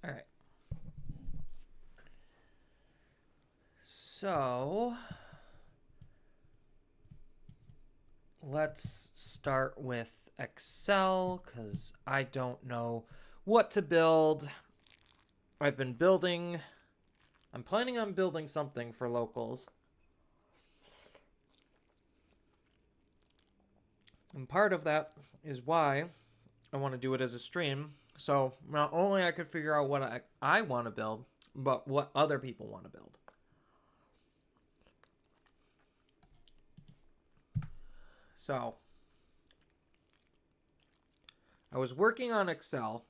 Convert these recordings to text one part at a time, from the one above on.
All right. So let's start with Excel because I don't know what to build. I've been building, I'm planning on building something for locals. And part of that is why I want to do it as a stream. So not only I could figure out what I want to build, but what other people want to build. So I was working on Excel.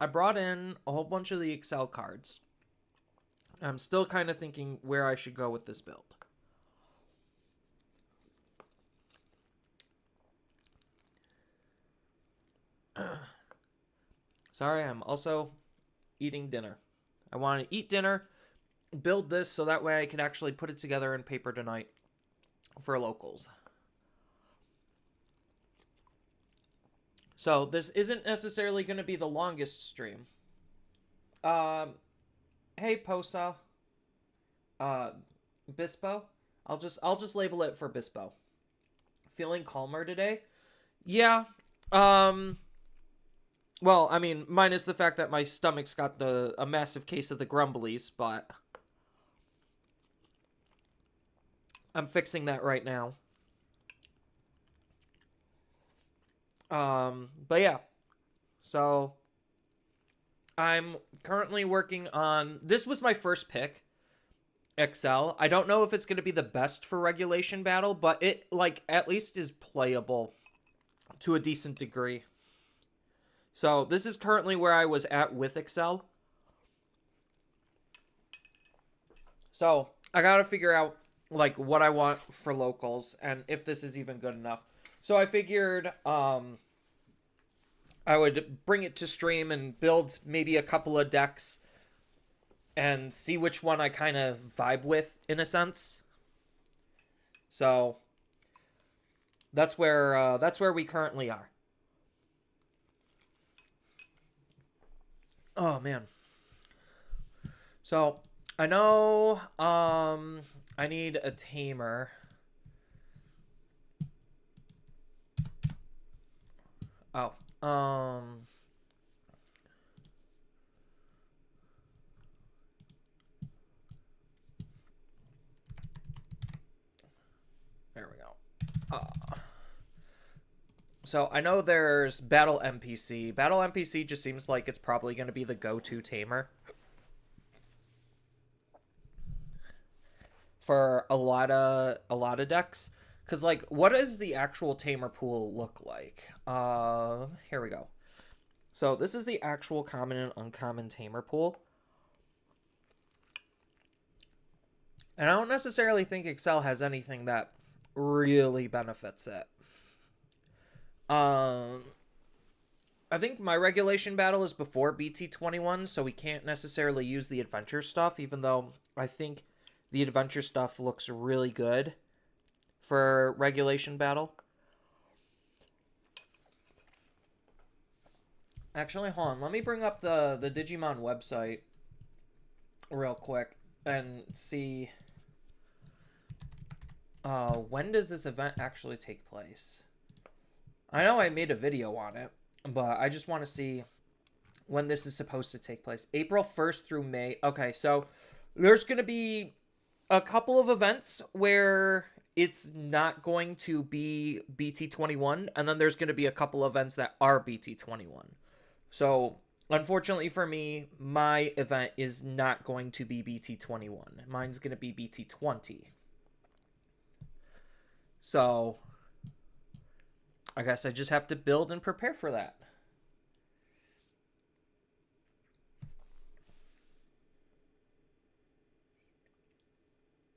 I brought in a whole bunch of the Excel cards. I'm still kind of thinking where I should go with this build. Sorry, I'm also eating dinner. I want to eat dinner, build this so that way I can actually put it together in paper tonight for locals. So this isn't necessarily going to be the longest stream. Um, hey Posa, uh, Bispo. I'll just label it for Bispo. Feeling calmer today? Yeah. Um. Well, I mean, minus the fact that my stomach's got a massive case of the grumblies, but I'm fixing that right now. But yeah. So I'm currently working on. This was my first pick, Excel. I don't know if it's going to be the best for regulation battle, but it like at least is playable to a decent degree. So this is currently where I was at with Excel. So I gotta figure out like what I want for locals and if this is even good enough. So I figured I would bring it to stream and build maybe a couple of decks and see which one I kind of vibe with in a sense. So that's where we currently are. Oh man. So I know I need a tamer. Oh. There we go. So I know there's Battle NPC. Battle NPC just seems like it's probably going to be the go-to tamer for a lot of decks. Cause like, what does the actual tamer pool look like? Here we go. So this is the actual common and uncommon tamer pool, and I don't necessarily think Excel has anything that really benefits it. Um, I think my regulation battle is before BT21, so we can't necessarily use the adventure stuff, even though I think the adventure stuff looks really good for regulation battle. Actually, hold on. Let me bring up the Digimon website real quick and see when does this event actually take place. I know I made a video on it, but I just want to see when this is supposed to take place. April 1st through May. Okay, so there's going to be a couple of events where it's not going to be BT21, and then there's going to be a couple events that are BT21. So, unfortunately for me, my event is not going to be BT21. Mine's going to be BT20. So, I guess I just have to build and prepare for that.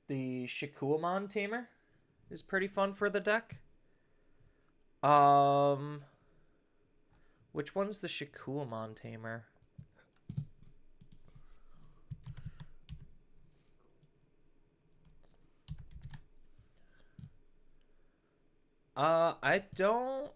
The Shikuamon Tamer is pretty fun for the deck. Um, which one's the Shikuamon Tamer? I don't.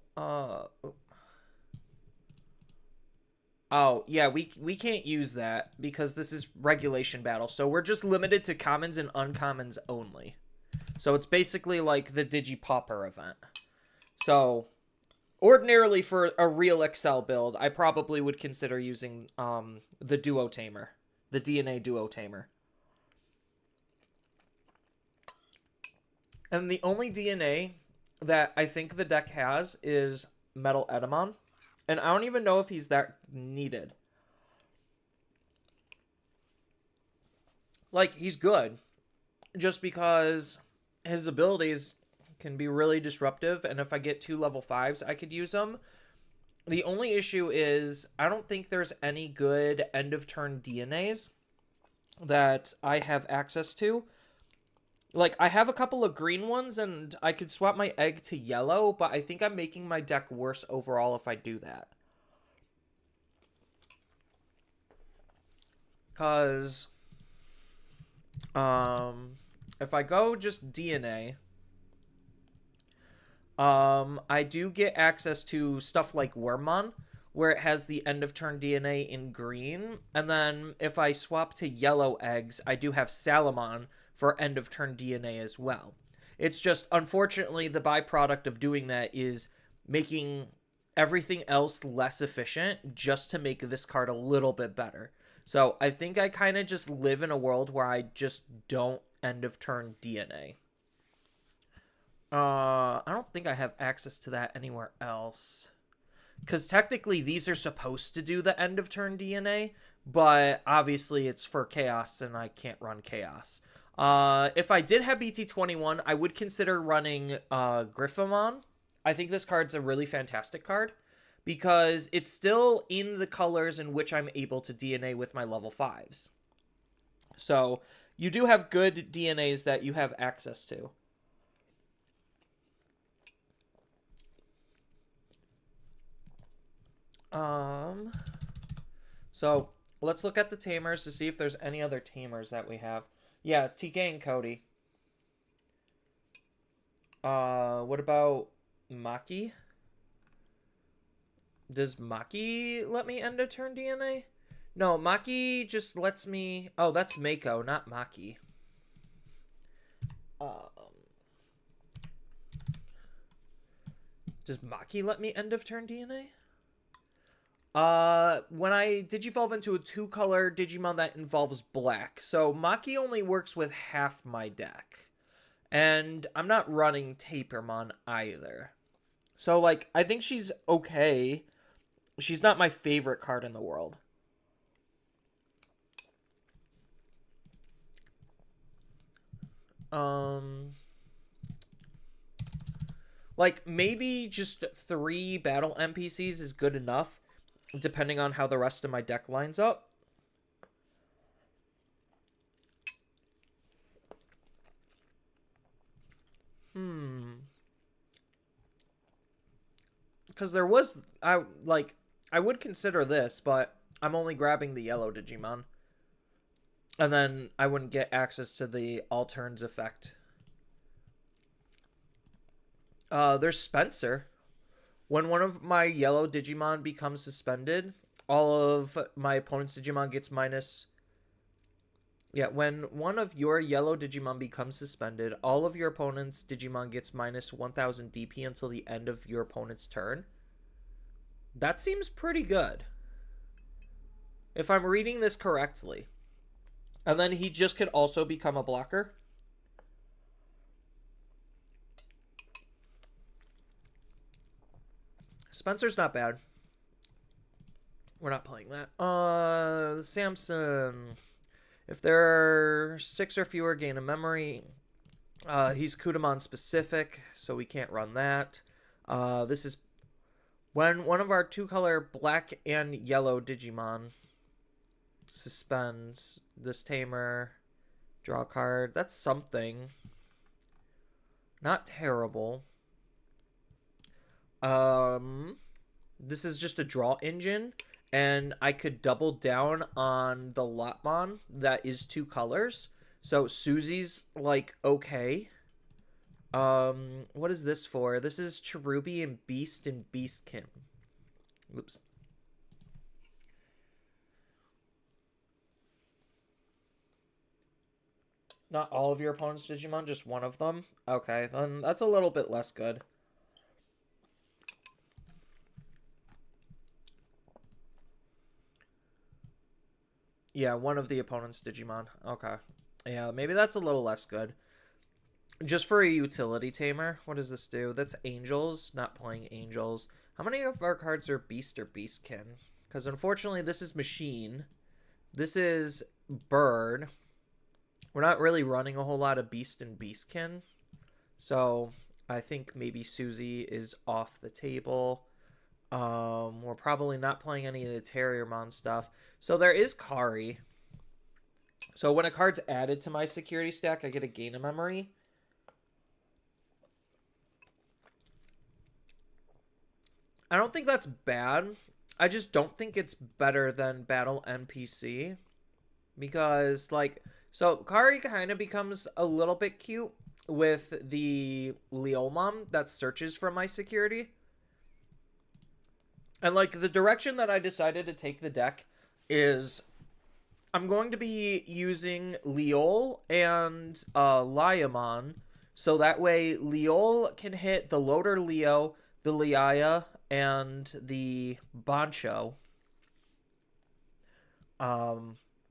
Oh, yeah, we can't use that because this is regulation battle. So we're just limited to commons and uncommons only. So it's basically like the Digipopper event. So ordinarily for a real Excel build, I probably would consider using the Duo Tamer, the DNA Duo Tamer. And the only DNA that I think the deck has is Metal Edamon. And I don't even know if he's that needed. Like, he's good. Just because his abilities can be really disruptive. And if I get 2 level 5s, I could use them. The only issue is I don't think there's any good end of turn DNAs that I have access to. Like, I have a couple of green ones, and I could swap my egg to yellow, but I think I'm making my deck worse overall if I do that. Because, if I go just DNA, I do get access to stuff like Wormmon, where it has the end of turn DNA in green, and then if I swap to yellow eggs, I do have Salamon for end of turn DNA as well. It's just, unfortunately, the byproduct of doing that is making everything else less efficient just to make this card a little bit better. So I think I kind of just live in a world where I just don't end of turn DNA. I don't think I have access to that anywhere else. Because technically these are supposed to do the end of turn DNA, but obviously it's for Chaos and I can't run Chaos. If I did have BT21, I would consider running Griffamon. I think this card's a really fantastic card because it's still in the colors in which I'm able to DNA with my level 5s. So you do have good DNAs that you have access to. So let's look at the tamers to see if there's any other tamers that we have. Yeah, TK and Cody. What about Maki? Does Maki let me end a turn DNA? No, Maki just lets me... Oh, that's Mako, not Maki. Does Maki let me end of turn DNA? When I Digivolve into a 2-color Digimon that involves black. So Maki only works with half my deck. And I'm not running Tapermon either. So, like, I think she's okay. She's not my favorite card in the world. Like, maybe just 3 battle NPCs is good enough, depending on how the rest of my deck lines up. Because there was... I would consider this, but I'm only grabbing the yellow Digimon. And then I wouldn't get access to the all turns effect. There's Spencer. When one of my yellow Digimon becomes suspended, all of my opponent's Digimon gets minus... Yeah, when one of your yellow Digimon becomes suspended, all of your opponent's Digimon gets minus 1000 DP until the end of your opponent's turn. That seems pretty good, if I'm reading this correctly. And then he just could also become a blocker. Spencer's not bad. We're not playing that. Samson. If there are 6 or fewer, gain a memory. He's Kudamon specific, so we can't run that. This is when one of our 2-color black and yellow Digimon suspends this tamer. Draw a card. That's something. Not terrible. This is just a draw engine, and I could double down on the Lotmon that is 2 colors. So Susie's like okay. What is this for? This is Cherubi and Beastkin. Oops. Not all of your opponent's Digimon, just one of them? Okay, then that's a little bit less good. Yeah, one of the opponent's Digimon. Okay. Yeah, maybe that's a little less good. Just for a utility tamer, what does this do? That's Angels, not playing Angels. How many of our cards are Beast or Beastkin? Because unfortunately, this is Machine. This is Bird. We're not really running a whole lot of Beast and Beastkin. So I think maybe Susie is off the table. We're probably not playing any of the Terriermon stuff. So there is Kari. So when a card's added to my security stack, I get a gain of memory. I don't think that's bad. I just don't think it's better than Battle NPC. Because, like, so Kari kind of becomes a little bit cute with the Leomon that searches for my security. And, like, the direction that I decided to take the deck is I'm going to be using Leol and Liamon. So that way Leol can hit the Loader Leo, the Liaya, and the Bancho.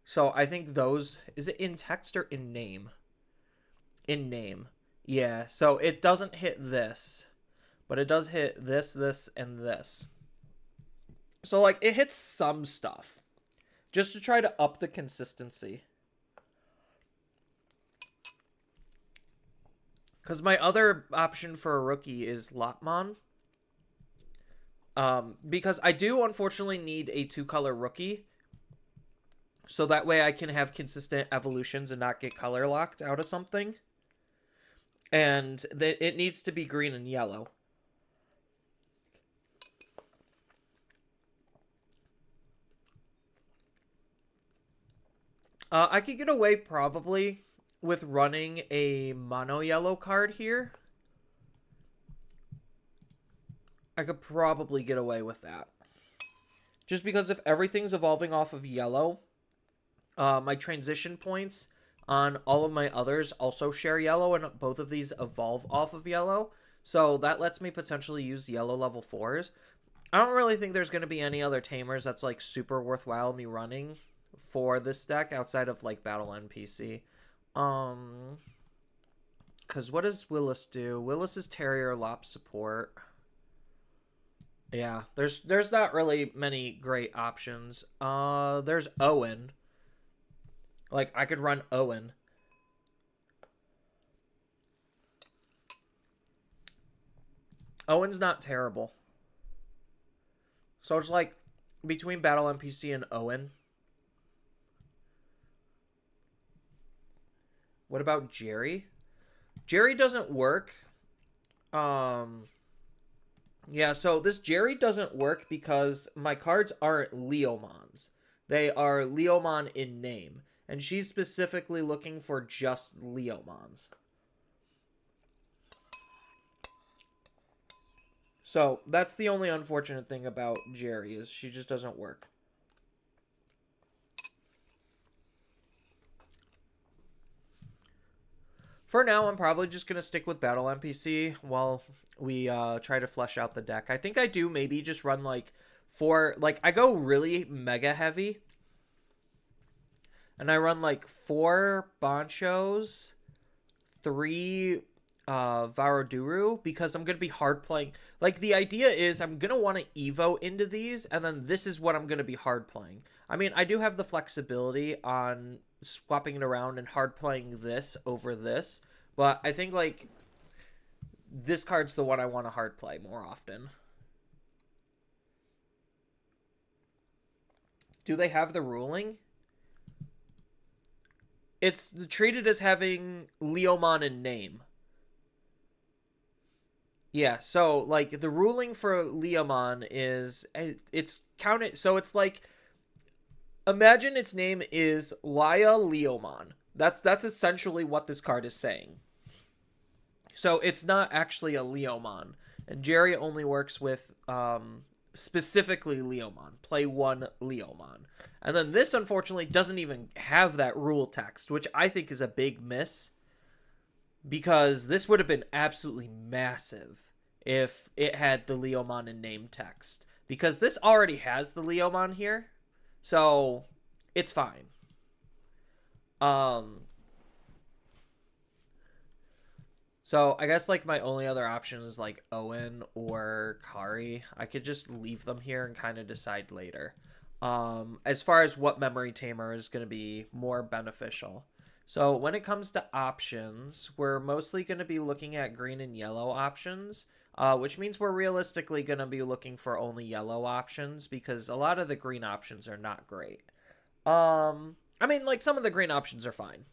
So I think those... Is it in text or in name? In name. Yeah, so it doesn't hit this. But it does hit this, this, and this. So, like, it hits some stuff. Just to try to up the consistency. Because my other option for a rookie is Lopmon. Because I do, unfortunately, need a 2-color rookie. So that way I can have consistent evolutions and not get color locked out of something. And it needs to be green and yellow. I could get away probably with running a mono yellow card here. I could probably get away with that. Just because if everything's evolving off of yellow, my transition points on all of my others also share yellow, and both of these evolve off of yellow. So that lets me potentially use yellow level 4s. I don't really think there's going to be any other tamers that's like super worthwhile me running for this deck outside of like Battle NPC. Because what does Willis do? Willis is Terrier Lop support. Yeah, there's not really many great options. There's Owen. Like, I could run Owen. Owen's not terrible. So it's like between Battle NPC and Owen. What about Jerry? Jerry doesn't work. Yeah, so this Jerry doesn't work because my cards aren't Leomons. They are Leomon in name. And she's specifically looking for just Leomons. So that's the only unfortunate thing about Jerry, is she just doesn't work. For now, I'm probably just going to stick with Battle NPC while we try to flesh out the deck. I think I do maybe just run like 4... Like, I go really mega heavy. And I run like 4 Banchos, 3 Varaduru, because I'm going to be hard playing. Like, the idea is I'm going to want to Evo into these, and then this is what I'm going to be hard playing. I mean, I do have the flexibility on swapping it around and hard playing this over this, but I think, like, this card's the one I want to hard play more often. Do they have the ruling? It's treated as having Leomon in name. Yeah, so, like, the ruling for Leomon is, it's counted, so it's like, imagine its name is Laia Leomon. That's essentially what this card is saying. So it's not actually a Leomon. And Jerry only works with specifically Leomon. Play one Leomon. And then this, unfortunately, doesn't even have that rule text, which I think is a big miss, because this would have been absolutely massive if it had the Leomon in name text. Because this already has the Leomon here, so it's fine. So I guess like my only other option is like Owen or Kari. I could just leave them here and kind of decide later. As far as what memory tamer is going to be more beneficial. So when it comes to options, we're mostly going to be looking at green and yellow options, which means we're realistically going to be looking for only yellow options because a lot of the green options are not great. I mean, like some of the green options are fine.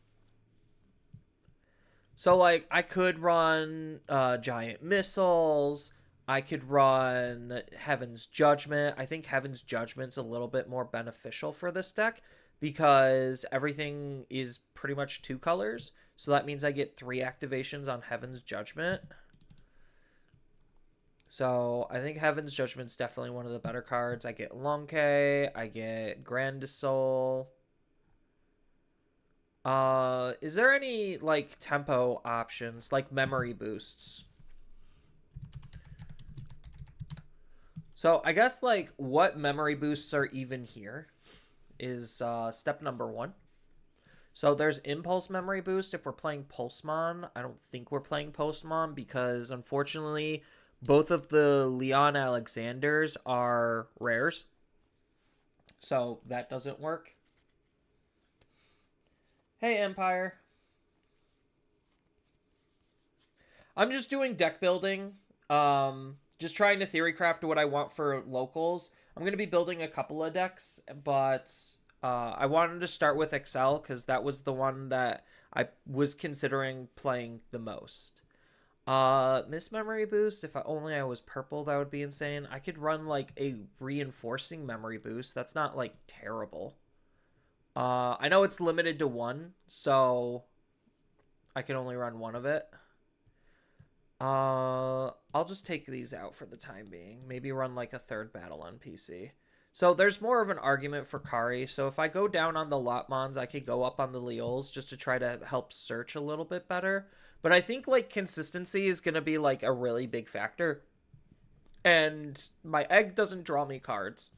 So, like, I could run Giant Missiles. I could run Heaven's Judgment. I think Heaven's Judgment's a little bit more beneficial for this deck because everything is pretty much 2 colors. So that means I get 3 activations on Heaven's Judgment. So I think Heaven's Judgment's definitely one of the better cards. I get Lonke. I get Grandisol. Is there any, like, tempo options, like memory boosts? So, I guess, like, what memory boosts are even here is, step number 1. So, there's Impulse Memory Boost if we're playing Pulsemon. I don't think we're playing Pulsemon because, unfortunately, both of the Leon Alexanders are rares. So, that doesn't work. Hey, Empire. I'm just doing deck building. Just trying to theory craft what I want for locals. I'm going to be building a couple of decks, but I wanted to start with Excel because that was the one that I was considering playing the most. Miss Memory Boost, if only I was purple, that would be insane. I could run like a reinforcing memory boost. That's not like terrible. I know it's limited to 1, so I can only run 1 of it. I'll just take these out for the time being. Maybe run like a 3rd battle on PC. So there's more of an argument for Kari. So if I go down on the Lotmons, I could go up on the Leols just to try to help search a little bit better. But I think like consistency is going to be like a really big factor. And my egg doesn't draw me cards.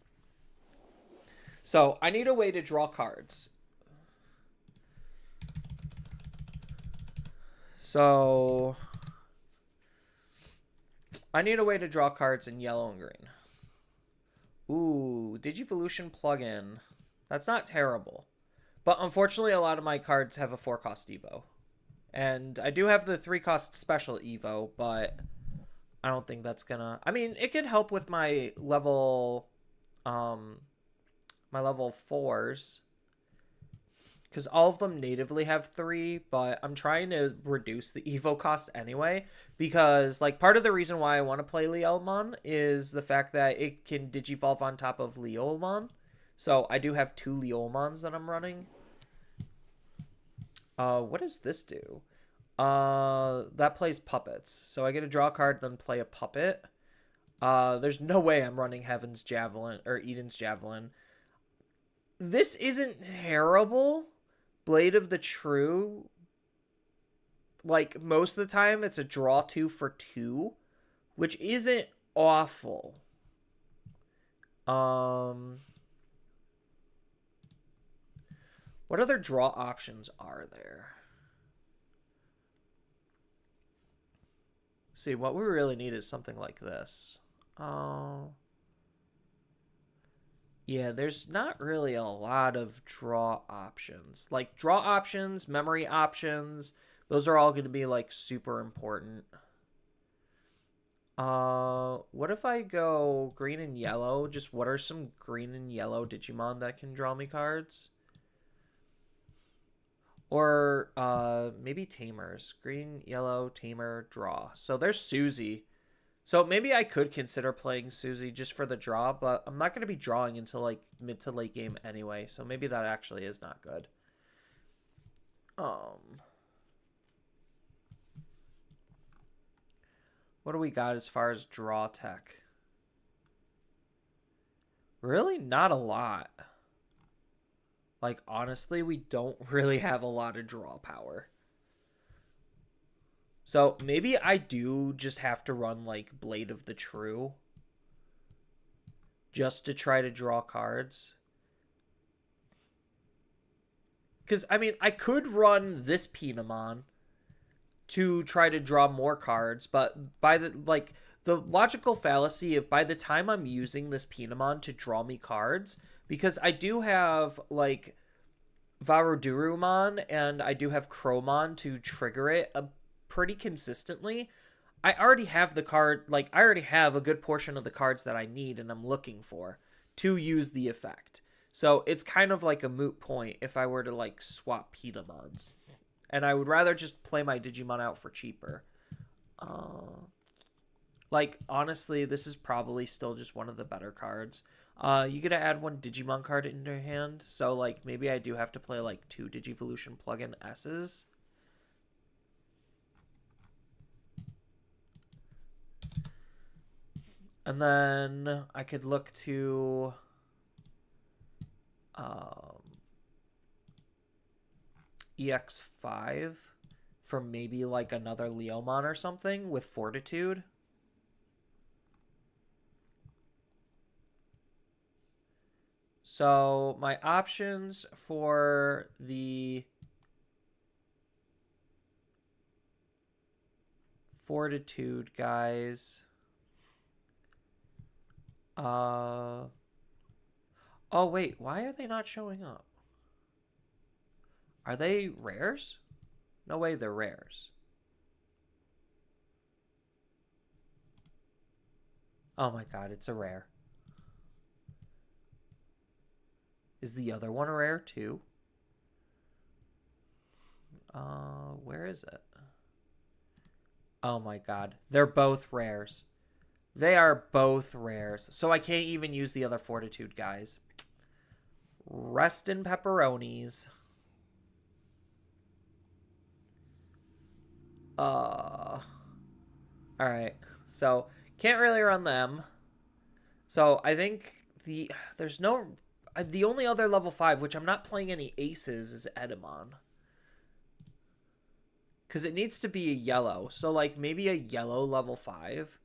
So I need a way to draw cards. So I need a way to draw cards in yellow and green. Ooh, Digivolution plugin. That's not terrible. But unfortunately, a lot of my cards have a 4-cost Evo. And I do have the 3-cost special Evo, but I don't think that's gonna... I mean, it could help with my level... my level 4s. Because all of them natively have 3, but I'm trying to reduce the Evo cost anyway. Because, like, part of the reason why I want to play Leomon is the fact that it can Digivolve on top of Leomon. So I do have 2 Leomons that I'm running. What does this do? That plays puppets. So I get to draw a card, then play a puppet. There's no way I'm running Heaven's Javelin, or Eden's Javelin. This isn't terrible. Blade of the True, like, most of the time it's a draw 2 for 2, which isn't awful. What other draw options are there? See, what we really need is something like this. Yeah, there's not really a lot of draw options. Like, draw options, memory options, those are all going to be, like, super important. What if I go green and yellow? Just what are some green and yellow Digimon that can draw me cards? Or, maybe Tamers. Green, yellow, Tamer, draw. So there's Susie. So maybe I could consider playing Susie just for the draw, but I'm not going to be drawing until like mid to late game anyway, so maybe that actually is not good. What do we got as far as draw tech? Really not a lot. Like, honestly, we don't really have a lot of draw power. So maybe I do just have to run like Blade of the True just to try to draw cards. Because, I mean, I could run this Pinamon to try to draw more cards, but by the, like, the logical fallacy of by the time I'm using this Pinamon to draw me cards, because I do have, like, Varodurumon and I do have Chromon to trigger it pretty consistently. I already have the card, like, I already have a good portion of the cards that I need and I'm looking for to use the effect. So it's kind of like a moot point if I were to, like, swap Pinamons. And I would rather just play my Digimon out for cheaper. Like, honestly, this is probably still just one of the better cards. You get to add one Digimon card into your hand. So, like, maybe I do have to play, like, 2 Digivolution plug-in S's. And then I could look to EX5 for maybe like another Leomon or something with Fortitude. So my options for the Fortitude guys. Oh wait, why are they not showing up? Are they rares? No way they're rares. Oh my god, it's a rare. Is the other one a rare too? Where is it? Oh my god, they're both rares. They are both rares. So I can't even use the other Fortitude guys. Rest in pepperonis. Alright. So, can't really run them. So, I think there's no... The only other level 5, which I'm not playing any aces, is Edamon. Because it needs to be a yellow. So, like, maybe a yellow level 5.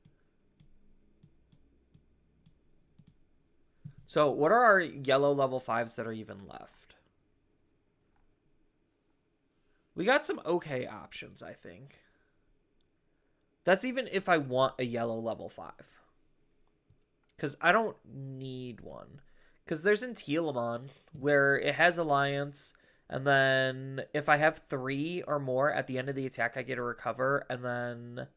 So, what are our yellow level 5s that are even left? We got some okay options, I think. That's even if I want a yellow level 5. Because I don't need one. Because there's Intelamon, where it has Alliance, and then if I have 3 or more at the end of the attack, I get a recover, and then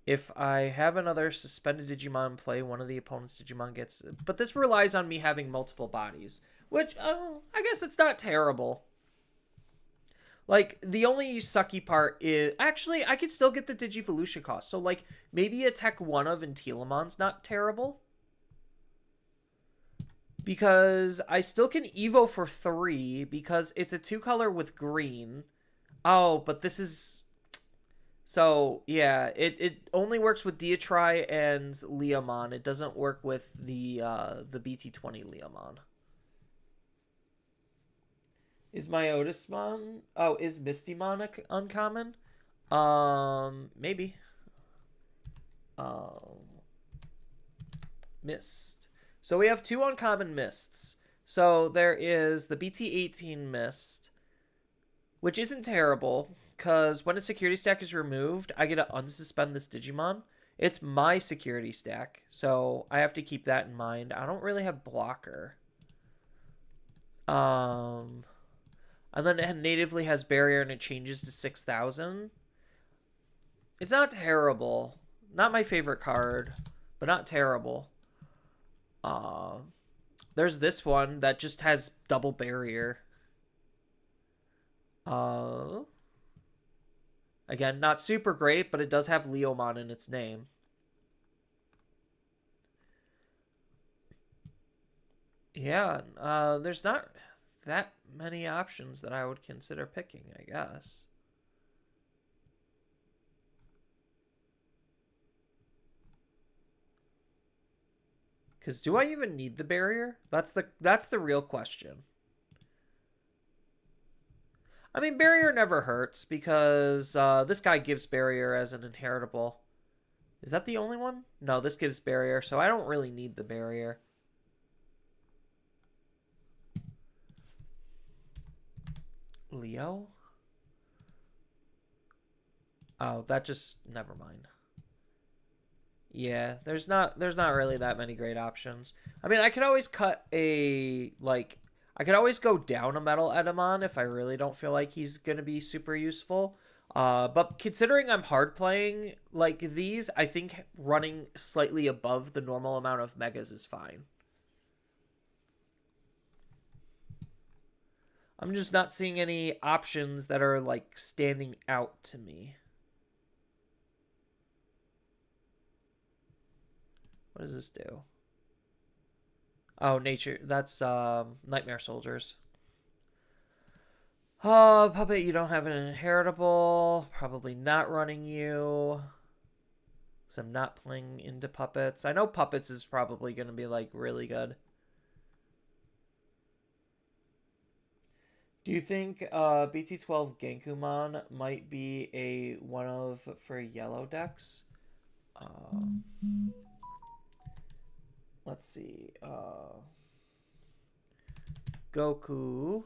if I have another suspended Digimon play, one of the opponent's Digimon gets... But this relies on me having multiple bodies, which, I guess it's not terrible. Like, the only sucky part is... Actually, I could still get the Digivolution cost. So, like, maybe a Tech 1 of Intelamon's not terrible. Because I still can Evo for 3, because it's a 2-color with green. Oh, but this is... So, yeah, it only works with Diatri and Leomon. It doesn't work with the BT20 Leomon. Is Myotismon... Oh, is Mistymon uncommon? Maybe. Mist. So we have 2 uncommon Mists. So there is the BT18 Mist, which isn't terrible, because when a security stack is removed, I get to unsuspend this Digimon. It's my security stack, so I have to keep that in mind. I don't really have blocker. And then it natively has barrier and it changes to 6,000. It's not terrible. Not my favorite card, but not terrible. There's this one that just has double barrier. Again, not super great, but it does have Leomon in its name. Yeah, there's not that many options that I would consider picking, I guess. Because do I even need the barrier? That's the real question. I mean, barrier never hurts because this guy gives barrier as an inheritable. Is that the only one? No, this gives barrier, so I don't really need the barrier. Leo? Oh, that just never mind. Yeah, there's not really that many great options. I mean, I could always cut a like I could always go down a metal Edamon if I really don't feel like he's gonna be super useful. But considering I'm hard playing like these, I think running slightly above the normal amount of megas is fine. I'm just not seeing any options that are like standing out to me. What does this do? Oh, nature. That's Nightmare Soldiers. Oh, Puppet, you don't have an inheritable. Probably not running you. Because I'm not playing into Puppets. I know Puppets is probably going to be, like, really good. Do you think BT12 Genkumon might be a one of for yellow decks? Let's see. Goku.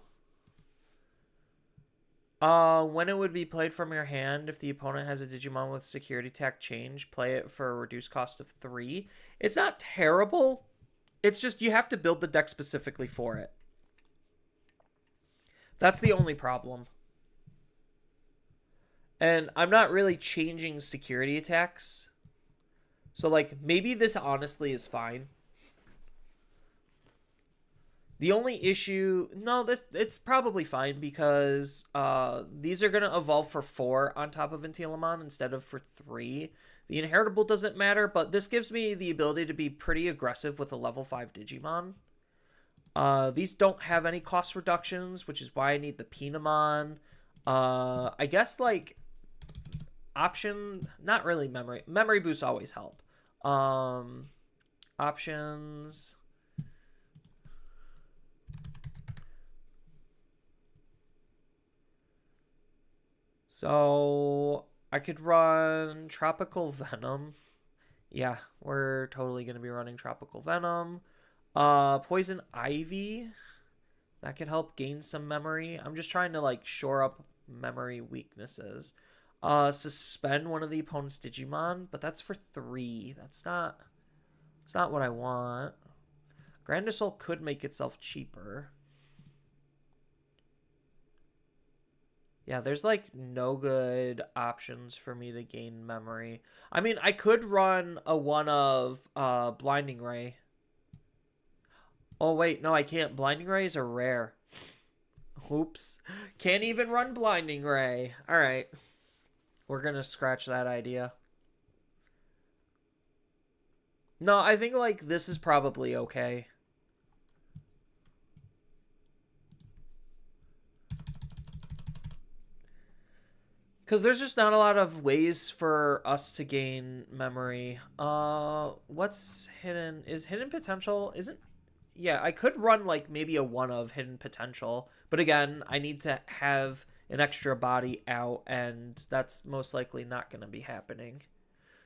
When it would be played from your hand, if the opponent has a Digimon with security tag change, play it for a reduced cost of 3. It's not terrible. It's just you have to build the deck specifically for it. That's the only problem. And I'm not really changing security attacks. So, like, maybe this honestly is fine. The only issue, no, it's probably fine because these are going to evolve for 4 on top of Intilamon instead of for 3. The inheritable doesn't matter, but this gives me the ability to be pretty aggressive with a level 5 Digimon. These don't have any cost reductions, which is why I need the Pinamon. I guess, like, option, not really memory. Memory boosts always help. Options. So I could run Tropical Venom. Yeah, we're totally going to be running Tropical Venom. Poison Ivy. That could help gain some memory. I'm just trying to like shore up memory weaknesses. Suspend one of the opponent's Digimon, but that's for 3. That's not what I want. Grandassault could make itself cheaper. Yeah, there's like no good options for me to gain memory. I mean, I could run a one of Blinding Ray. Oh wait, no, I can't. Blinding Rays are rare. Oops. Can't even run Blinding Ray. Alright. We're gonna scratch that idea. No, I think like this is probably okay. Because there's just not a lot of ways for us to gain memory. What's hidden? Is hidden potential? Isn't... Yeah, I could run like maybe a one of hidden potential. But again, I need to have an extra body out. And that's most likely not going to be happening.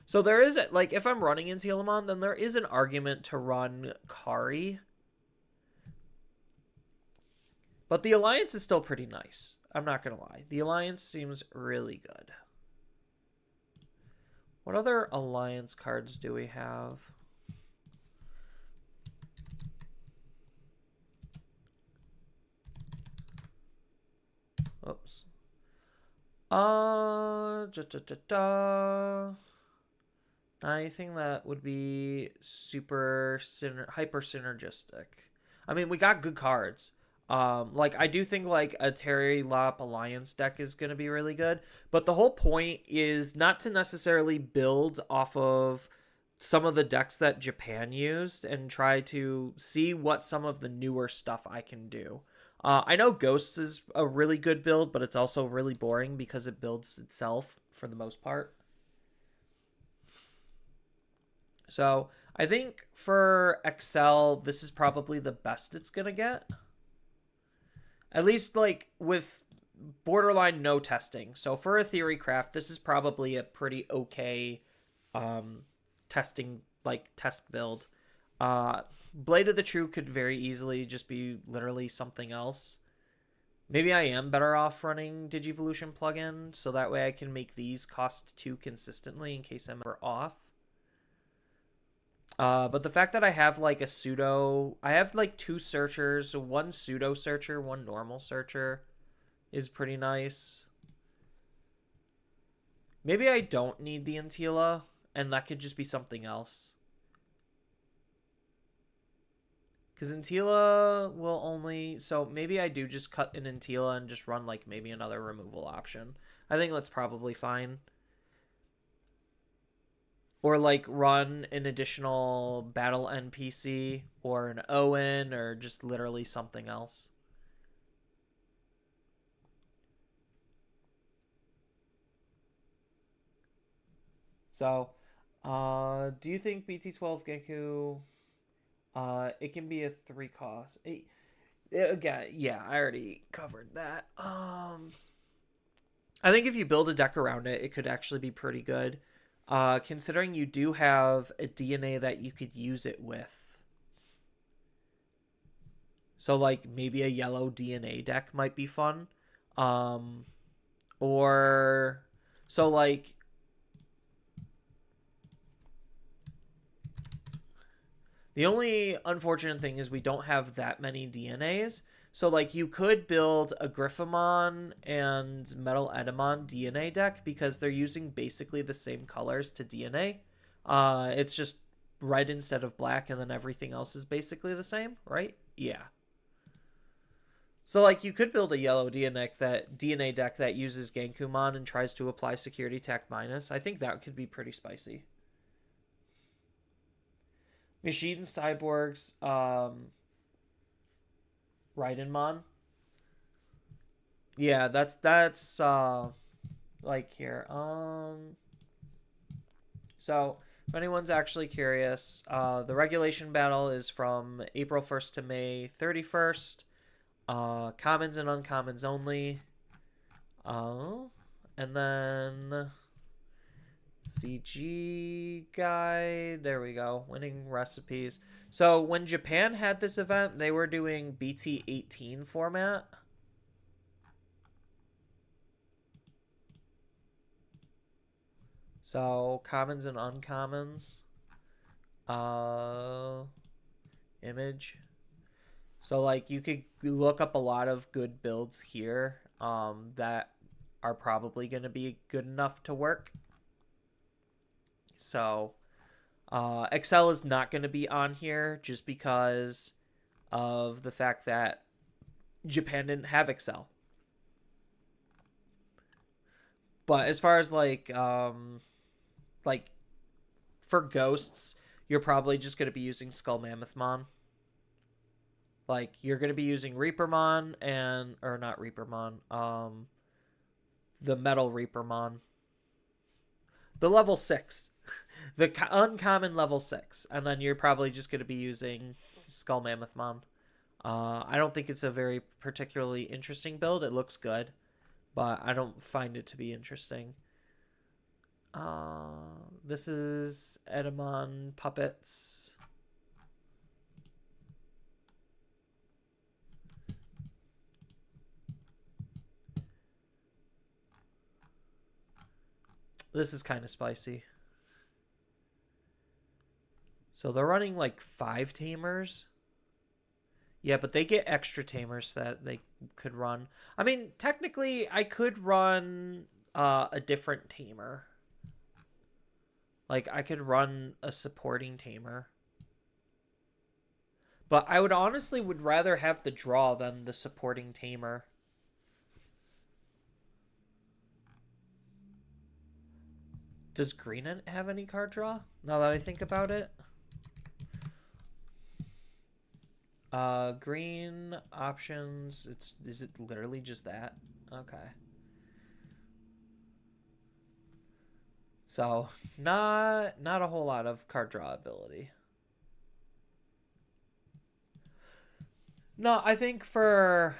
So there is, like, if I'm running Intilamon, then there is an argument to run Kari. But the Alliance is still pretty nice. I'm not going to lie. The Alliance seems really good. What other Alliance cards do we have? Oops. Not anything that would be super hyper synergistic. I mean, we got good cards. Like, I do think, like, a Terry Lop Alliance deck is going to be really good. But the whole point is not to necessarily build off of some of the decks that Japan used and try to see what some of the newer stuff I can do. I know Ghosts is a really good build, but it's also really boring because it builds itself for the most part. So I think for Excel, this is probably the best it's gonna get. At least like with borderline no testing. So for a theory craft, this is probably a pretty okay testing like test build. Blade of the True could very easily just be literally something else. Maybe I am better off running Digivolution plugin, so that way I can make these cost 2 consistently in case I'm ever off. But the fact that I have like I have like 2 searchers, one pseudo searcher, one normal searcher is pretty nice. Maybe I don't need the Antila, and that could just be something else. Because Antila will only... So maybe I do just cut an Antila and just run like maybe another removal option. I think that's probably fine. Or like run an additional battle NPC or an Owen or just literally something else. So, do you think BT12 Geku, it can be a 3 cost? Again, yeah, I already covered that. I think if you build a deck around it, it could actually be pretty good. Considering you do have a DNA that you could use it with. So, like, maybe a yellow DNA deck might be fun. Or... So, like... The only unfortunate thing is we don't have that many DNAs. So, like, you could build a Griffamon and Metal Edamon DNA deck because they're using basically the same colors to DNA. It's just red instead of black, and then everything else is basically the same, right? Yeah. So, like, you could build a yellow DNA deck that uses Genkumon and tries to apply Security Tech minus. I think that could be pretty spicy. Machine Cyborgs, Raidenmon. Yeah, that's like here. So if anyone's actually curious, the regulation battle is from April 1st to May 31st. Commons and uncommons only. And then CG guide. There we go. Winning recipes. So when Japan had this event, they were doing BT18 format. So commons and uncommons. Image. So like you could look up a lot of good builds here that are probably going to be good enough to work. So Excel is not going to be on here just because of the fact that Japan didn't have Excel. But as far as like for ghosts, you're probably just going to be using Skull Mammothmon. Like you're going to be using Reapermon or not Reapermon, the Metal Reapermon. The level 6. The uncommon level 6. And then you're probably just going to be using Skull Mammothmon. I don't think it's a very particularly interesting build. It looks good, but I don't find it to be interesting. This is Edamon Puppets. This is kind of spicy. So they're running like 5 tamers. Yeah, but they get extra tamers that they could run. I mean, technically, I could run a different tamer. Like, I could run a supporting tamer. But I would honestly would rather have the draw than the supporting tamer. Does green have any card draw? Now that I think about it. Green options. Is it literally just that? Okay. So not a whole lot of card draw ability. No, I think for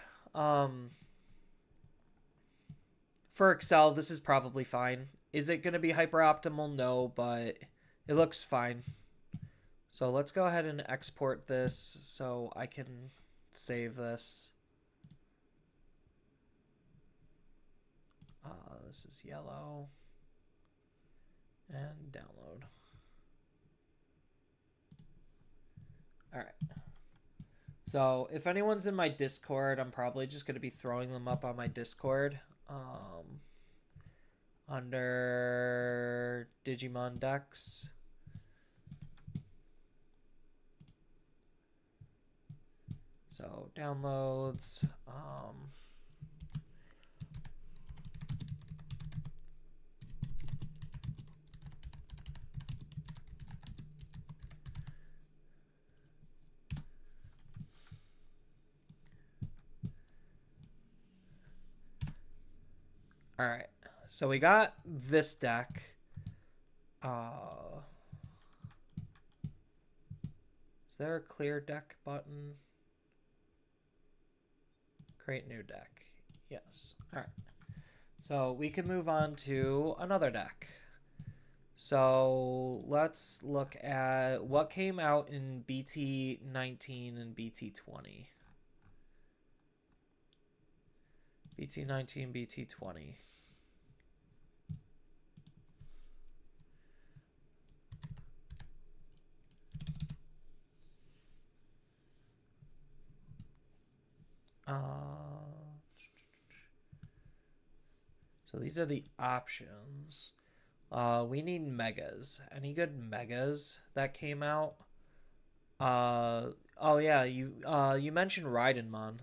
Excel this is probably fine. Is it going to be hyper optimal? No, but it looks fine. So let's go ahead and export this so I can save this. This is yellow. And download. Alright. So if anyone's in my Discord, I'm probably just going to be throwing them up on my Discord. Under Digimon Decks. So downloads. All right. So we got this deck. Is there a clear deck button? Create new deck. Yes. All right. So we can move on to another deck. So let's look at what came out in BT19 and BT20. BT19, BT20. So these are the options. We need megas. Any good megas that came out? Oh yeah, you mentioned Raidenmon.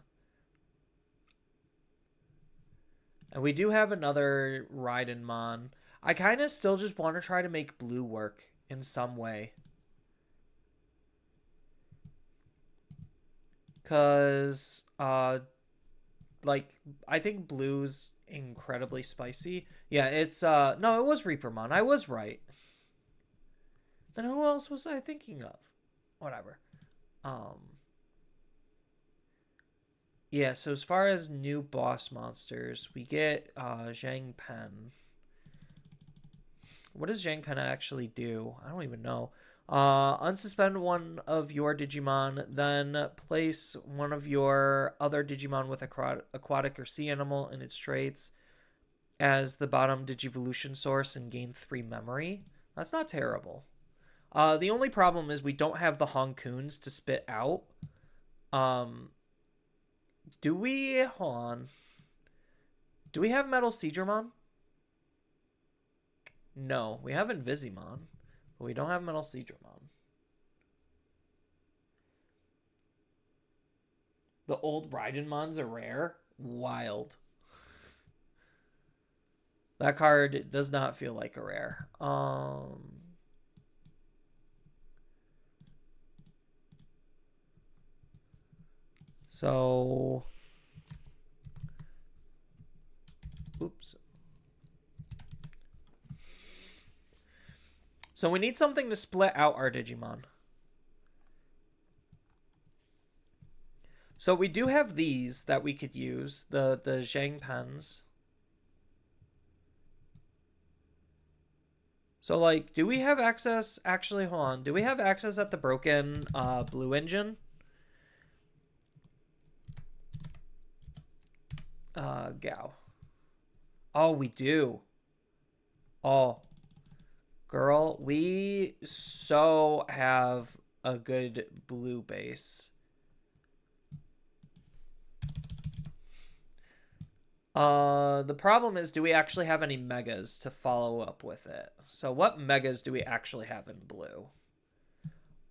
And we do have another Raidenmon. I kind of still just want to try to make blue work in some way. Cause like I think blue's incredibly spicy. Yeah, it's no, it was Reapermon. I was right. Then who else was I thinking of? Whatever. Yeah, so as far as new boss monsters, we get Zhang Pen. What does Zhang Pen actually do? I don't even know. Unsuspend one of your Digimon, then place one of your other Digimon with aquatic or sea animal in its traits as the bottom Digivolution source and gain 3 memory. That's not terrible. The only problem is we don't have the Honkuns to spit out. Do we... Hold on. Do we have Metal Seadramon? No, we have Invisimon. But we don't have Metal Seadramon. The old Raidenmons are rare. Wild. That card does not feel like a rare. So... Oops. So we need something to split out our Digimon. So we do have these that we could use, the Zhang Pens. So like, do we have access? Actually, hold on. Do we have access at the broken blue engine? Gao. Oh, we do. Oh. Girl, we so have a good blue base. The problem is, do we actually have any megas to follow up with it? So what megas do we actually have in blue?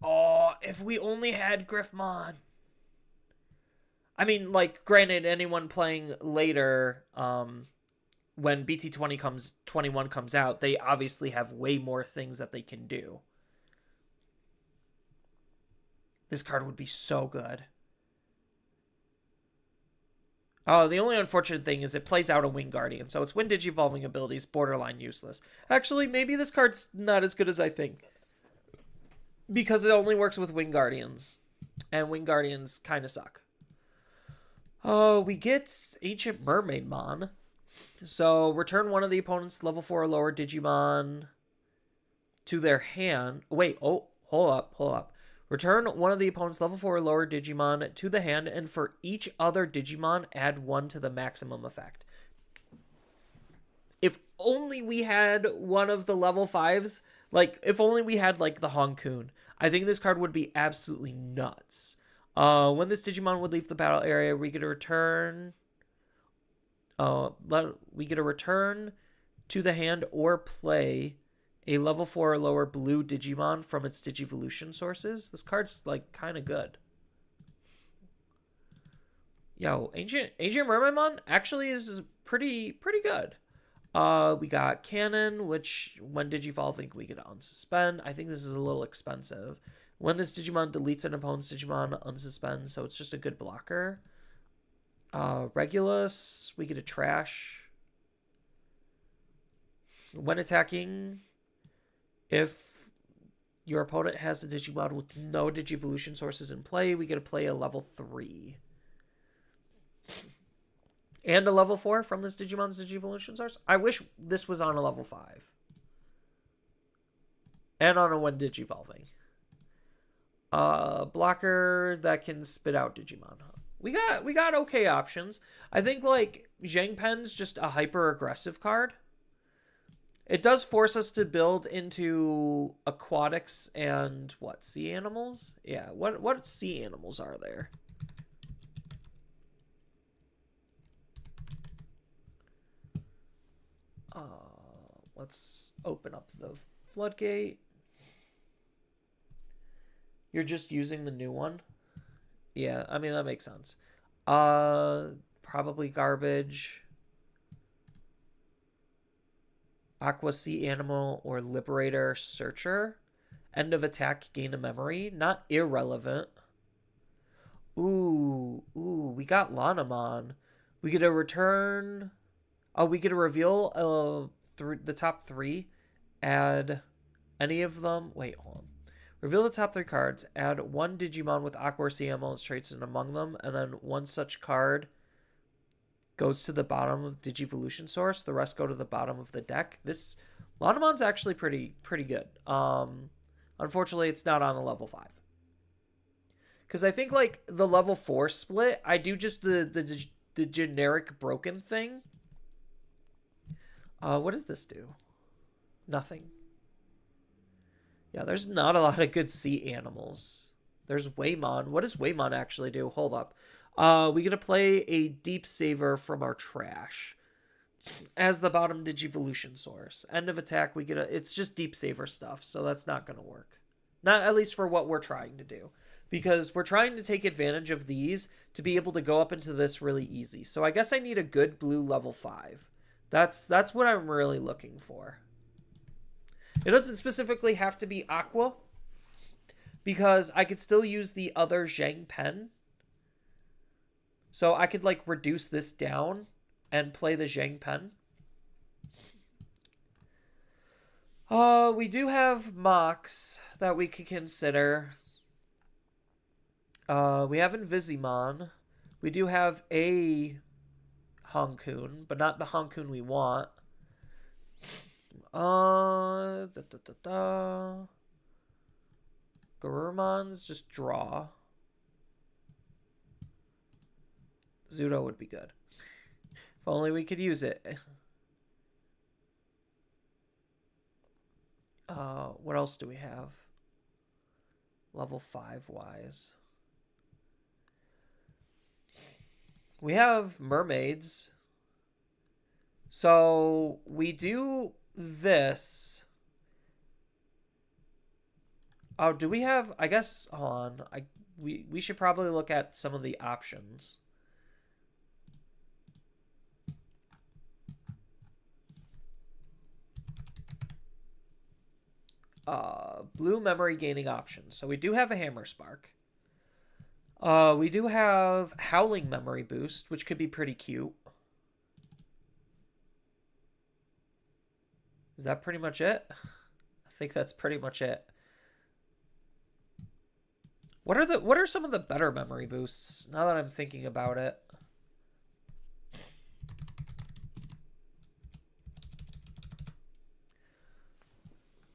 Oh, if we only had Griffmon. I mean, like, granted, anyone playing later, when BT21 comes out, they obviously have way more things that they can do. This card would be so good. Oh, the only unfortunate thing is it plays out a Wingardium, so its Wind Digivolving ability is borderline useless. Actually, maybe this card's not as good as I think, because it only works with Wingardiums, and Wingardiums kind of suck. We get Ancient Mermaid Mon. So return one of the opponent's level 4 or lower Digimon to their hand. Wait, oh, hold up. Return one of the opponent's level 4 or lower Digimon to the hand, and for each other Digimon, add 1 to the maximum effect. If only we had one of the level 5s, like, if only we had, like, the Hon-kun. I think this card would be absolutely nuts. When this Digimon would leave the battle area, we get a return... we get a return to the hand or play a level 4 or lower blue Digimon from its Digivolution sources. This card's, like, kind of good. Yo, Ancient Mermaidmon actually is pretty good. We got Cannon, which when Digivolving, we get to unsuspend. I think this is a little expensive. When this Digimon deletes an opponent's Digimon, unsuspend, so it's just a good blocker. Regulus, we get a trash. When attacking, if your opponent has a Digimon with no Digivolution sources in play, we get to play a level 3. And a level 4 from this Digimon's Digivolution source. I wish this was on a level 5. And on a when Digivolving. Blocker that can spit out Digimon. We got okay options. I think, like, Zhang Pen's just a hyper-aggressive card. It does force us to build into aquatics and, what, sea animals? Yeah, what sea animals are there? Let's open up the floodgate. You're just using the new one? Yeah, I mean, that makes sense. Probably garbage. Aqua Sea Animal or Liberator Searcher. End of attack, gain a memory. Not irrelevant. Ooh, we got Lanamon. We get a return. Oh, we get to reveal the top 3. Add any of them. Wait, hold on. Reveal the top 3 cards. Add 1 Digimon with Aqua or Sea Animal traits in among them, and then 1 such card goes to the bottom of Digivolution source. The rest go to the bottom of the deck. This Lanamon's actually pretty good. Unfortunately, it's not on a level 5. Because I think, like, the level 4 split, I do just the generic broken thing. What does this do? Nothing. Yeah, there's not a lot of good sea animals. There's Waymon. What does Waymon actually do? Hold up. We get to play a Deep Saver from our trash as the bottom Digivolution source. End of attack, we get it's just Deep Saver stuff, so that's not going to work. Not at least for what we're trying to do. Because we're trying to take advantage of these to be able to go up into this really easy. So I guess I need a good blue level 5. That's what I'm really looking for. It doesn't specifically have to be Aqua, because I could still use the other Zhang Pen. So I could, like, reduce this down and play the Zhang Pen. We do have Mox that we could consider. We have Invisimon. We do have a Hon-kun, but not the Hon-kun we want. Garurumon's just draw. Zudo would be good. If only we could use it. What else do we have? Level 5 wise. We have mermaids. So we do this. Oh, do we have, I guess, hold on. We should probably look at some of the options. Blue memory gaining options. So we do have a Hammer Spark. We do have Howling Memory Boost, which could be pretty cute. Is that pretty much it? I think that's pretty much it. What are some of the better memory boosts, now that I'm thinking about it?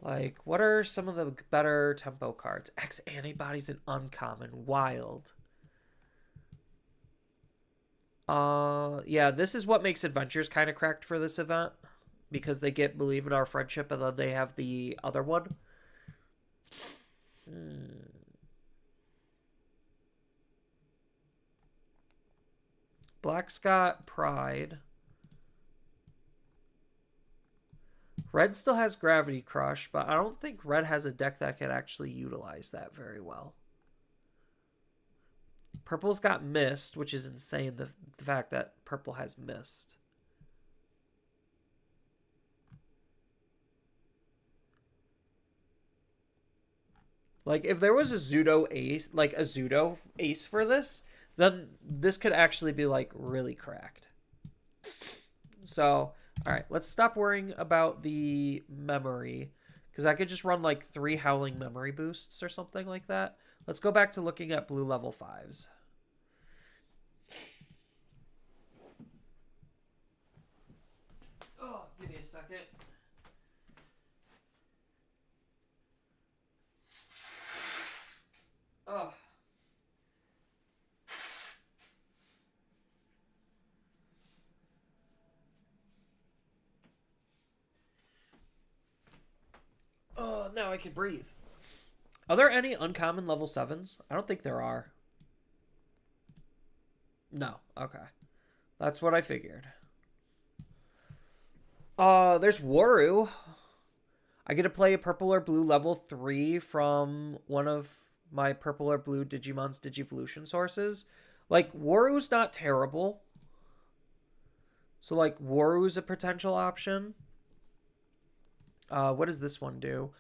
Like, what are some of the better tempo cards? X Antibodies and Uncommon. Wild. Yeah, this is what makes Adventures kind of cracked for this event. Because they get Believe in Our Friendship and then they have the other one. Black Scott Pride. Red still has Gravity Crush, but I don't think Red has a deck that can actually utilize that very well. Purple's got Mist, which is insane, the fact that Purple has Mist. Like, if there was a Zudo ace, like a Zudo ace for this, then this could actually be, like, really cracked. So, alright, let's stop worrying about the memory. Because I could just run, like, 3 Howling Memory boosts or something like that. Let's go back to looking at blue level 5s. Oh, give me a second. Oh. Oh, now I can breathe. Are there any uncommon level 7s? I don't think there are. No. Okay. That's what I figured. There's Waru. I get to play a purple or blue level 3 from one of my purple or blue Digimon's Digivolution sources. Like, Waru's not terrible. So, like, Waru's a potential option. What does this one do?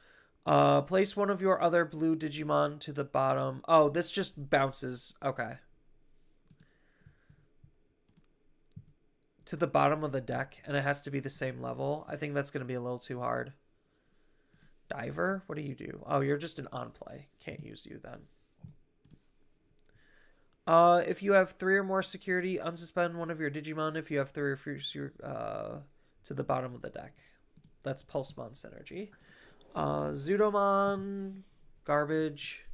Place one of your other blue Digimon to the bottom. Oh, this just bounces. Okay. To the bottom of the deck, and it has to be the same level. I think that's going to be a little too hard. Diver? What do you do? Oh, you're just an on-play. Can't use you then. If you have 3 or more security, unsuspend one of your Digimon. If you have 3 or fewer, to the bottom of the deck. That's Pulsemon synergy. Zudomon, garbage.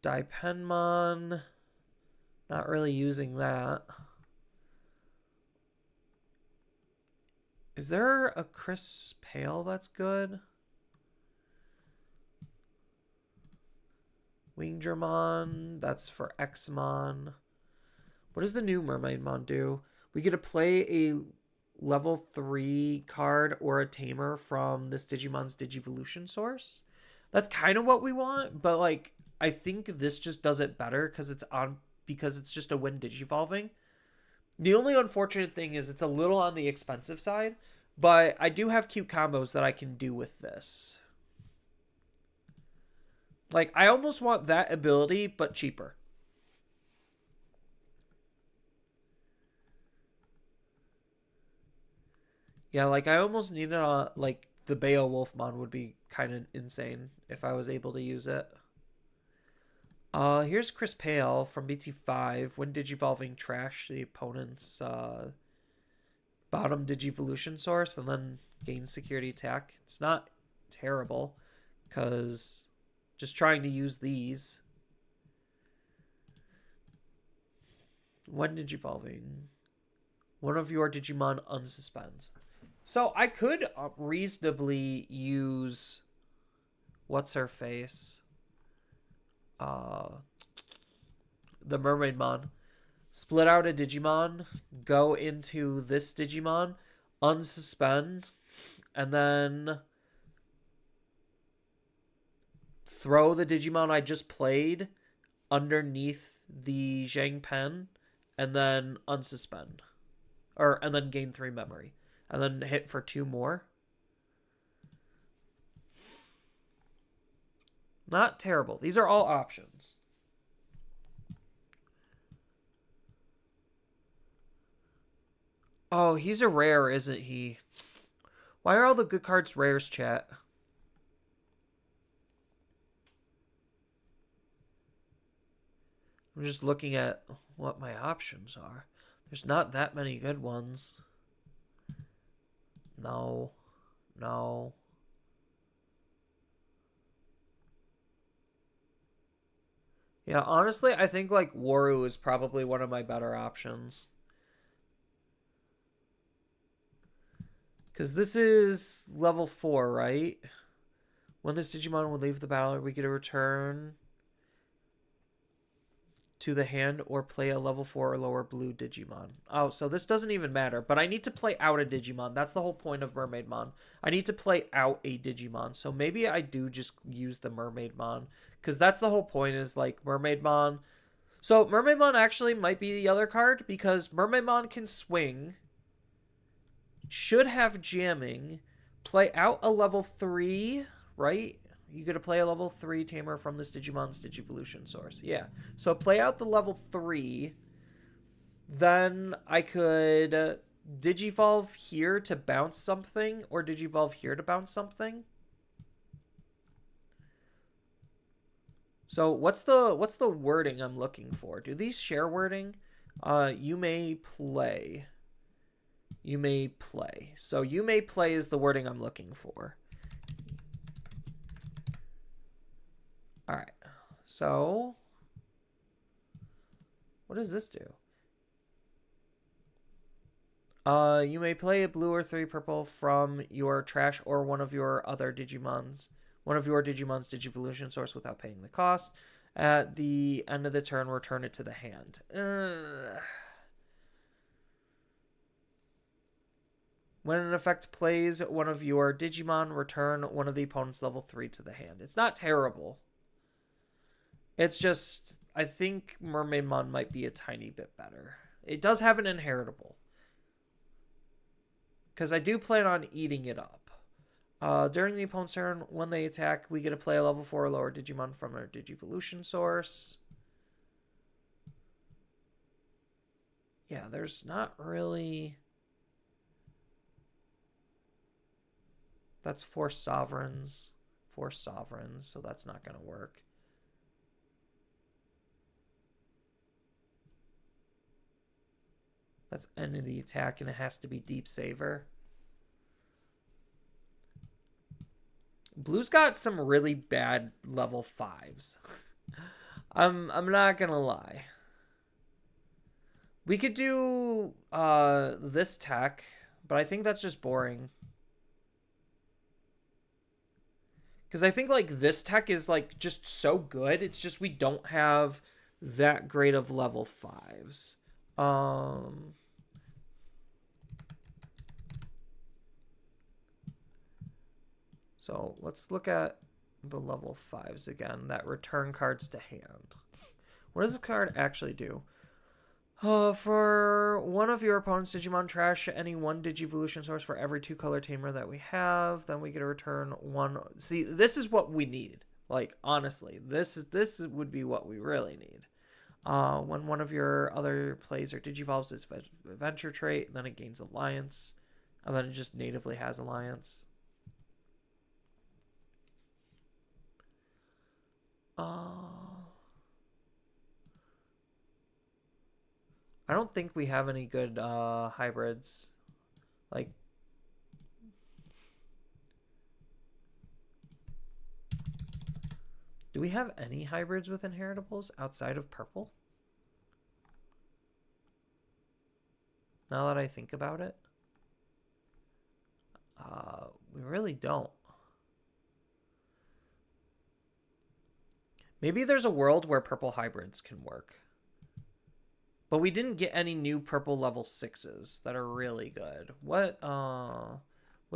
Daipenmon, not really using that. Is there a Chris Pale that's good? Wingdramon, that's for Xmon. What does the new Mermaidmon do? We get to play a level 3 card or a tamer from this Digimon's Digivolution source. That's kind of what we want, but like I think this just does it better because it's just a win Digivolving. The only unfortunate thing is it's a little on the expensive side, but I do have cute combos that I can do with this. Like, I almost want that ability, but cheaper. Yeah, like, I almost need it like, the Beowulfmon would be kind of insane if I was able to use it. Here's Chris Pale from BT5. When Digivolving trash the opponent's bottom Digivolution source and then gain security attack. It's not terrible because just trying to use these. When Digivolving, one of your Digimon unsuspends. So I could reasonably use what's her face, the Mermaidmon. Split out a Digimon, go into this Digimon, unsuspend, and then throw the Digimon I just played underneath the Zhang Pen, and then unsuspend. And then gain 3 memory. And then hit for 2 more. Not terrible. These are all options. Oh, he's a rare, isn't he? Why are all the good cards rares, chat? I'm just looking at what my options are. There's not that many good ones. No. know. Yeah, honestly, I think like Waru is probably one of my better options. Because this is level 4, right? When this Digimon will leave the battle, we get a return to the hand or play a level 4 or lower blue Digimon. Oh, so this doesn't even matter. But I need to play out a Digimon. That's the whole point of Mermaidmon. I need to play out a Digimon. So maybe I do just use the Mermaidmon. Because that's the whole point is like Mermaidmon. So Mermaidmon actually might be the other card. Because Mermaidmon can swing. Should have jamming. Play out a level 3, right? You get to play a level 3 tamer from this Digimon's Digivolution source. Yeah. So play out the level 3. Then I could Digivolve here to bounce something, or Digivolve here to bounce something. So what's the wording I'm looking for? Do these share wording? You may play. You may play. So you may play is the wording I'm looking for. All right. So what does this do? You may play a blue or 3 purple from your trash or one of your other Digimons. One of your Digimon's Digivolution source without paying the cost. At the end of the turn, return it to the hand. When an effect plays one of your Digimon, return one of the opponent's level 3 to the hand. It's not terrible. It's just, I think Mermaidmon might be a tiny bit better. It does have an inheritable. Because I do plan on eating it up. During the opponent's turn, when they attack, we get to play a level 4 or lower Digimon from our Digivolution source. Yeah, there's not really... That's 4 sovereigns. 4 sovereigns, so that's not going to work. That's end of the attack, and it has to be Deep Saver. Blue's got some really bad level 5s. I'm not gonna lie. We could do this tech, but I think that's just boring. Because I think like this tech is like just so good. It's just we don't have that great of level 5s. So let's look at the level 5s again. That return cards to hand. What does this card actually do? For one of your opponent's Digimon, trash any one Digivolution source for every 2-color tamer that we have. Then we get to return 1. See, this is what we need. Like, honestly, this would be what we really need. When one of your other plays or Digivolves its adventure trait, then it gains Alliance. And then it just natively has Alliance. I don't think we have any good hybrids. Like, do we have any hybrids with inheritables outside of purple? Now that I think about it, we really don't. Maybe there's a world where purple hybrids can work. But we didn't get any new purple level 6s that are really good. What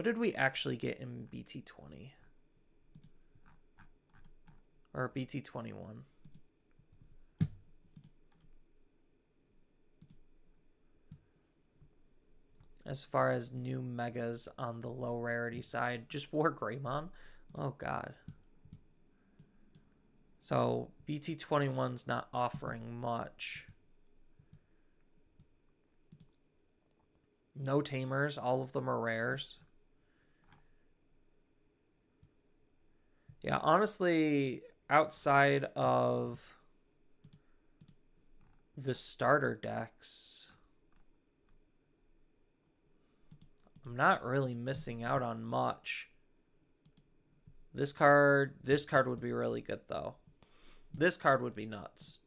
did we actually get in BT20? Or BT21? As far as new megas on the low rarity side, just War Greymon. Oh god. So BT21's not offering much. No tamers, all of them are rares. Yeah, honestly, outside of the starter decks, I'm not really missing out on much. This card would be really good though. This card would be nuts.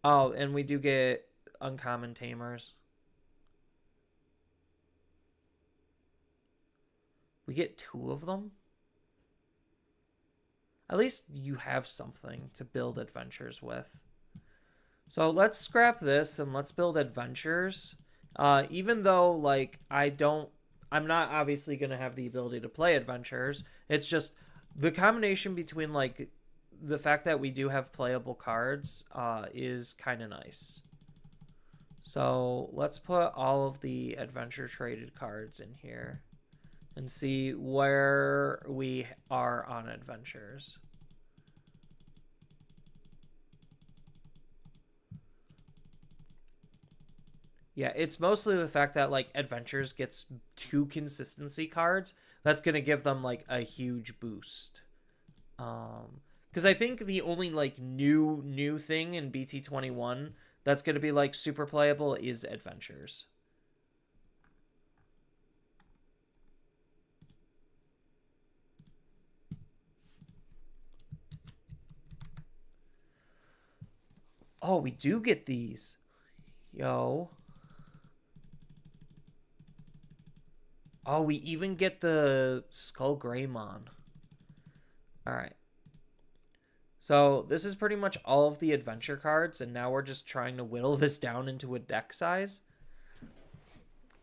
Oh, and we do get uncommon tamers. We get 2 of them. At least you have something to build adventures with. So let's scrap this and let's build adventures. Even though, like, I'm not obviously going to have the ability to play adventures. It's just the combination between, like, the fact that we do have playable cards is kind of nice. So let's put all of the adventure traded cards in here and see where we are on adventures. Yeah, it's mostly the fact that, like, adventures gets 2 consistency cards. That's going to give them, like, a huge boost. Because I think the only, like, new thing in BT21 that's going to be, like, super playable is adventures. Oh, we do get these. Yo. Oh, we even get the Skull Greymon. Alright. So this is pretty much all of the adventure cards, and now we're just trying to whittle this down into a deck size.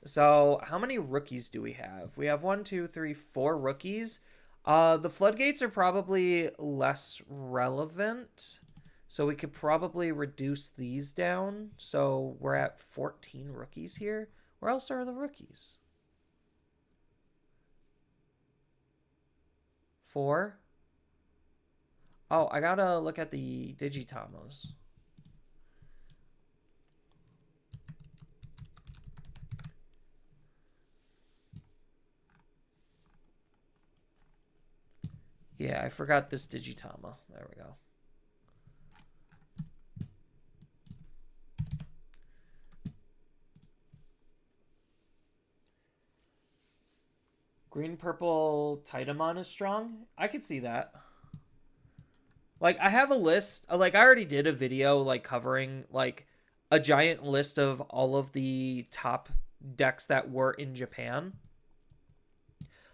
So how many rookies do we have? We have 1, 2, 3, 4 rookies. The floodgates are probably less relevant, so we could probably reduce these down. So we're at 14 rookies here. Where else are the rookies? 4. Oh, I gotta look at the Digitamos. Yeah, I forgot this Digitama. There we go. Green purple Titamon is strong. I could see that. Like, I have a list. Like, I already did a video, like, covering, like, a giant list of all of the top decks that were in Japan.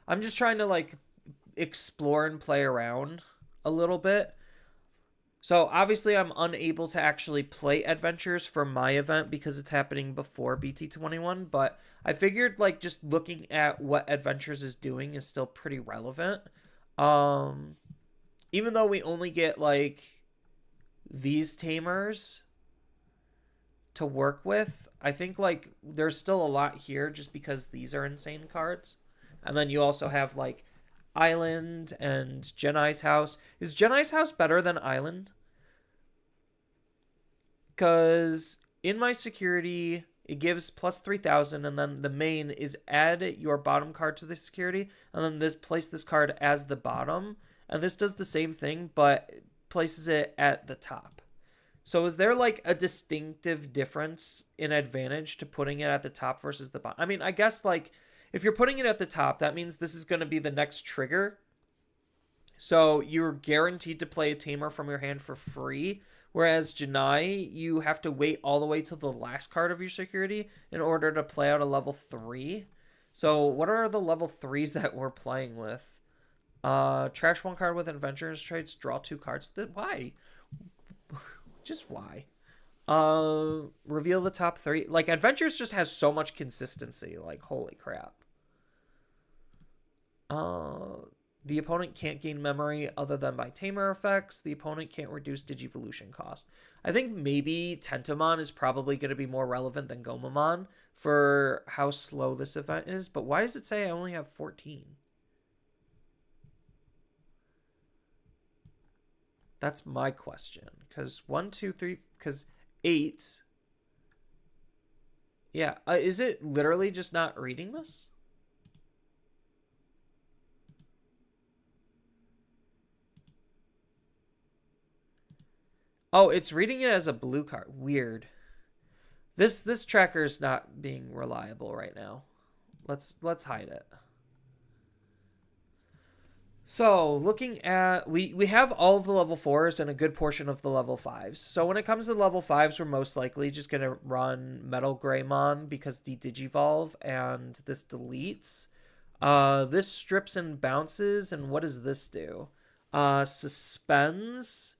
I'm just trying to, like, explore and play around a little bit. So, obviously, I'm unable to actually play adventures for my event because it's happening before BT21, but I figured, like, just looking at what adventures is doing is still pretty relevant. Even though we only get, like, these tamers to work with, I think, like, there's still a lot here just because these are insane cards. And then you also have, like, Island and Genai's House. Is Genai's House better than Island? Because in my security, it gives plus 3,000, and then the main is add your bottom card to the security, and then place this card as the bottom. And this does the same thing, but places it at the top. So is there, like, a distinctive difference in advantage to putting it at the top versus the bottom? I mean, I guess, like, if you're putting it at the top, that means this is going to be the next trigger. So you're guaranteed to play a tamer from your hand for free. Whereas Janai, you have to wait all the way till the last card of your security in order to play out a level 3. So what are the level 3s that we're playing with? Trash 1 card with adventures trades, draw 2 cards. Why? Just why? Reveal the top 3. Like, adventures just has so much consistency. Like, holy crap. The opponent can't gain memory other than by tamer effects. The opponent can't reduce Digivolution cost. I think maybe Tentomon is probably going to be more relevant than Gomamon for how slow this event is. But why does it say I only have 14? That's my question. Because 1, 2, 3, because 8. Yeah, is it literally just not reading this? Oh, it's reading it as a blue card. Weird. This tracker is not being reliable right now. Let's hide it. So looking at we have all of the level 4s and a good portion of the level 5s. So when it comes to level 5s, we're most likely just gonna run Metal Greymon because de-digivolve and this deletes. This strips and bounces, and what does this do? Suspends.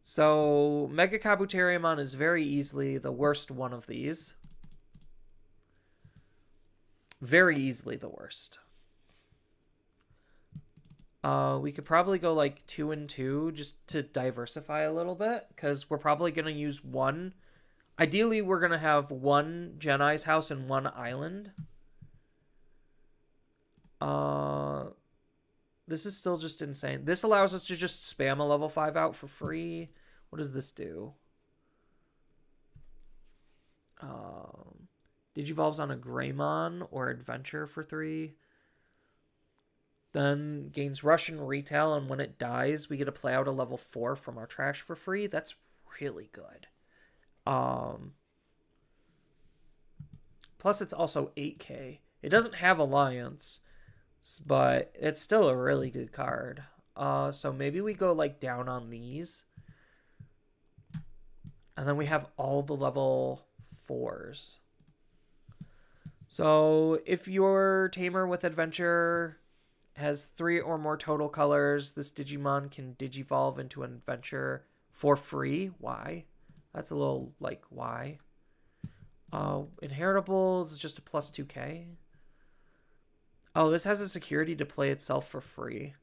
So Mega Kabuterimon is very easily the worst one of these. Very easily the worst. We could probably go like 2 and 2 just to diversify a little bit, because we're probably going to use one. Ideally, we're going to have one Genai's house and one island. This is still just insane. This allows us to just spam a level 5 out for free. What does this do? Digivolves on a Greymon or Adventure for 3. Then gains Russian Retail, and when it dies, we get to play out a level 4 from our trash for free. That's really good. Plus, it's also 8K. It doesn't have Alliance, but it's still a really good card. So maybe we go like down on these. And then we have all the level 4s. So if your Tamer with Adventure has 3 or more total colors, this Digimon can Digivolve into an Adventure for free. Why? That's a little like, why? Inheritables is just a plus 2k. Oh, this has a security to play itself for free.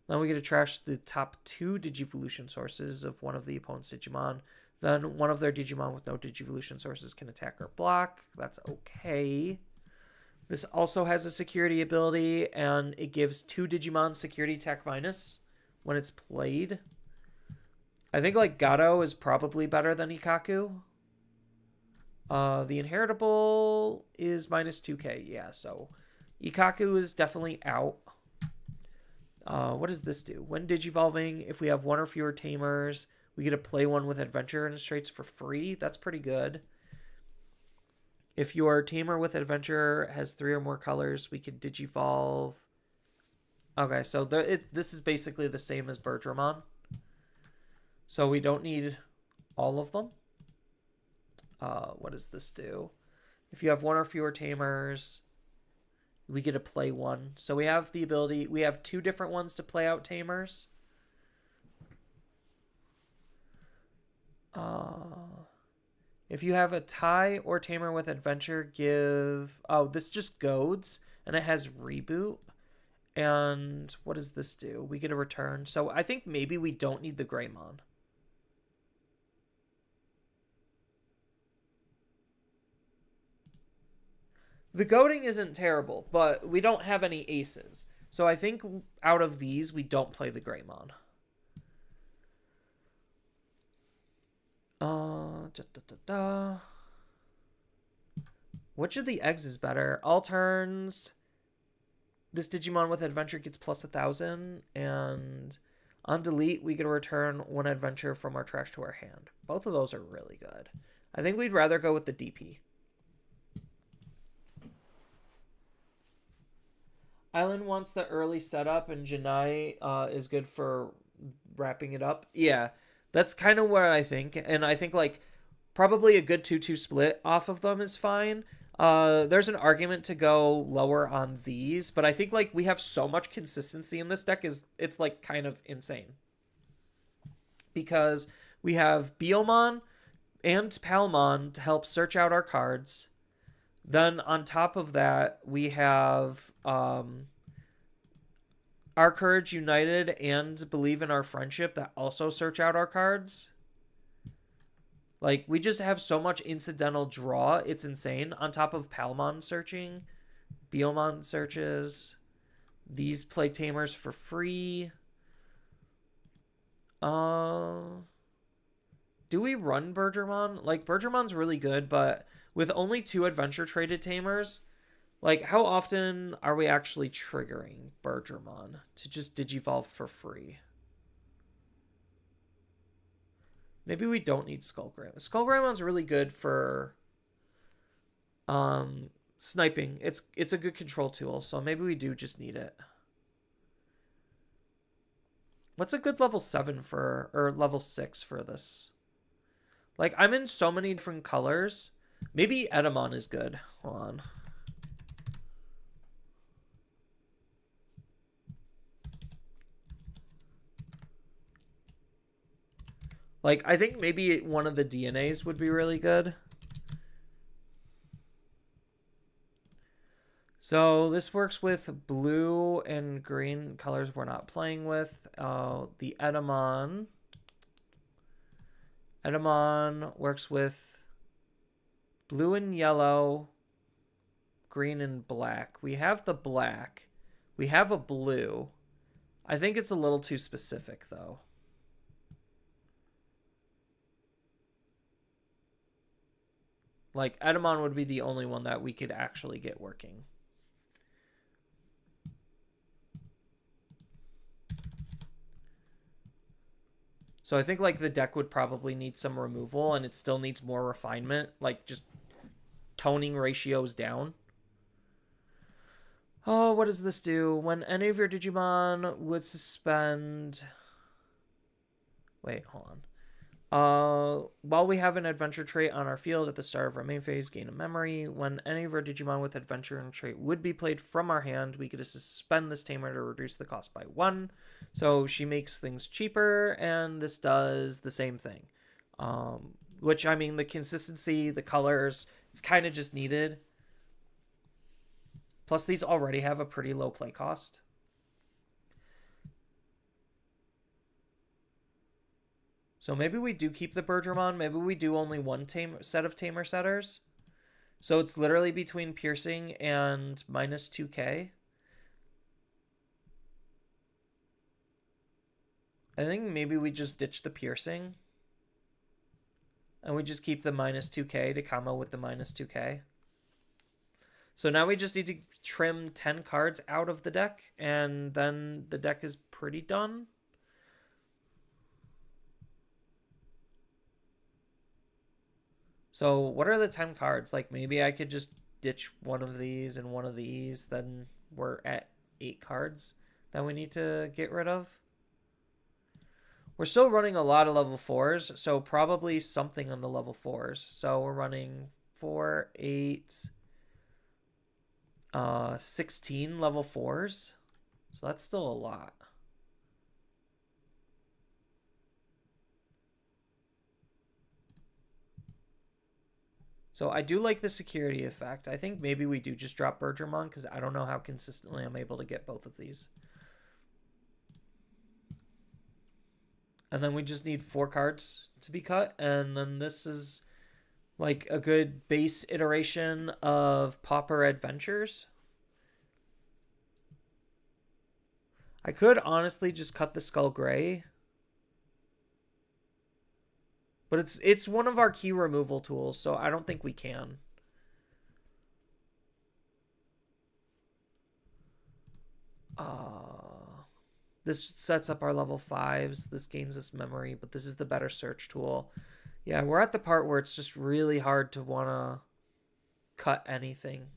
Then we get to trash the top 2 Digivolution sources of one of the opponent's Digimon. Then one of their Digimon with no Digivolution sources can attack or block. That's okay. This also has a security ability, and it gives 2 Digimon security attack minus when it's played. I think like Gato is probably better than Ikaku. The Inheritable is minus 2k. Yeah, so Ikaku is definitely out. What does this do? When Digivolving, if we have 1 or fewer Tamers, we get to play one with Adventure and Straits for free. That's pretty good. If your Tamer with Adventure has 3 or more colors, we could Digivolve. Okay, so this is basically the same as Birdramon. So we don't need all of them. What does this do? If you have 1 or fewer Tamers, we get to play one. So we have the ability, we have 2 different ones to play out Tamers. If you have a tie or Tamer with Adventure, give... Oh, this just goads, and it has Reboot. And what does this do? We get a return. So I think maybe we don't need the Greymon. The goading isn't terrible, but we don't have any aces. So I think out of these, we don't play the Greymon. Which of the eggs is better? All turns. This Digimon with Adventure gets plus 1,000. And on delete, we get to return 1 Adventure from our trash to our hand. Both of those are really good. I think we'd rather go with the DP. Island wants the early setup, and Janai is good for wrapping it up. Yeah, that's kind of where I think. And I think, like, probably a good 2-2 split off of them is fine. There's an argument to go lower on these, but I think, like, we have so much consistency in this deck, it's like, kind of insane. Because we have Biomon and Palmon to help search out our cards. Then on top of that, we have Our Courage United and Believe in Our Friendship that also search out our cards. Like, we just have so much incidental draw. It's insane. On top of Palmon searching, Biomon searches. These play Tamers for free. Do we run Birdramon? Like, Birdramon's really good, but with only 2 Adventure traded Tamers, like, how often are we actually triggering Birdramon to just Digivolve for free? Maybe we don't need Skullgrim. Skullgrimon's really good for sniping. It's a good control tool, so maybe we do just need it. What's a good level 7 for, or level 6 for this? Like, I'm in so many different colors. Maybe Edamon is good. Hold on. Like, I think maybe one of the DNAs would be really good. So this works with blue and green colors we're not playing with. The Edamon. Edamon works with blue and yellow, green and black. We have the black. We have a blue. I think it's a little too specific, though. Like, Edamon would be the only one that we could actually get working. So I think, like, the deck would probably need some removal, and it still needs more refinement. Like, just toning ratios down. Oh, what does this do? When any of your Digimon would suspend... Wait, hold on. While we have an adventure trait on our field at the start of our main phase, gain a memory. When any of our Digimon with adventure and trait would be played from our hand, we could suspend this tamer to reduce the cost by 1. So she makes things cheaper, and this does the same thing. Which, I mean, the consistency, the colors, it's kind of just needed. Plus, these already have a pretty low play cost. So maybe we do keep the Birdramon. Maybe we do only one set of Tamer Setters. So it's literally between Piercing and minus 2k. I think maybe we just ditch the Piercing. And we just keep the minus 2k to combo with the minus 2k. So now we just need to trim 10 cards out of the deck. And then the deck is pretty done. So what are the 10 cards? Like, maybe I could just ditch one of these and one of these. Then we're at 8 cards that we need to get rid of. We're still running a lot of level 4s, so probably something on the level 4s. So we're running 4, 8, 16 level 4s. So that's still a lot. So I do like the security effect. I think maybe we do just drop Birdramon because I don't know how consistently I'm able to get both of these. And then we just need 4 cards to be cut. And then this is like a good base iteration of Pauper Adventures. I could honestly just cut the Skull Gray. But it's one of our key removal tools, so I don't think we can. This sets up our level 5s. This gains us memory, but this is the better search tool. Yeah, we're at the part where it's just really hard to want to cut anything.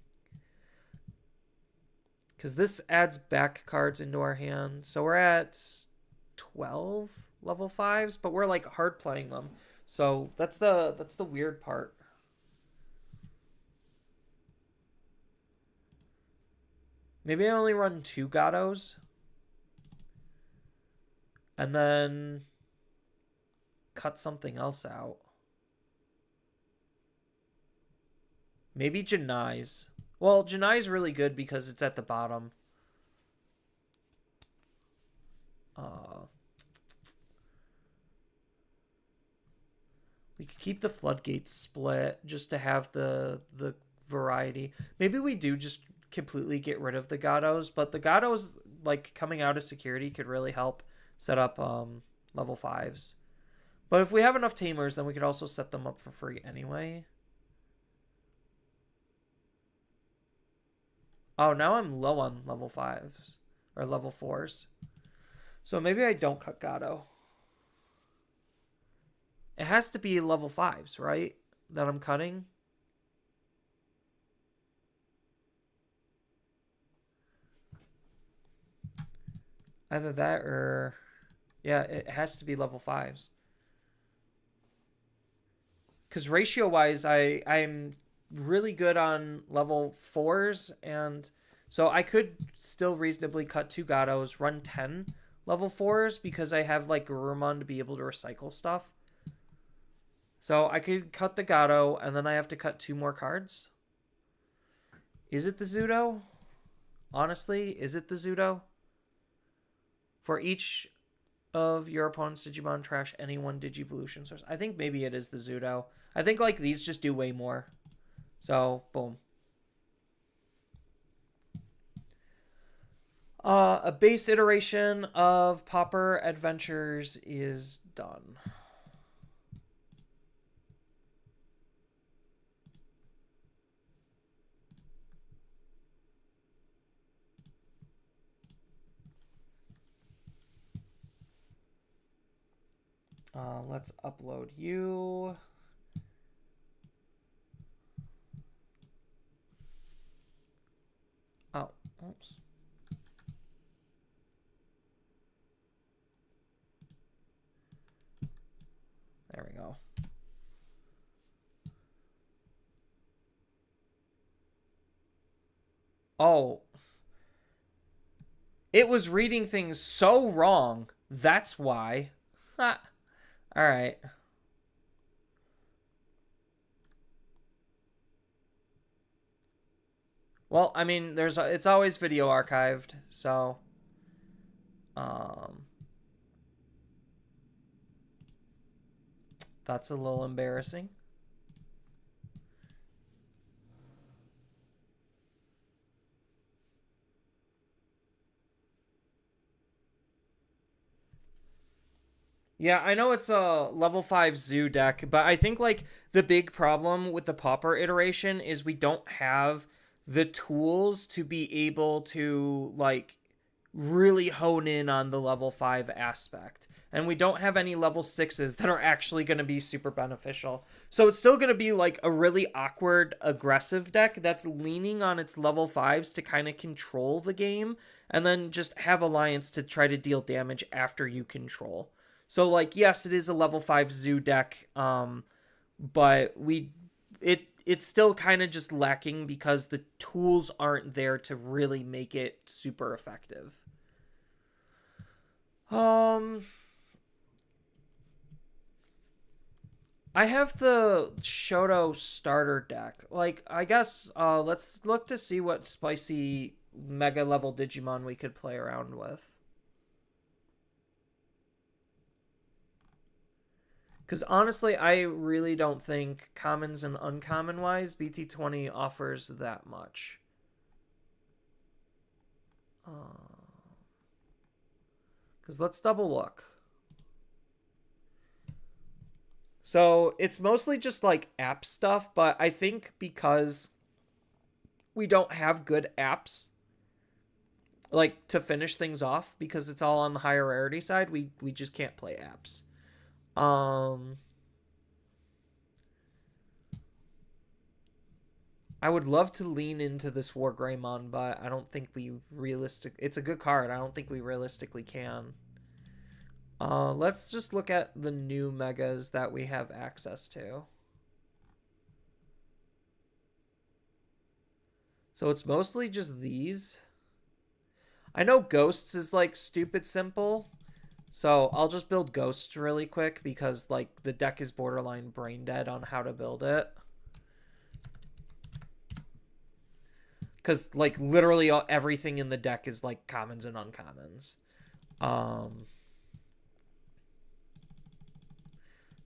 Because this adds back cards into our hand. So we're at 12 level 5s, but we're like hard playing them. So that's the weird part. Maybe I only run 2 Gatos. And then cut something else out. Maybe Janai's. Well, Janai's really good because it's at the bottom. We could keep the floodgates split just to have the variety. Maybe we do just completely get rid of the Gatos, but the Gatos, like, coming out of security could really help set up level 5s. But if we have enough Tamers, then we could also set them up for free anyway. Oh, now I'm low on level 5s. Or level 4s. So maybe I don't cut Gato. It has to be level 5s, right? That I'm cutting. Either that or... Yeah, it has to be level 5s. Because ratio-wise, I'm really good on level 4s, and so I could still reasonably cut 2 Gatos, run 10 level 4s, because I have, like, Garurumon to be able to recycle stuff. So I could cut the Gato, and then I have to cut 2 more cards. Is it the Zudo? Honestly, is it the Zudo? For each of your opponent's Digimon, trash any one Digivolution source. I think maybe it is the Zudo. I think like these just do way more. So, boom. A base iteration of Pauper Adventures is done. Let's upload you. Oh, oops. There we go. Oh. It was reading things so wrong. That's why. Ha. All right. Well, I mean, it's always video archived, so um that's a little embarrassing. Yeah, I know it's a level 5 zoo deck, but I think like the big problem with the Pauper iteration is we don't have the tools to be able to like really hone in on the level 5 aspect. And we don't have any level 6s that are actually going to be super beneficial. So it's still going to be like a really awkward aggressive deck that's leaning on its level 5s to kind of control the game and then just have Alliance to try to deal damage after you control. So like yes, it is a level 5 zoo deck, but it's still kind of just lacking because the tools aren't there to really make it super effective. I have the Shoto starter deck. Like, I guess let's look to see what spicy mega level Digimon we could play around with. Because honestly, I really don't think commons and uncommon wise, BT20 offers that much. Because let's double look. So it's mostly just like app stuff, but I think because we don't have good apps like to finish things off because it's all on the higher rarity side, we just can't play apps. I would love to lean into this War Greymon, but I don't think we it's a good card. I don't think we realistically can. Let's just look at the new megas that we have access to. So it's mostly just these. I know Ghosts is like stupid simple. So I'll just build Ghosts really quick because like the deck is borderline brain dead on how to build it. Because like literally everything in the deck is like commons and uncommons.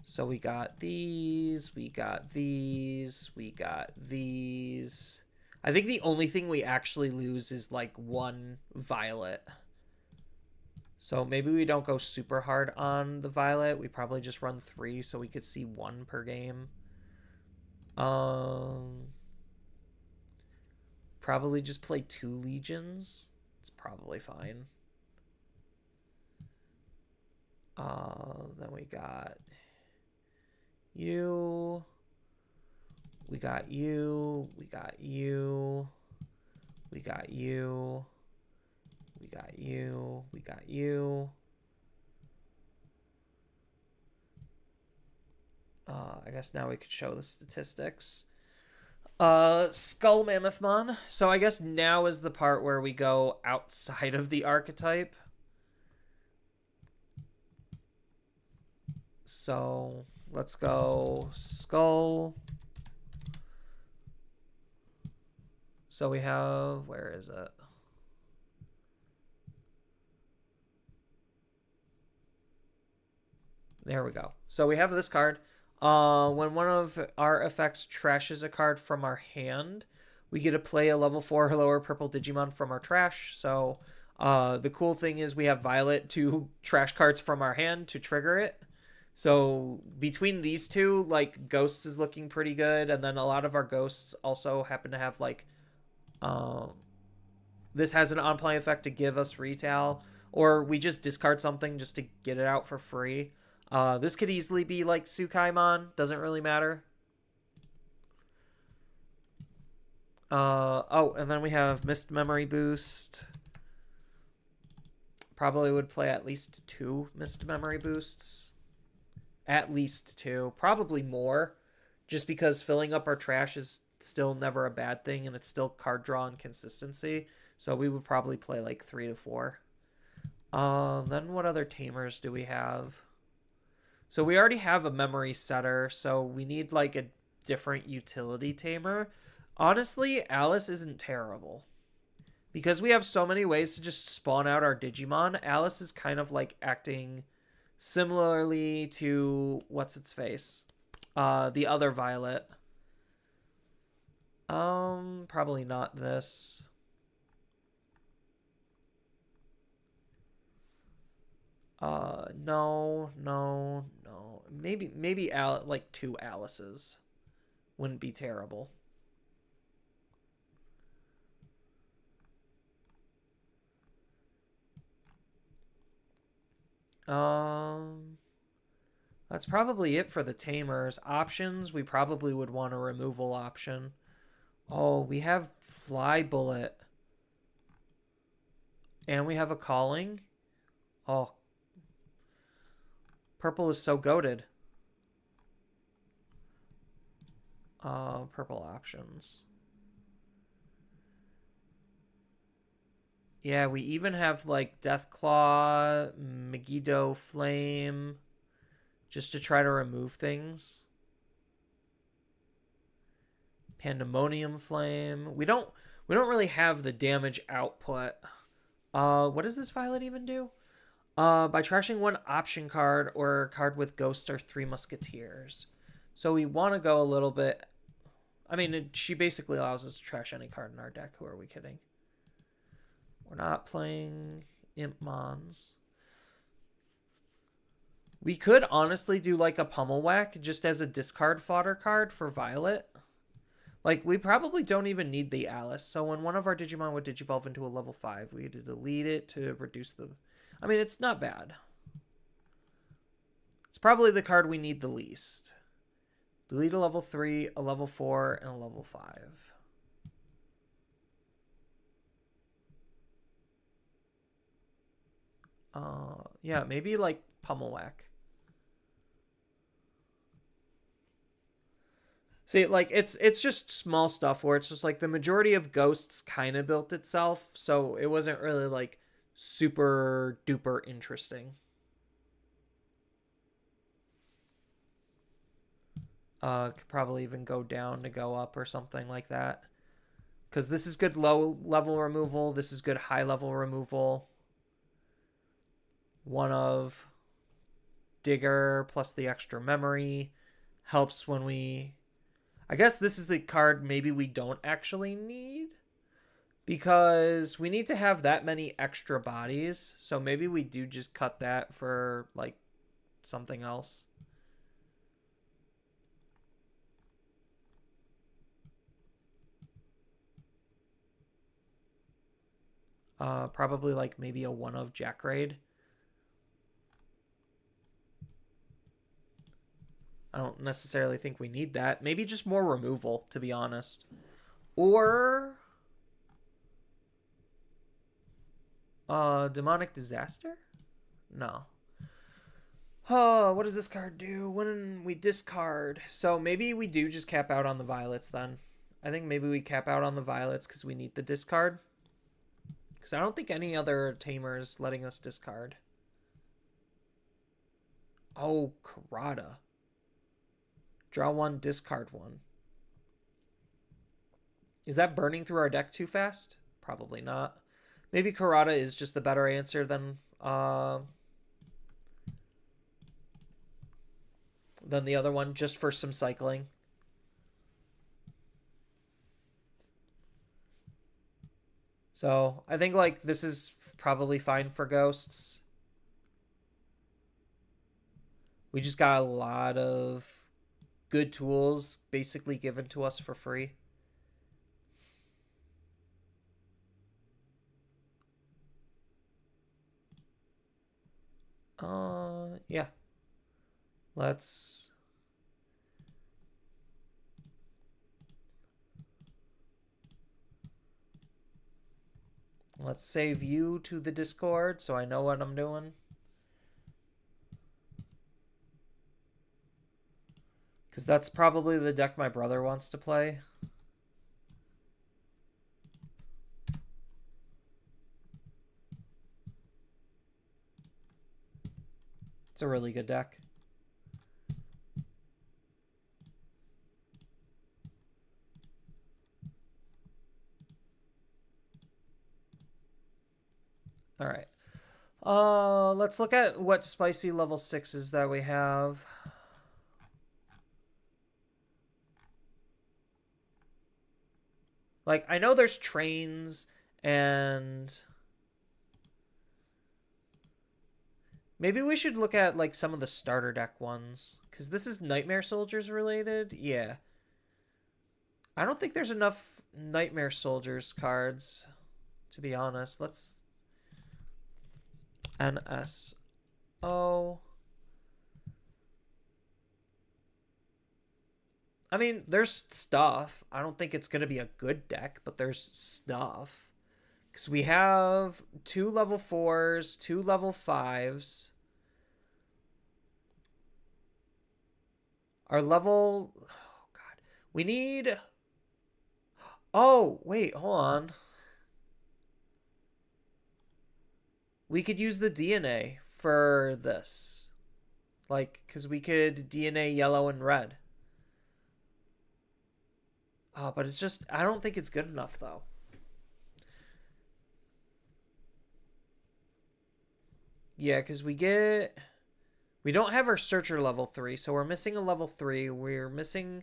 So we got these, we got these, we got these. I think the only thing we actually lose is like one Violet. So maybe we don't go super hard on the Violet. We probably just run 3 so we could see 1 per game. Probably just play 2 Legions. It's probably fine. Then we got you. We got you. We got you. We got you. We got you. We got you. I guess now we could show the statistics. Skull Mammothmon. So I guess now is the part where we go outside of the archetype. So let's go Skull. So we have, where is it? There we go. So we have this card. When one of our effects trashes a card from our hand, we get to play a level 4 or lower purple Digimon from our trash. So the cool thing is we have Violet to trash cards from our hand to trigger it. So between these two, like, Ghosts is looking pretty good. And then a lot of our Ghosts also happen to have, like, this has an on-play effect to give us retail. Or we just discard something just to get it out for free. This could easily be like Tsukaimon. Doesn't really matter. Oh, and then we have Mist Memory Boost. Probably would play at least 2 Mist Memory Boosts. At least 2. Probably more. Just because filling up our trash is still never a bad thing. And it's still card draw and consistency. So we would probably play like 3 to 4. Then what other tamers do we have? So we already have a memory setter, so we need like a different utility tamer. Honestly, Alice isn't terrible. Because we have so many ways to just spawn out our Digimon, Alice is kind of like acting similarly to, what's its face? The other Violet. Probably not this. No. Maybe like 2 Alices wouldn't be terrible. That's probably it for the tamers. Options, we probably would want a removal option. Oh, we have Fly Bullet. And we have a Calling. Oh, purple is so goated. Purple options. Yeah, we even have like Deathclaw, Megiddo Flame, just to try to remove things. Pandemonium Flame. We don't really have the damage output. What does this Violet even do? By trashing 1 option card or a card with Ghost or 3 Musketeers. So we want to go a little bit. I mean, she basically allows us to trash any card in our deck. Who are we kidding? We're not playing Impmons. We could honestly do like a Pummel Whack just as a discard fodder card for Violet. Like, we probably don't even need the Alice. So when one of our Digimon would Digivolve into a level 5, we had to delete it to reduce the... I mean, it's not bad. It's probably the card we need the least. Delete a level 3, a level 4, and a level 5. Yeah, maybe like Pummel Whack. See, like, it's just small stuff where it's just like the majority of Ghosts kind of built itself, so it wasn't really like super duper interesting. Could probably even go down to go up or something like that. Because this is good low level removal. This is good high level removal. One of Digger plus the extra memory helps when we... I guess this is the card maybe we don't actually need. Because we need to have that many extra bodies. So maybe we do just cut that for, like, something else. Probably, like, maybe a 1 of Jackraid. I don't necessarily think we need that. Maybe just more removal, to be honest. Or Demonic Disaster? No. Oh, what does this card do? When we discard. So maybe we do just cap out on the violets then. I think maybe we cap out on the violets because we need the discard. Because I don't think any other tamer is letting us discard. Oh, Karada. Draw one, discard one. Is that burning through our deck too fast? Probably not. Maybe Karada is just the better answer than the other one, just for some cycling. So I think like this is probably fine for ghosts. We just got a lot of good tools basically given to us for free. Yeah. Let's save you to the Discord so I know what I'm doing. Because that's probably the deck my brother wants to play. It's a really good deck. All right. Let's look at what spicy level 6s that we have. Like, I know there's trains and maybe we should look at like some of the starter deck ones because this is Nightmare Soldiers related. Yeah. I don't think there's enough Nightmare Soldiers cards, to be honest. Let's NSO. I mean, there's stuff. I don't think it's going to be a good deck, but there's stuff. Because we have 2 level 4s, 2 level 5s. Our level... Oh, God. We need... Oh, wait, hold on. We could use the DNA for this. Like, because we could DNA yellow and red. Oh, but it's just... I don't think it's good enough, though. Yeah, because we get... We don't have our Searcher level 3, so we're missing a level 3. We're missing...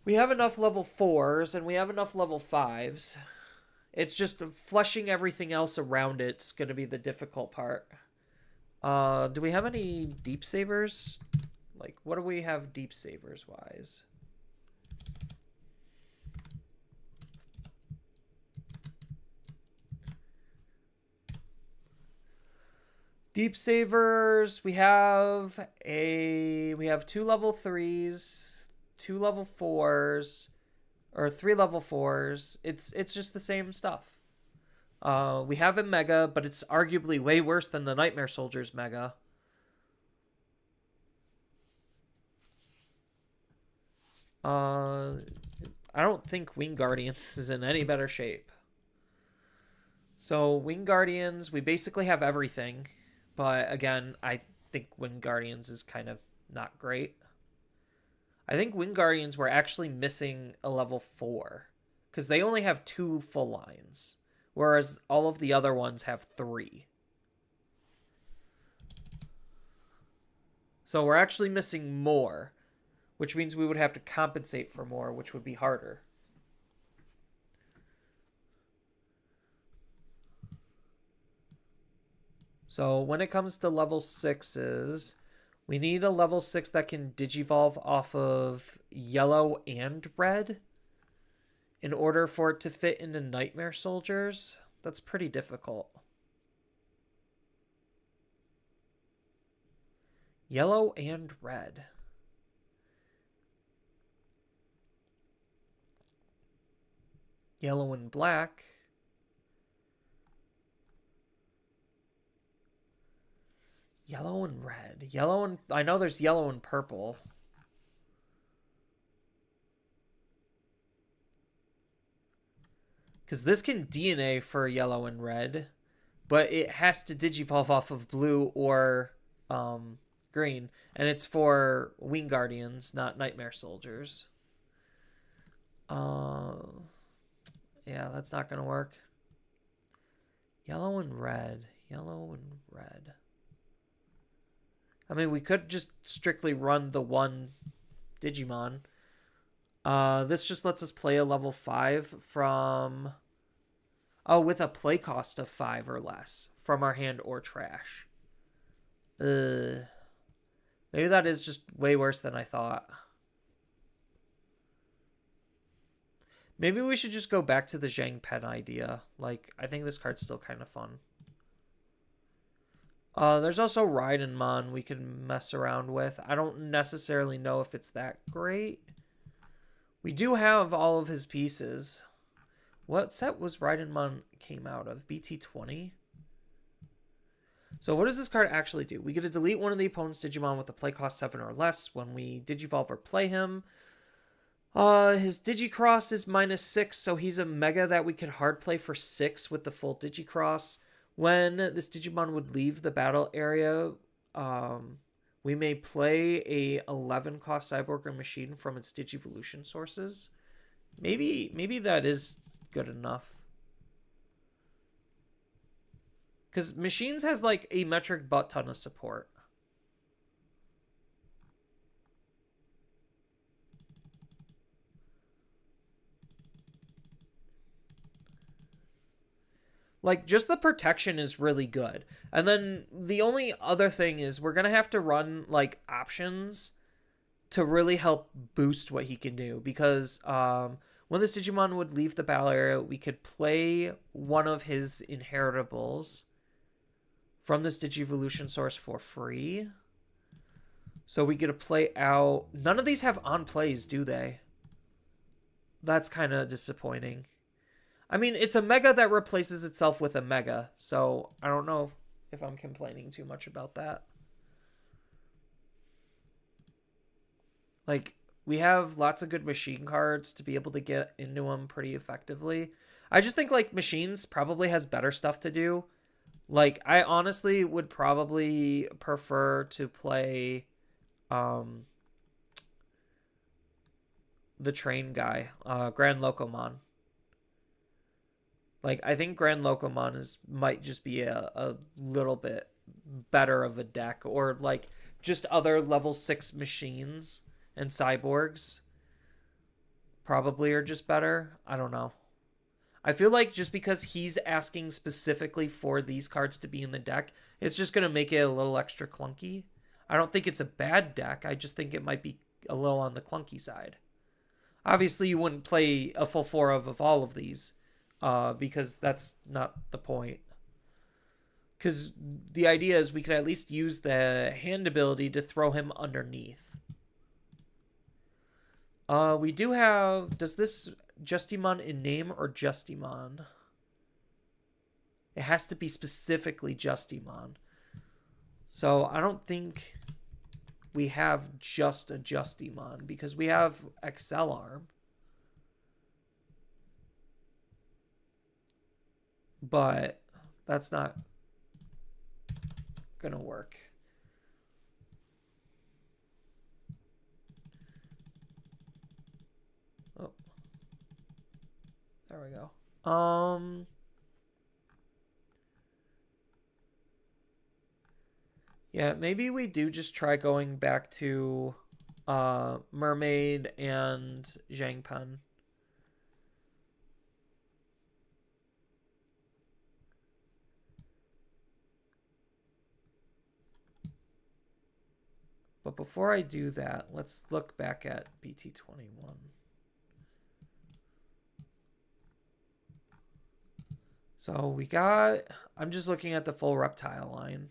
We have enough level 4s, and we have enough level 5s. It's just flushing everything else around it's going to be the difficult part. Do we have any Deep Savers? Like, what do we have Deep Savers-wise? Deep Savers, we have 2 level 3s, 2 level 4s, or 3 level 4s. It's just the same stuff. We have a Mega, but it's arguably way worse than the Nightmare Soldiers Mega. I don't think Wing Guardians is in any better shape. So Wing Guardians, we basically have everything. But again, I think Wing Guardians is kind of not great. I think Wing Guardians were actually missing a level 4. Because they only have 2 full lines. Whereas all of the other ones have 3. So we're actually missing more. Which means we would have to compensate for more, which would be harder. So when it comes to level 6s, we need a level 6 that can digivolve off of yellow and red in order for it to fit into Nightmare Soldiers. That's pretty difficult. Yellow and red. Yellow and black. Yellow and red. Yellow and... I know there's yellow and purple. Because this can DNA for yellow and red, but it has to digivolve off of blue or green. And it's for Wing Guardians, not Nightmare Soldiers. Yeah, that's not going to work. Yellow and red. Yellow and red. I mean, we could just strictly run the one Digimon. This just lets us play a level 5 from... Oh, with a play cost of 5 or less from our hand or trash. Maybe that is just way worse than I thought. Maybe we should just go back to the Zhang Pen idea. Like, I think this card's still kind of fun. There's also Raidenmon we can mess around with. I don't necessarily know if it's that great. We do have all of his pieces. What set was Raidenmon came out of? BT20? So what does this card actually do? We get to delete one of the opponent's Digimon with a play cost 7 or less when we Digivolve or play him. His Digicross is -6, so he's a Mega that we could hard play for 6 with the full Digicross. When this Digimon would leave the battle area, we may play a 11 cost Cyborg or Machine from its Digivolution sources. Maybe that is good enough. Because Machines has like a metric butt ton of support. Like, just the protection is really good. And then the only other thing is we're going to have to run, like, options to really help boost what he can do. Because when this Digimon would leave the battle area, we could play one of his inheritables from this Digivolution source for free. So we get to play out... None of these have on-plays, do they? That's kind of disappointing. I mean, it's a Mega that replaces itself with a Mega, so I don't know if I'm complaining too much about that. Like, we have lots of good machine cards to be able to get into them pretty effectively. I just think, like, Machines probably has better stuff to do. Like, I honestly would probably prefer to play the train guy, Grand Locomon. Like, I think Grand Locomon might just be a little bit better of a deck. Or, like, just other level 6 machines and cyborgs probably are just better. I don't know. I feel like just because he's asking specifically for these cards to be in the deck, it's just going to make it a little extra clunky. I don't think it's a bad deck. I just think it might be a little on the clunky side. Obviously, you wouldn't play a full 4 of all of these. Because that's not the point. Because the idea is we could at least use the hand ability to throw him underneath. We do have... Does this Justimon in name or Justimon? It has to be specifically Justimon. So I don't think we have just a Justimon. Because we have Excelarm. But that's not gonna work. Oh, there we go. Yeah, maybe we do just try going back to Mermaid and Zhang Pen. But before I do that, let's look back at BT21. So we got... I'm just looking at the full reptile line.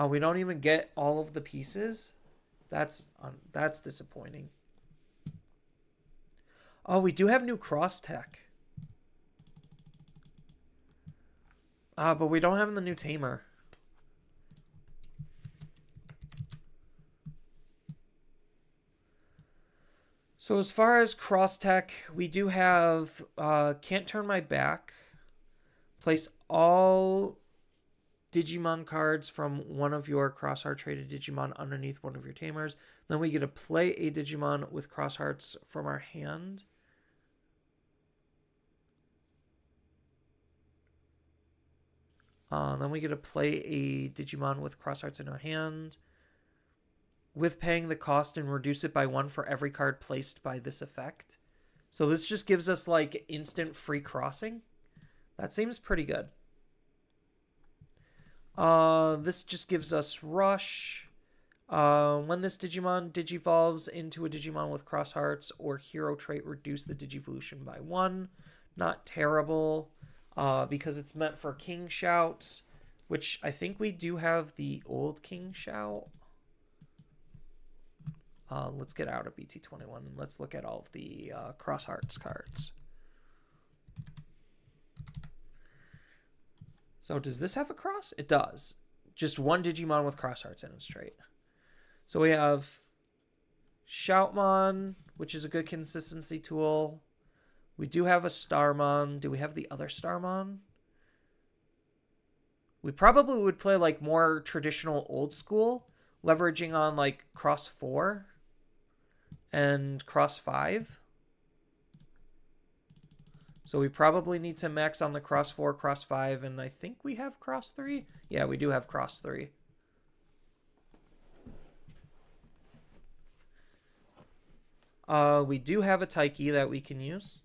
We don't even get all of the pieces. That's disappointing. Oh, we do have new cross tech. But we don't have the new tamer. So as far as cross tech, we do have Can't Turn My Back. Place all Digimon cards from one of your crossheart traded Digimon underneath one of your tamers. Then we get to play a Digimon with crosshearts from our hand. Then we get to play a Digimon with crosshearts in our hand. With paying the cost and reduce it by 1 for every card placed by this effect. So this just gives us like instant free crossing. That seems pretty good. This just gives us rush. When this Digimon digivolves into a Digimon with crosshearts or hero trait, reduce the Digivolution by 1. Not terrible. Because it's meant for King Shout, which I think we do have the old King Shout. Let's get out of BT21 and let's look at all of the crosshearts cards. So does this have a cross? It does. Just one Digimon with crosshearts in its trait. So we have Shoutmon, which is a good consistency tool. We do have a Starmon. Do we have the other Starmon? We probably would play like more traditional old school, leveraging on like cross 4 and cross 5. So we probably need to max on the cross 4, cross 5, and I think we have cross 3. Yeah, we do have cross 3. We do have a Taiki that we can use.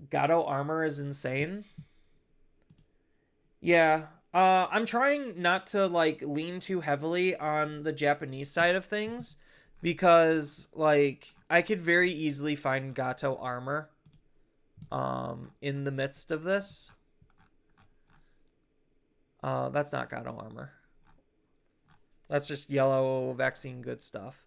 Gato armor is insane. Yeah. I'm trying not to like lean too heavily on the Japanese side of things because like I could very easily find Gato armor in the midst of this. That's not Gato armor. That's just yellow vaccine good stuff.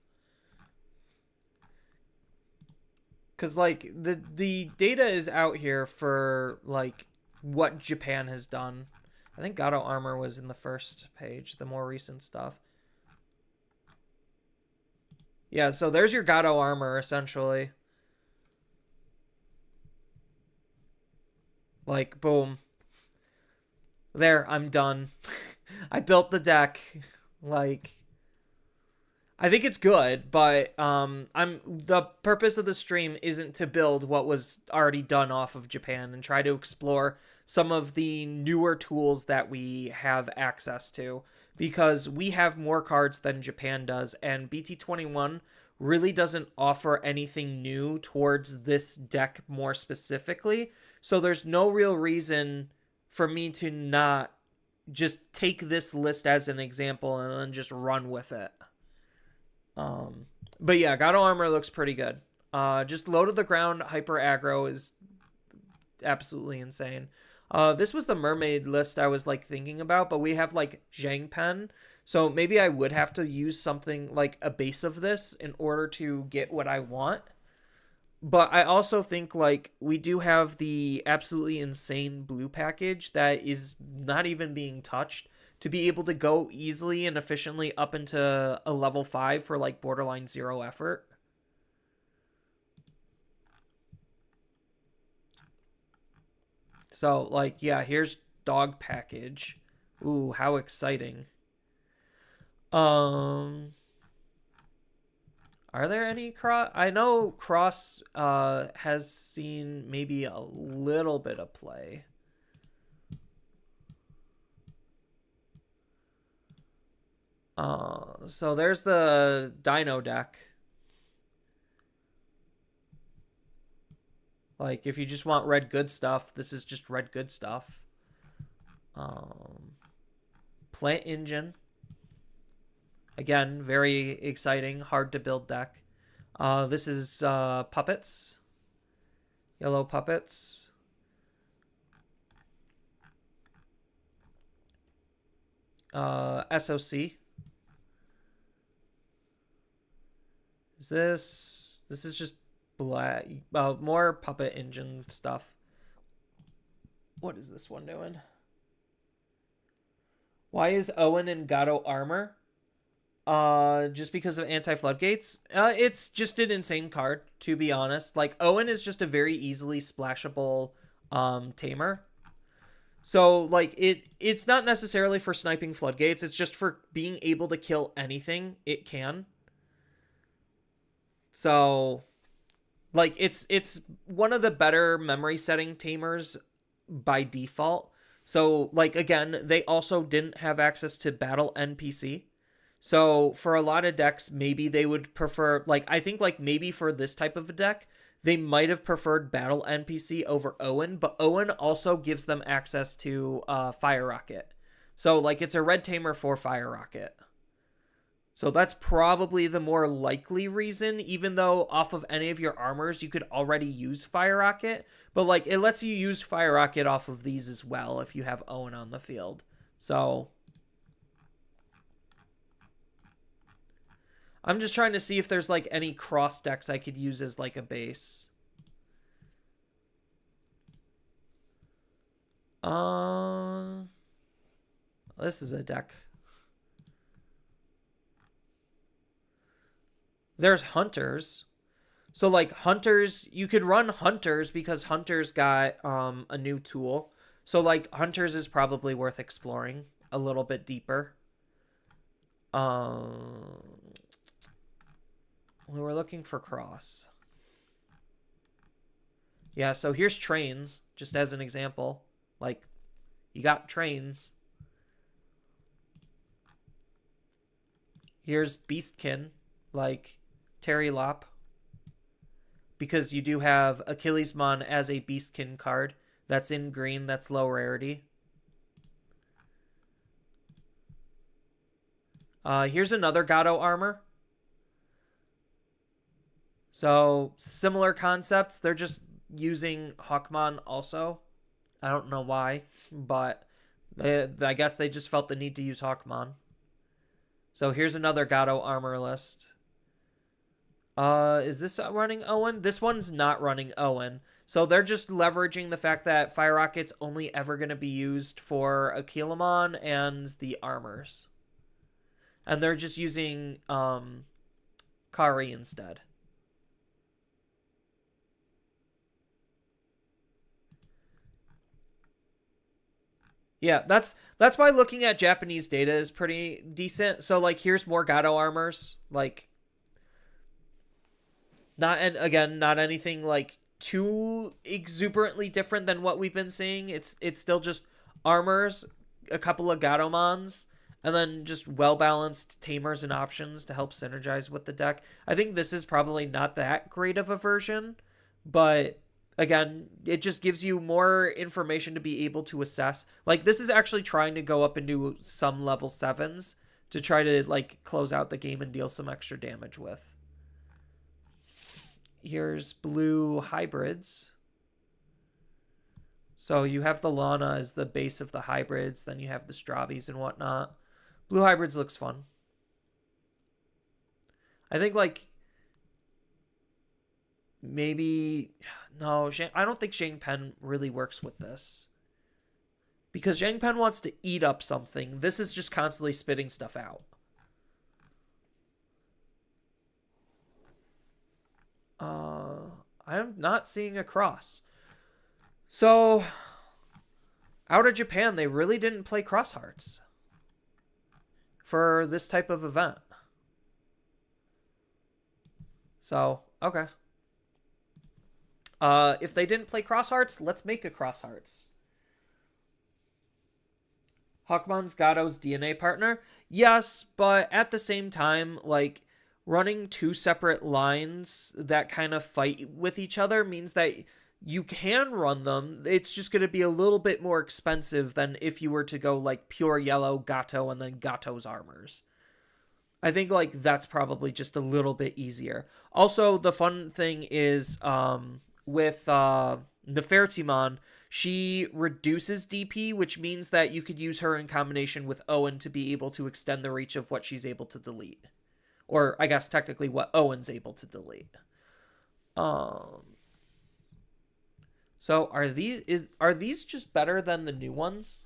Because like the data is out here for like what Japan has done. I think Gato armor was in the first page, the more recent stuff. Yeah, so there's your Gato armor essentially. Like boom. There, I'm done. I built the deck. Like I think it's good, but the purpose of the stream isn't to build what was already done off of Japan and try to explore some of the newer tools that we have access to because we have more cards than Japan does, and BT21 really doesn't offer anything new towards this deck more specifically. So there's no real reason for me to not just take this list as an example and then just run with it. But yeah, Gato armor looks pretty good. Just low to the ground hyper aggro is absolutely insane. This was the mermaid list I was like thinking about, but we have like Zhang Pen, so maybe I would have to use something like a base of this in order to get what I want. But I also think like we do have the absolutely insane blue package that is not even being touched to be able to go easily and efficiently up into a level 5 for like borderline 0 effort. So like, yeah, here's dog package. Ooh, how exciting. Are there any cross? I know cross has seen maybe a little bit of play. So there's the Dino deck. Like, if you just want red good stuff, this is just red good stuff. Plant Engine. Again, very exciting, hard to build deck. This is Puppets. Yellow Puppets. SOC. Is this is just more puppet engine stuff. What is this one doing? Why is Owen in Gato armor? Just because of anti-floodgates? It's just an insane card, to be honest. Like, Owen is just a very easily splashable tamer. So, like, it's not necessarily for sniping floodgates. It's just for being able to kill anything it can. So, like, it's one of the better memory setting tamers by default. So, like, again, they also didn't have access to battle NPC. So, for a lot of decks, maybe they would prefer, like, I think, like, maybe for this type of a deck, they might have preferred battle NPC over Owen, but Owen also gives them access to Fire Rocket. So, like, it's a red tamer for Fire Rocket. So that's probably the more likely reason, even though off of any of your armors, you could already use Fire Rocket. But, like, it lets you use Fire Rocket off of these as well if you have Owen on the field. So I'm just trying to see if there's, like, any cross decks I could use as, like, a base. This is a deck. There's Hunters. So, like, Hunters, you could run Hunters because Hunters got a new tool. So, like, Hunters is probably worth exploring a little bit deeper. We were looking for cross. Yeah, so here's trains, just as an example. Like, you got trains. Here's Beastkin, like Terry Lop. Because you do have Achilles Mon as a Beastkin card. That's in green, that's low rarity. Here's another Gato armor. So, similar concepts. They're just using Hawkmon also. I don't know why, but I guess they just felt the need to use Hawkmon. So, here's another Gato armor list. Is this running Owen? This one's not running Owen. So, they're just leveraging the fact that Fire Rocket's only ever going to be used for Aquilamon and the armors. And they're just using Kari instead. Yeah, that's why looking at Japanese data is pretty decent. So, like, here's more Gato armors. Like, not, and again, not anything like too exuberantly different than what we've been seeing. It's still just armors, a couple of Gatomons, and then just well-balanced tamers and options to help synergize with the deck. I think this is probably not that great of a version, but again, it just gives you more information to be able to assess. Like, this is actually trying to go up into some level 7s to try to, like, close out the game and deal some extra damage with. Here's blue hybrids. So you have the Lana as the base of the hybrids, then you have the Strabis and whatnot. Blue hybrids looks fun. I think, like, maybe... No, I don't think Zhang Pen really works with this. Because Zhang Pen wants to eat up something. This is just constantly spitting stuff out. I'm not seeing a cross. So, out of Japan, they really didn't play Cross Hearts for this type of event. So, okay. If they didn't play Cross Hearts, let's make a Cross Hearts. Hawkmon's Gato's DNA partner? Yes, but at the same time, like, running two separate lines that kind of fight with each other means that you can run them. It's just going to be a little bit more expensive than if you were to go, like, pure yellow Gato and then Gato's armors. I think, like, that's probably just a little bit easier. Also, the fun thing is, with Nefertimon, she reduces DP, which means that you could use her in combination with Owen to be able to extend the reach of what she's able to delete. Or, I guess, technically what Owen's able to delete. Um, so are these just better than the new ones?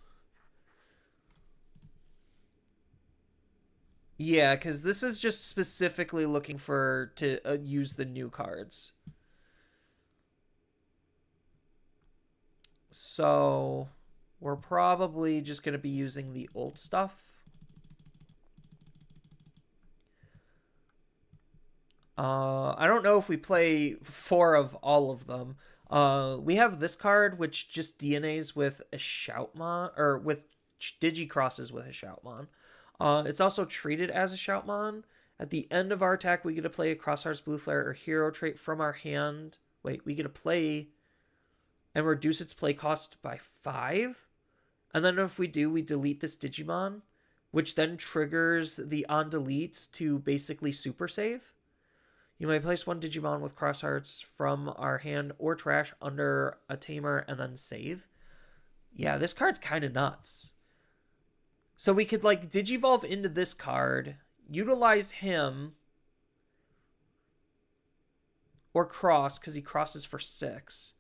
Yeah, because this is just specifically looking for to use the new cards. So we're probably just going to be using the old stuff. I don't know if we play 4 of all of them. We have this card, which just DNAs with a Shoutmon, or with Digicrosses with a Shoutmon. It's also treated as a Shoutmon. At the end of our attack, we get to play a Crossheart's Blue Flare or Hero trait from our hand. Wait, we get to play and reduce its play cost by 5. And then if we do, we delete this Digimon, which then triggers the on deletes to basically super save. You may place 1 Digimon with Crosshearts from our hand or trash under a tamer and then save. Yeah, this card's kind of nuts. So we could like Digivolve into this card, utilize him, or cross because he crosses for 6.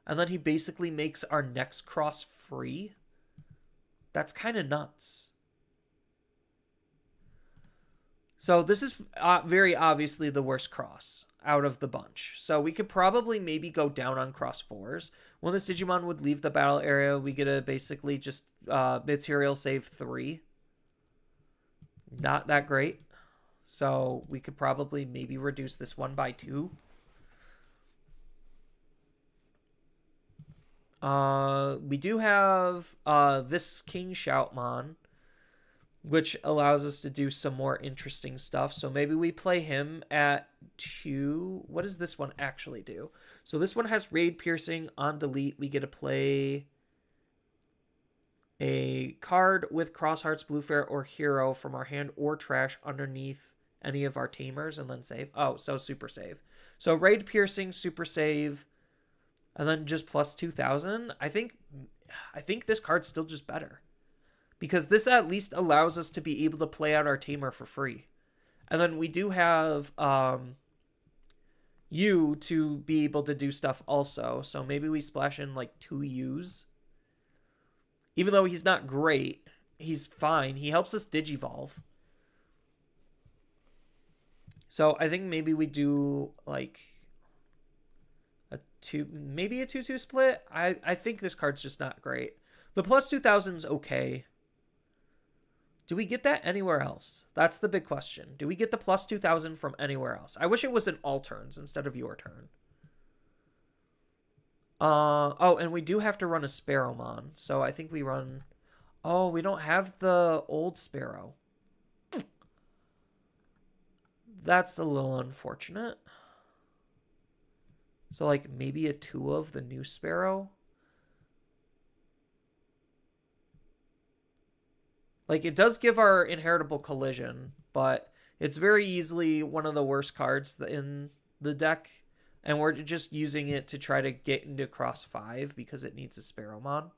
And then he basically makes our next cross free. That's kind of nuts. So this is very obviously the worst cross out of the bunch. So we could probably maybe go down on cross 4s. When this Digimon would leave the battle area, we get to basically just material save 3. Not that great. So we could probably maybe reduce this one by 2. We do have this King Shoutmon, which allows us to do some more interesting stuff. So maybe we play him at 2. What does this one actually do? So this one has Raid Piercing. On delete, we get to play a card with Crossheart's Blue Flare or Hero from our hand or trash underneath any of our tamers and then save. Oh, so super save. So Raid Piercing, super save, and then just plus 2,000. I think this card's still just better, because this at least allows us to be able to play out our tamer for free. And then we do have U to be able to do stuff also. So maybe we splash in like 2 U's. Even though he's not great, he's fine. He helps us Digivolve. So I think maybe we do like maybe a 2-2 split. I think this card's just not great. The plus 2,000's okay. Do we get that anywhere else? That's the big question. Do we get the plus 2,000 from anywhere else? I wish it was in all turns instead of your turn. Oh, and we do have to run a Sparrowmon. So I think we run... Oh, we don't have the old Sparrow. That's a little unfortunate. So like maybe a 2 of the new Sparrow. Like, it does give our inheritable collision, but it's very easily one of the worst cards in the deck. And we're just using it to try to get into cross 5 because it needs a Sparrowmon.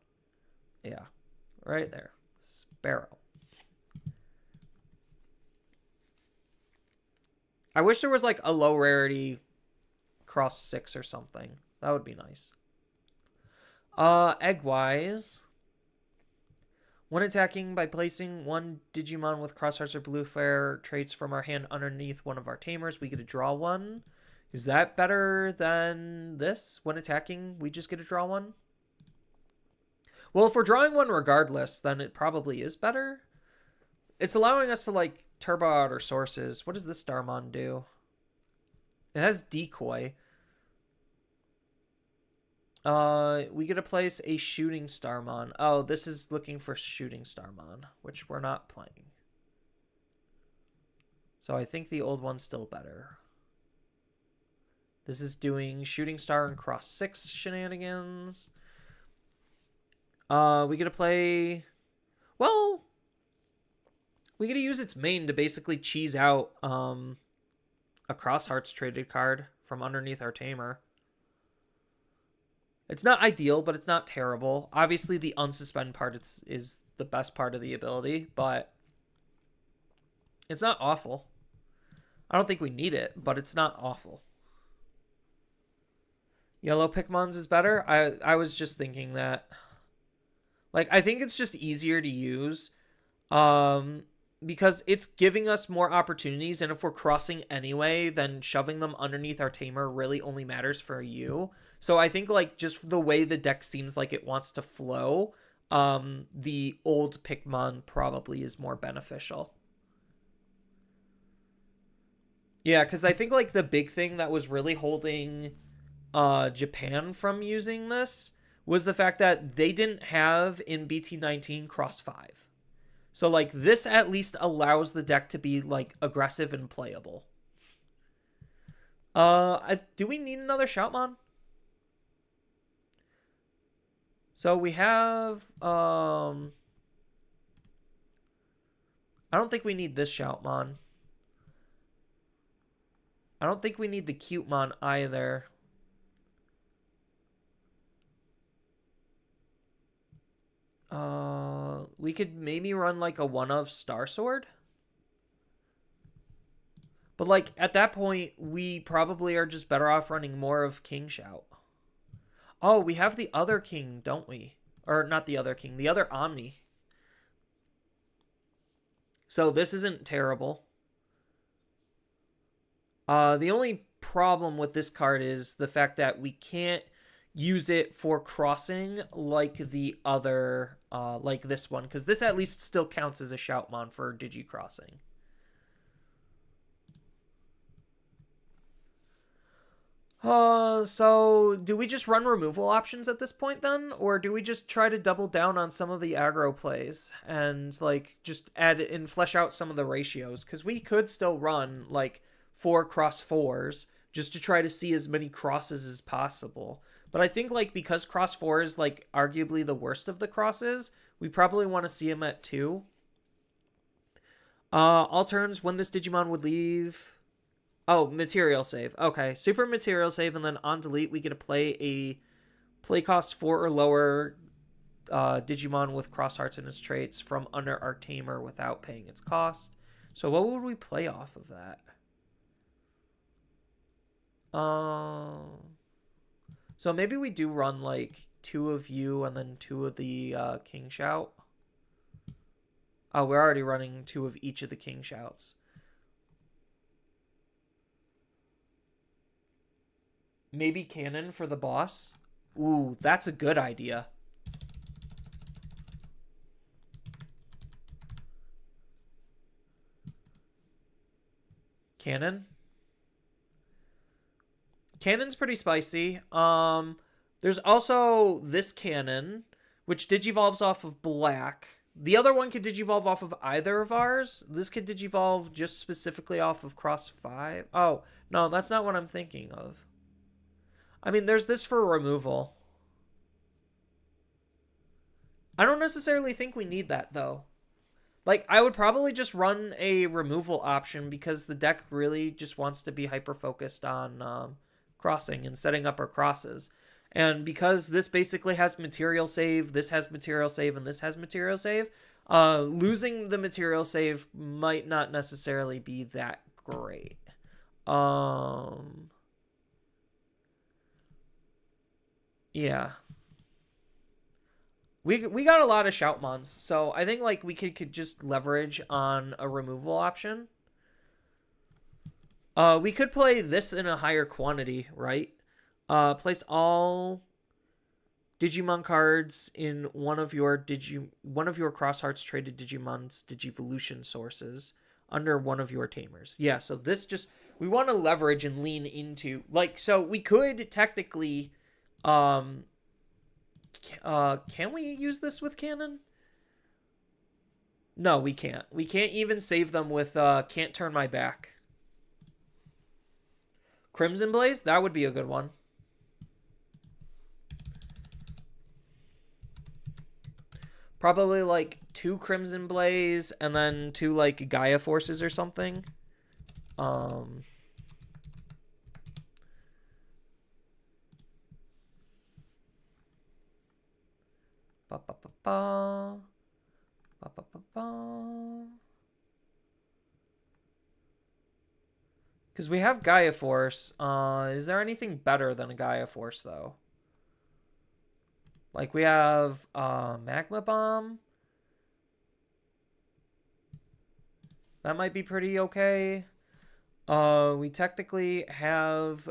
Yeah, right there. Sparrow. I wish there was like a low rarity cross 6 or something. That would be nice. Eggwise. When attacking, by placing 1 Digimon with Crosshearts or Blue Flare traits from our hand underneath one of our tamers, we get to draw 1. Is that better than this? When attacking, we just get to draw 1? Well, if we're drawing 1 regardless, then it probably is better. It's allowing us to, like, turbo out our sources. What does this Starmon do? It has Decoy. We get to place a Shooting Starmon. Oh, this is looking for Shooting Starmon, which we're not playing. So I think the old one's still better. This is doing Shooting Star and Cross 6 shenanigans. We get to play... Well, we get to use its main to basically cheese out a Crosshearts traded card from underneath our tamer. It's not ideal, but it's not terrible. Obviously, the unsuspend part is the best part of the ability, but it's not awful. I don't think we need it, but it's not awful. Yellow Pikmons is better. I was just thinking that. Like, I think it's just easier to use. Um, because it's giving us more opportunities, and if we're crossing anyway, then shoving them underneath our tamer really only matters for you. So I think like just the way the deck seems like it wants to flow, the old Pikmin probably is more beneficial. Yeah, because I think like the big thing that was really holding Japan from using this was the fact that they didn't have in BT19 Cross 5. So like this at least allows the deck to be like aggressive and playable. Do we need another Shoutmon? So we have I don't think we need this Shoutmon. I don't think we need the Cutemon either. We could maybe run like a one of Star Sword. But like at that point, we probably are just better off running more of King Shout. Oh, we have the other king, don't we? Or not the other king, the other Omni. So this isn't terrible. The only problem with this card is the fact that we can't use it for crossing like the other, like this one, because this at least still counts as a Shoutmon for Digi-Crossing. So do we just run removal options at this point then? Or do we just try to double down on some of the aggro plays and like just add and flesh out some of the ratios? Because we could still run like 4x4s just to try to see as many crosses as possible. But I think like because cross 4 is like arguably the worst of the crosses, we probably want to see him at 2. All turns when this Digimon would leave. Oh, material save. Okay, super material save, and then on delete we get to play a play cost 4 or lower Digimon with cross hearts in its traits from under our tamer without paying its cost. So what would we play off of that? So maybe we do run like 2 of you and then 2 of the King Shout. Oh, we're already running 2 of each of the King Shouts. Maybe cannon for the boss. Ooh, that's a good idea. Cannon. Cannon's pretty spicy. There's also this cannon, which digivolves off of black. The other one could digivolve off of either of ours. This could digivolve just specifically off of cross 5. Oh, no, that's not what I'm thinking of. I mean, there's this for removal. I don't necessarily think we need that, though. Like, I would probably just run a removal option because the deck really just wants to be hyper-focused on crossing and setting up our crosses. And because this basically has material save, this has material save, and this has material save, losing the material save might not necessarily be that great. Yeah. We got a lot of Shoutmons, so I think like we could just leverage on a removal option. We could play this in a higher quantity, right? Place all Digimon cards in one of your Cross Hearts traded Digimon's Digivolution sources under one of your tamers. Yeah, so this just we want to leverage and lean into like so we could technically can we use this with cannon? No, we can't. We can't even save them with Can't Turn My Back. Crimson Blaze? That would be a good one. Probably like 2 Crimson Blaze and then 2 like Gaia Forces or something. Ba ba ba ba. Ba ba ba ba. Because we have Gaia Force. Is there anything better than a Gaia Force, though? Like, we have Magma Bomb. That might be pretty okay. We technically have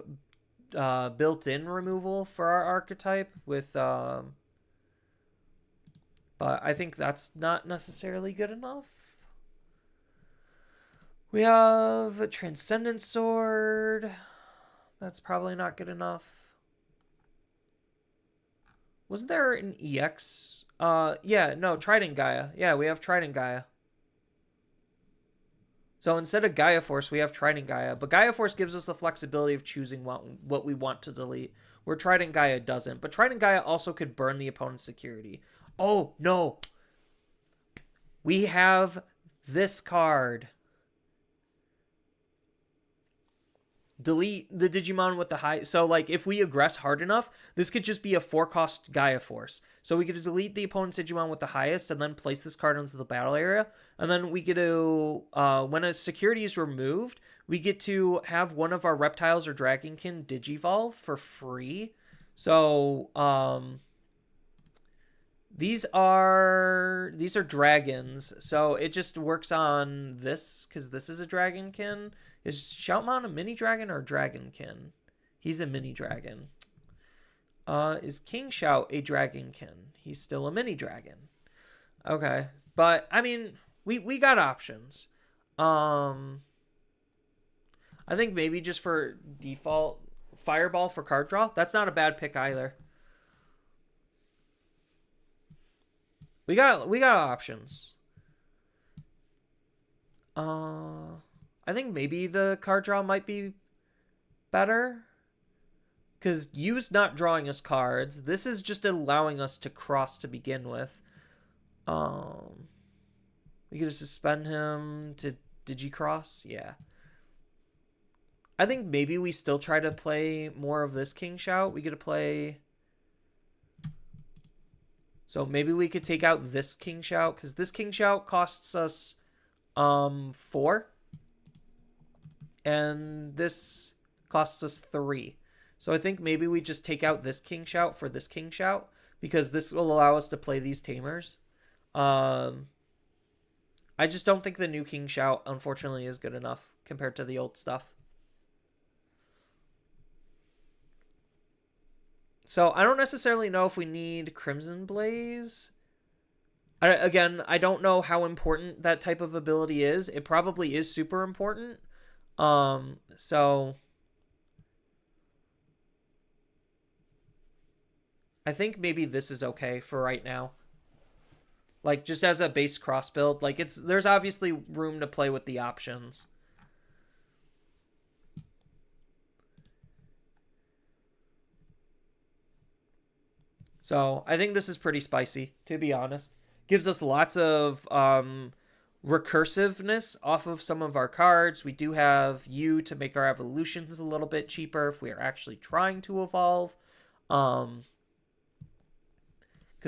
built-in removal for our archetype with... but I think that's not necessarily good enough. We have a Transcendent Sword. That's probably not good enough. Wasn't there an EX? Yeah, no, Trident Gaia. Yeah, we have Trident Gaia. So instead of Gaia Force, we have Trident Gaia. But Gaia Force gives us the flexibility of choosing what we want to delete, where Trident Gaia doesn't. But Trident Gaia also could burn the opponent's security. Oh, no. We have this card. Delete the Digimon with the high... So, like, if we aggress hard enough, this could just be a 4-cost Gaia Force. So we could delete the opponent's Digimon with the highest and then place this card into the battle area. And then we get to... when a security is removed, we get to have one of our reptiles or Dragonkin Digivolve for free. So, these are dragons. So it just works on this, because this is a Dragonkin. Is Shoutmon a mini dragon or a dragonkin? He's a mini dragon. Is King Shout a dragonkin? He's still a mini dragon. Okay. But, I mean, we got options. I think maybe just for default, Fireball for card draw. That's not a bad pick either. We got options. I think maybe the card draw might be better. Because Yu's not drawing us cards. This is just allowing us to cross to begin with. We could suspend him to Digicross. Yeah. I think maybe we still try to play more of this King Shout. We get to play... So maybe we could take out this King Shout. Because this King Shout costs us 4. And this costs us 3. So I think maybe we just take out this King Shout for this King Shout, because this will allow us to play these tamers. I just don't think the new King Shout, unfortunately, is good enough compared to the old stuff. So I don't necessarily know if we need Crimson Blaze. Again, I don't know how important that type of ability is. It probably is super important. So I think maybe this is okay for right now. Like, just as a base cross build, like, there's obviously room to play with the options. So I think this is pretty spicy, to be honest. Gives us lots of recursiveness off of some of our cards. We do have Yu to make our evolutions a little bit cheaper if we are actually trying to evolve. Because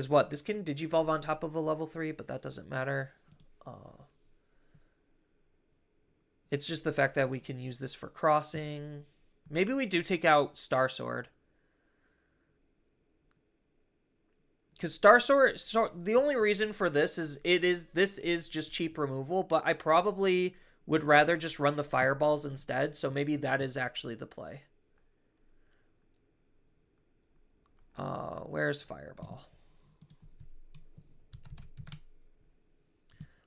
what? This can Digivolve on top of a level 3, but that doesn't matter. It's just the fact that we can use this for crossing. Maybe we do take out Star Sword. Because Star Sword, the only reason for this is this is just cheap removal, but I probably would rather just run the fireballs instead, so maybe that is actually the play. Where's Fireball?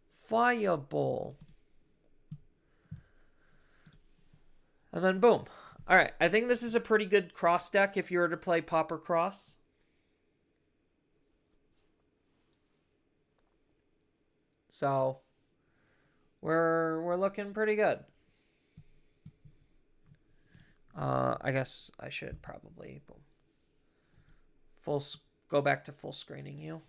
Fireball. And then boom. Alright, I think this is a pretty good cross deck if you were to play Pauper Cross. So we're looking pretty good. I guess I should probably boom. Go back to full screening you.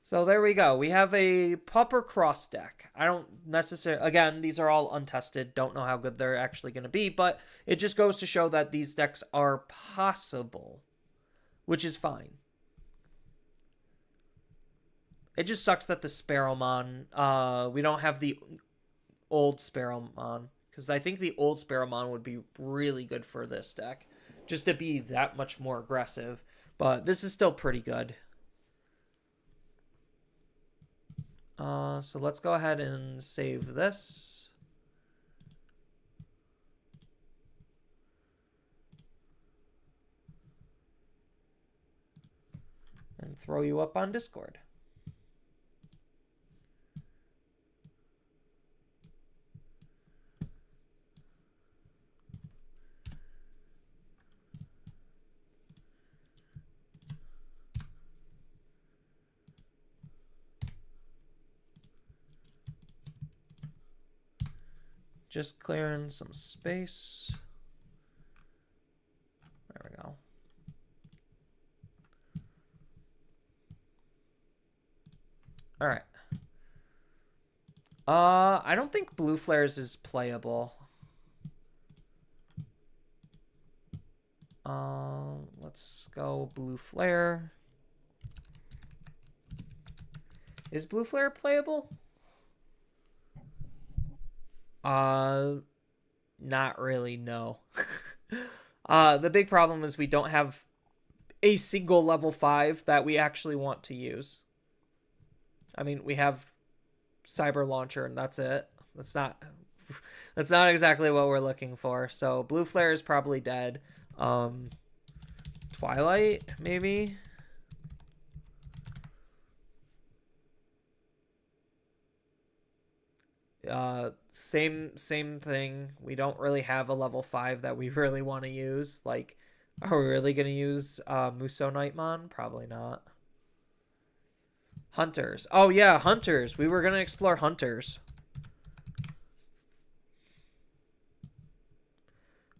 So there we go. We have a Pauper Cross deck. I don't necessarily... Again, these are all untested. Don't know how good they're actually going to be. But it just goes to show that these decks are possible. Which is fine. It just sucks that the Sparrowmon... we don't have the old Sparrowmon, because I think the old Sparrowmon would be really good for this deck, just to be that much more aggressive. But this is still pretty good. So let's go ahead and save this. And throw you up on Discord. Just clearing some space. There we go. All right. I don't think Blue Flares is playable. Let's go Blue Flare. Is Blue Flare playable? Not really, no. The big problem is we don't have a single level 5 that we actually want to use. I mean, we have Cyber Launcher and that's it. That's not exactly what we're looking for. So Blue Flare is probably dead. Twilight, maybe. Same thing. We don't really have a level 5 that we really want to use. Like, are we really gonna use Musou Nightmon? Probably not. Hunters. Oh yeah, Hunters. We were gonna explore Hunters.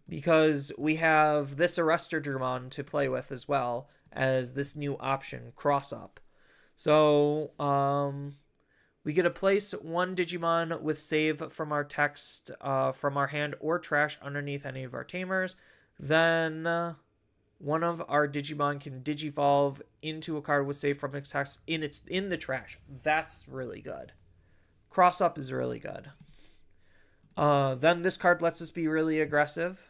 Because we have this Arrestor Dramon to play with as well as this new option, Cross Up. So, we get to place one Digimon with save from our text, from our hand or trash underneath any of our tamers. Then one of our Digimon can Digivolve into a card with save from its text in the trash. That's really good. Cross Up is really good. Then this card lets us be really aggressive.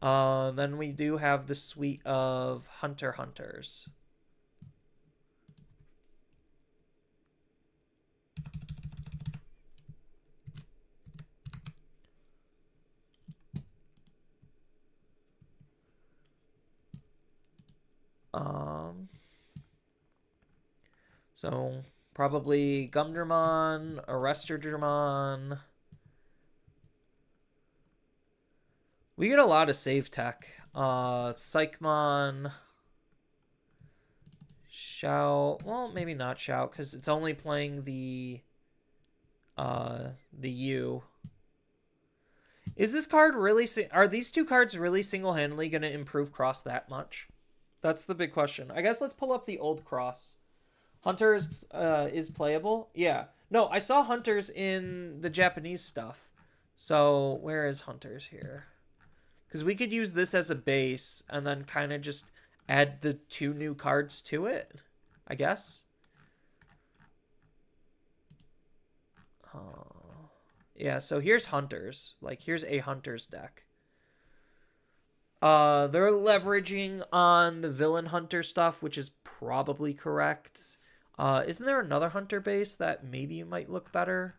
Then we do have the suite of Hunters. So probably Gumdramon, Arrestor Dramon. We get a lot of save tech. Psychmon. Shout. Well, maybe not Shout, because it's only playing the U. Is this card really... Are these two cards really single-handedly going to improve Cross that much? That's the big question. I guess let's pull up the old Cross. Hunter is playable? Yeah. No, I saw Hunters in the Japanese stuff. So, where is Hunters here? Because we could use this as a base and then kind of just add the two new cards to it, I guess. Yeah, so here's Hunters. Like, here's a Hunters deck. They're leveraging on the Villain Hunter stuff, which is probably correct. Isn't there another Hunter base that maybe might look better?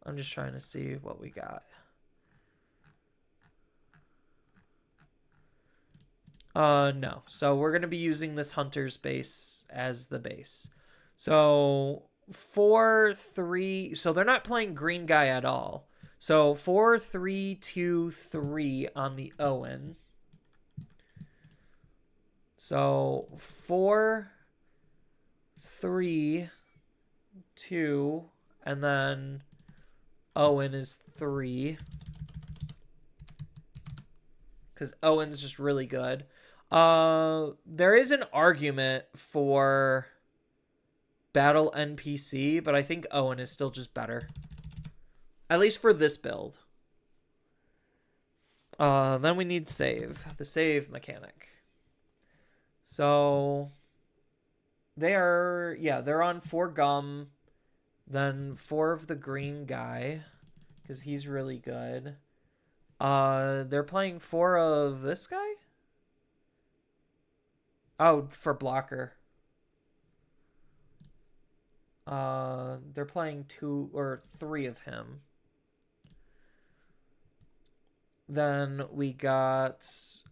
I'm just trying to see what we got. No. So we're going to be using this Hunter's base as the base. So 4-3. So they're not playing green guy at all. So 4-3-2-3 on the Owen. So 4-3-2, and then Owen is 3. Because Owen's just really good. There is an argument for Battle NPC, but I think Owen is still just better. At least for this build. Then we need save. The save mechanic. So They are, yeah, they're on 4 gum, then 4 of the green guy, because he's really good. They're playing 4 of this guy? Oh, for blocker. They're playing 2 or 3 of him. Then we got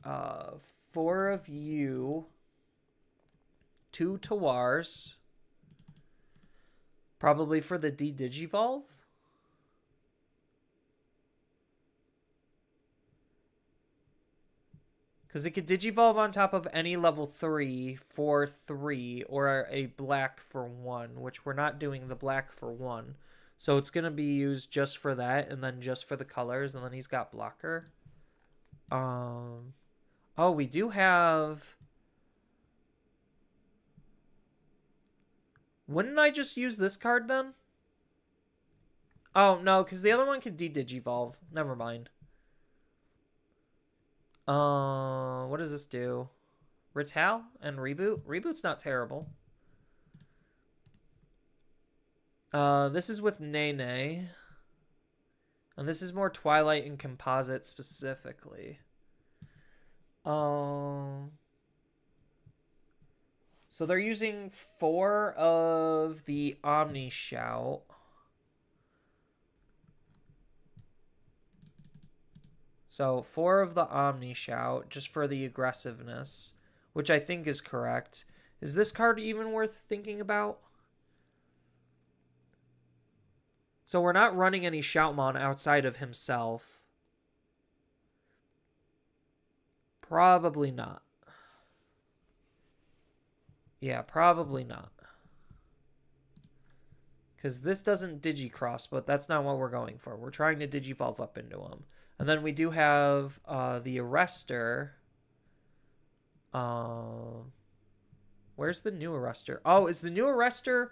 4 of you, 2 Tawars, probably for the D-Digivolve. Because it could Digivolve on top of any level 3 for 3, or a black for 1, which we're not doing the black for 1. So it's going to be used just for that, and then just for the colors, and then he's got blocker. Oh, we do have... Wouldn't I just use this card then? Oh, no, because the other one could D-Digivolve. Never mind. What does this do? Retal and Reboot? Reboot's not terrible. This is with Nene. And this is more Twilight and Composite specifically. So they're using 4 of the Omni Shout. So 4 of the Omni Shout, just for the aggressiveness, which I think is correct. Is this card even worth thinking about? So we're not running any Shoutmon outside of himself. Probably not. Yeah, probably not. Because this doesn't Digicross, but that's not what we're going for. We're trying to Digivolve up into him. And then we do have the Arrestor. Where's the new Arrestor? Oh, is the new Arrestor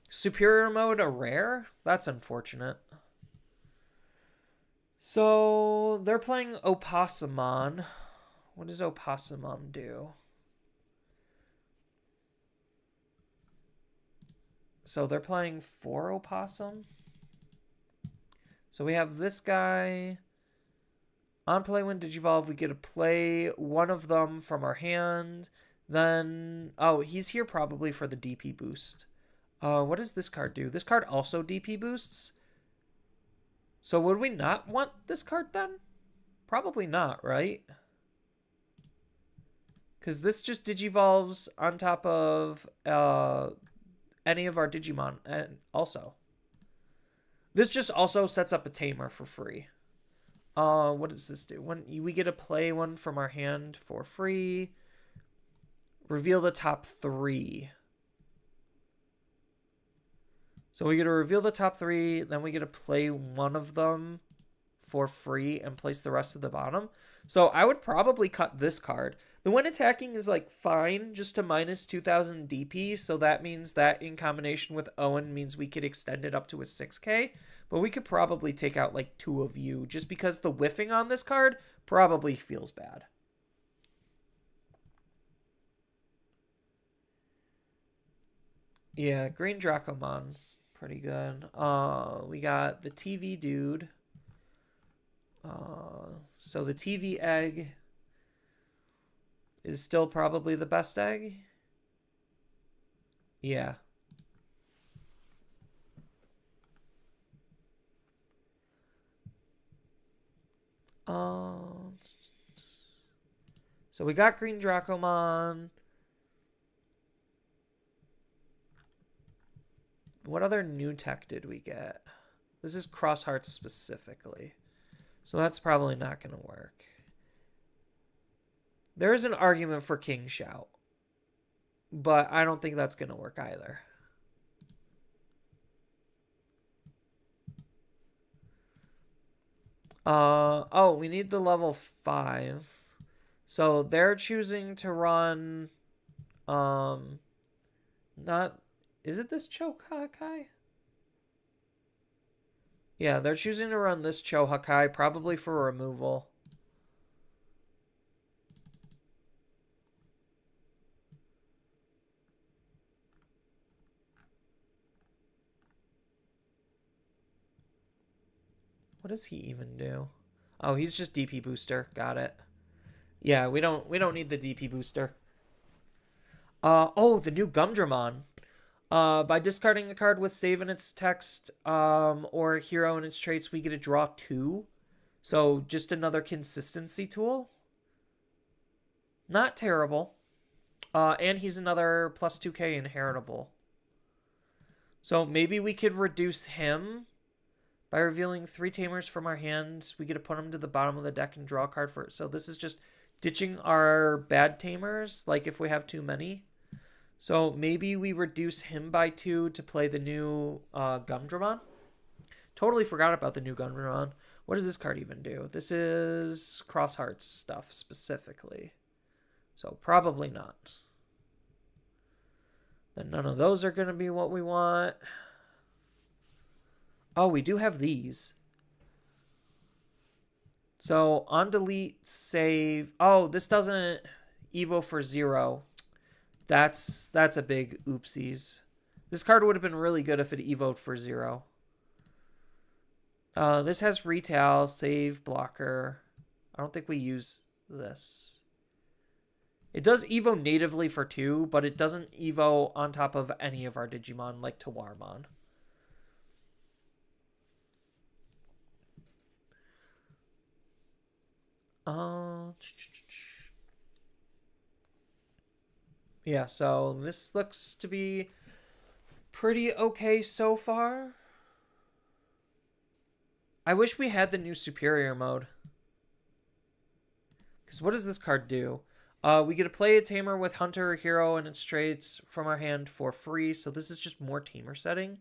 Superior Mode a rare? That's unfortunate. So they're playing Opossumon. What does Opossumon do? So they're playing 4 Opossum. So we have this guy. On play when Digivolve, we get to play one of them from our hand. Then, oh, he's here probably for the DP boost. What does this card do? This card also DP boosts. So would we not want this card then? Probably not, right? Because this just Digivolves on top of any of our Digimon. And also, this just also sets up a Tamer for free. What does this do? When we get to play one from our hand for free. Reveal the top 3. So we get to reveal the top 3, then we get to play one of them for free and place the rest at the bottom. So I would probably cut this card. The when attacking is like fine, just to minus 2000 DP, so that means that in combination with Owen means we could extend it up to a 6k, but we could probably take out like 2 of you, just because the whiffing on this card probably feels bad. Yeah, Green Dracomon's pretty good. We got the TV dude. So the TV egg is still probably the best egg. Yeah. So we got Green Dracomon. What other new tech did we get? This is Cross Hearts specifically. So that's probably not going to work. There is an argument for King Shout, but I don't think that's going to work either. Oh, we need the level 5. So they're choosing to run, not, is it this Chohakai? Yeah, they're choosing to run this Chohakai, probably for removal. What does he even do? Oh, he's just DP booster. Got it. Yeah, we don't need the DP booster. Oh, the new Gumdramon. By discarding a card with save in its text, or hero in its traits, we get to draw 2. So just another consistency tool. Not terrible. And he's another plus 2k inheritable. So maybe we could reduce him by revealing 3 Tamers from our hand. We get to put them to the bottom of the deck and draw a card for it. So this is just ditching our bad Tamers, like if we have too many. So maybe we reduce him by 2 to play the new Gumdramon. Totally forgot about the new Gumdramon. What does this card even do? This is Cross Hearts stuff specifically. So probably not. Then none of those are going to be what we want. Oh, we do have these. So on delete, save. Oh, this doesn't Evo for 0. That's a big oopsies. This card would have been really good if it evoed for 0. This has retail, save, blocker. I don't think we use this. It does evo natively for 2, but it doesn't evo on top of any of our Digimon like Tawarmon. Yeah, so this looks to be pretty okay so far. I wish we had the new superior mode. Because what does this card do? We get to play a Tamer with Hunter or Hero and its traits from our hand for free. So this is just more Tamer setting.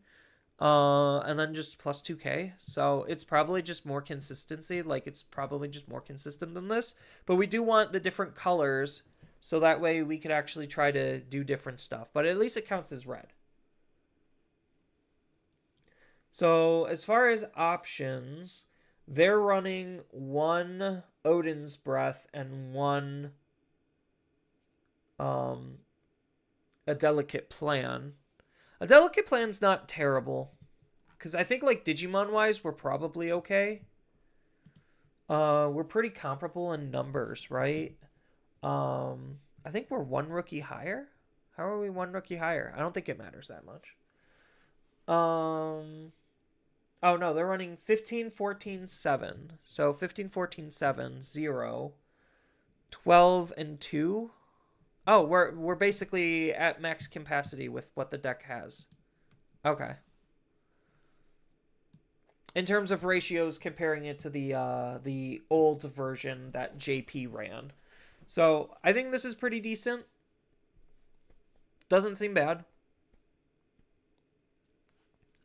And then just plus 2k. So it's probably just more consistency. Like it's probably just more consistent than this. But we do want the different colors. So that way we could actually try to do different stuff. But at least it counts as red. So as far as options, they're running 1 Odin's Breath and 1 a Delicate Plan. A Delicate Plan's not terrible. Because I think like Digimon-wise, we're probably okay. We're pretty comparable in numbers, right? I think we're 1 rookie higher. How are we 1 rookie higher? I don't think it matters that much. Oh, no, they're running 15, 14, 7. So 15, 14, 7, 0, 12, and 2. Oh, we're basically at max capacity with what the deck has. Okay. In terms of ratios, comparing it to the old version that JP ran. So I think this is pretty decent. Doesn't seem bad.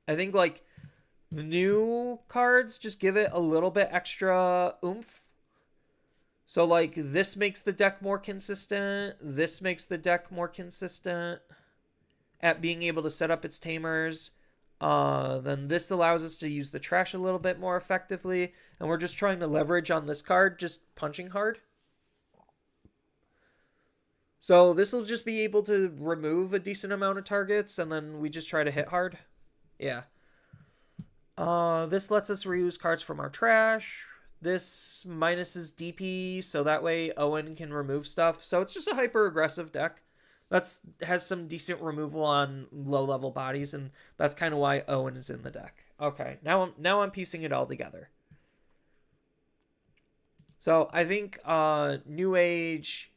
I think like the new cards just give it a little bit extra oomph. So like this makes the deck more consistent. This makes the deck more consistent at being able to set up its Tamers. Then this allows us to use the trash a little bit more effectively. And we're just trying to leverage on this card, just punching hard. So this will just be able to remove a decent amount of targets, and then we just try to hit hard. Yeah. This lets us reuse cards from our trash. This minuses DP, so that way Owen can remove stuff. So it's just a hyper-aggressive deck. Has some decent removal on low-level bodies, and that's kind of why Owen is in the deck. Okay, now I'm piecing it all together. So I think New Age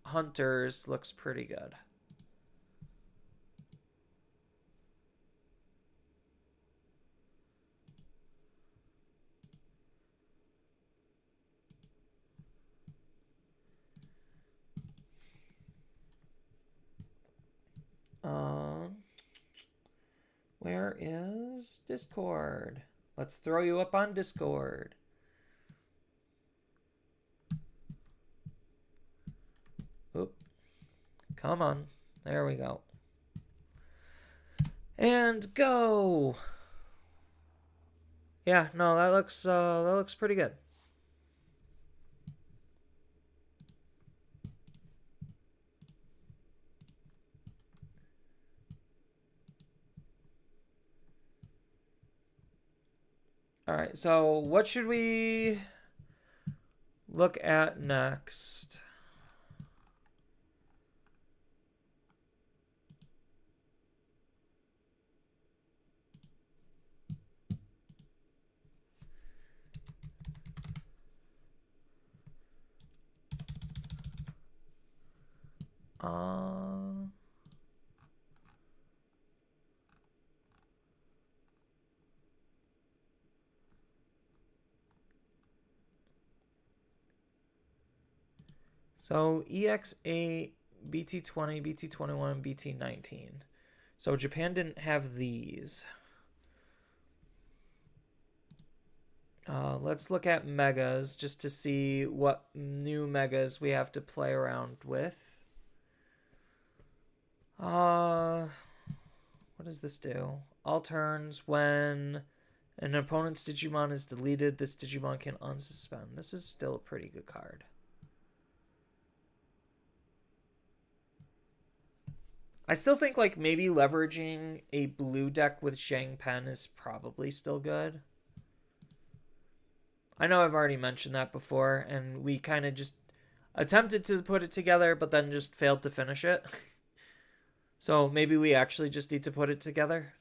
Hunters looks pretty good. Where is Discord? Let's throw you up on Discord. Oop. Come on. There we go. And go. Yeah, no, that looks pretty good. All right, so what should we look at next? Uh, so EX8, BT20, BT21, BT19. So Japan didn't have these. Let's look at megas just to see what new megas we have to play around with. What does this do? All turns when an opponent's Digimon is deleted, this Digimon can unsuspend. This is still a pretty good card. I still think like maybe leveraging a blue deck with Zhang Pen is probably still good. I know I've already mentioned that before, and we kind of just attempted to put it together, but then just failed to finish it. So maybe we actually just need to put it together.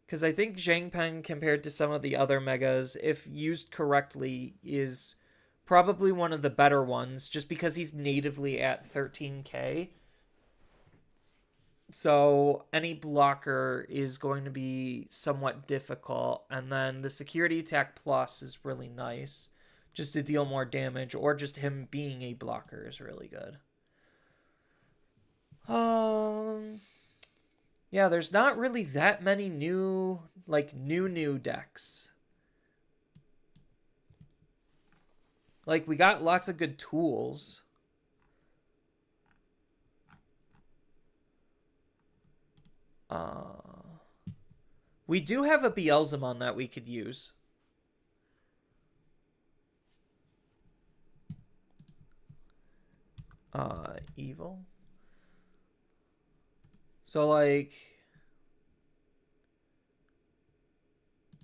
Because I think Zhang Pen, compared to some of the other megas, if used correctly, is probably one of the better ones, just because he's natively at 13k. So any blocker is going to be somewhat difficult. And then the security attack plus is really nice, just to deal more damage, or just him being a blocker is really good. Yeah, there's not really that many new decks. Like, we got lots of good tools. We do have a Beelzemon that we could use. Evil. So, like,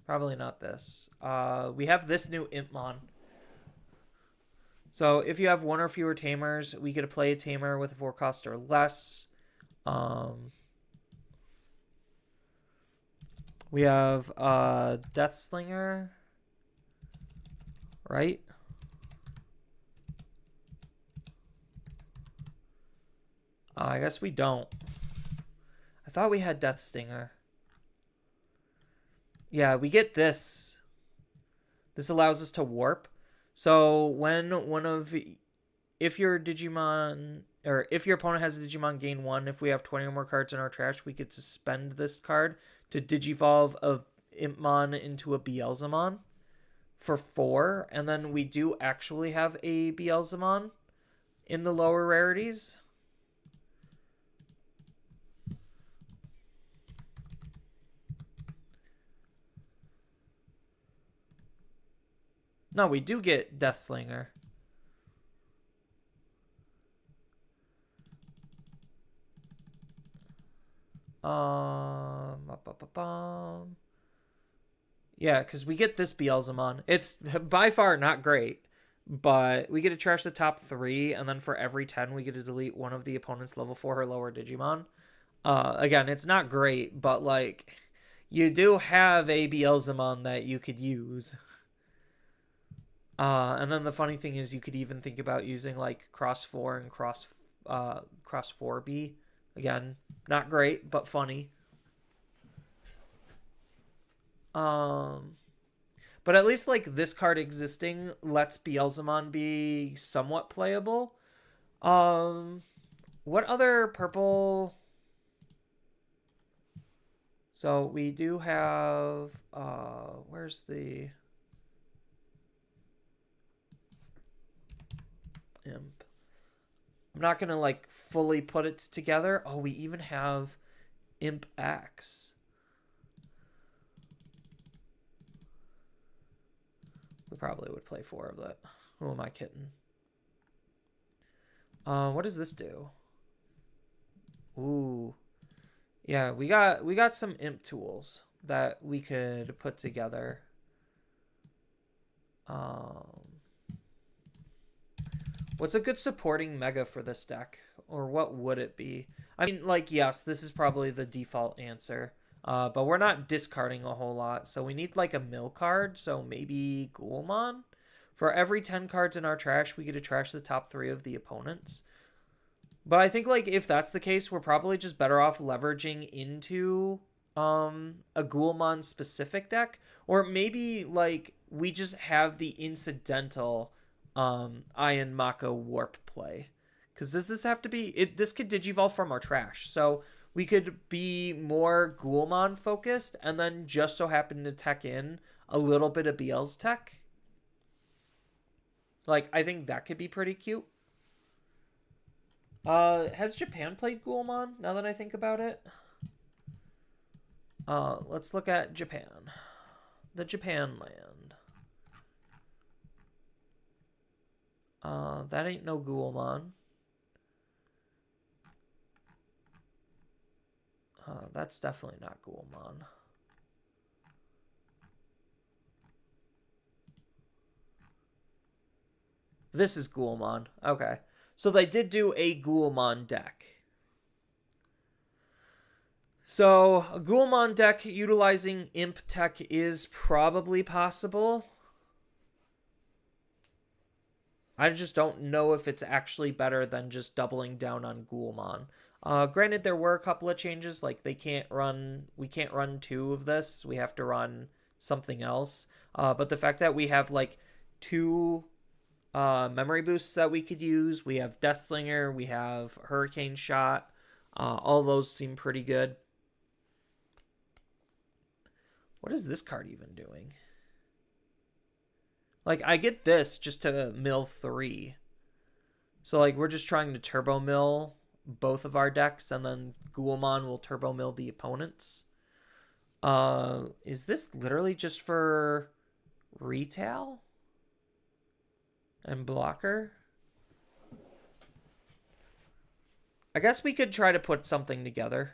probably not this. We have this new Impmon. So if you have one or fewer tamers, we get to play a tamer with a 4 cost or less. We have Deathslinger, right? I guess we don't. I thought we had Death Stinger. Yeah, we get this. This allows us to warp. So when if your Digimon, or if your opponent has a Digimon gain 1, if we have 20 or more cards in our trash, we could suspend this card to Digivolve a Impmon into a Beelzemon for 4. And then we do actually have a Beelzemon in the lower rarities. No, we do get Deathslinger. Yeah, because we get this Beelzemon. It's by far not great, but we get to trash the top 3, and then for every 10, we get to delete one of the opponent's level 4 or lower Digimon. Again, it's not great, but, like, you do have a Beelzemon that you could use. And then the funny thing is you could even think about using, like, Cross 4 and Cross 4B. Again, not great, but funny. But at least, like, this card existing lets Beelzemon be somewhat playable. What other purple? So we do have, where's the Imp? I'm not going to, like, fully put it together. Oh, we even have Imp X. We probably would play 4 of that. Who am I kidding? What does this do? Ooh. Yeah, we got some imp tools that we could put together. Um, what's a good supporting mega for this deck? Or what would it be? I mean, like, yes, this is probably the default answer. But we're not discarding a whole lot, so we need like a mill card, so maybe Ghoulmon? For every 10 cards in our trash, we get to trash the top 3 of the opponents. But I think like if that's the case, we're probably just better off leveraging into a Ghoulmon specific deck, or maybe like we just have the incidental Iron Mako warp play, because this have to be it. This could digivolve from our trash, so we could be more Ghoulmon focused, and then just so happen to tech in a little bit of BL's tech. Like I think that could be pretty cute. Has Japan played Ghoulmon? Now that I think about it, let's look at Japan, the Japan land. That ain't no Ghoulmon. That's definitely not Ghoulmon. This is Ghoulmon. Okay. So they did do a Ghoulmon deck. So a Ghoulmon deck utilizing Imp Tech is probably possible. I just don't know if it's actually better than just doubling down on Ghoulmon. Granted, there were a couple of changes, like we can't run 2 of this. We have to run something else. But the fact that we have like 2 memory boosts that we could use, we have Deathslinger, we have Hurricane Shot. All those seem pretty good. What is this card even doing? Like, I get this just to mill 3. So, like, we're just trying to turbo mill both of our decks, and then Ghoulmon will turbo mill the opponents. Is this literally just for retail and blocker? I guess we could try to put something together.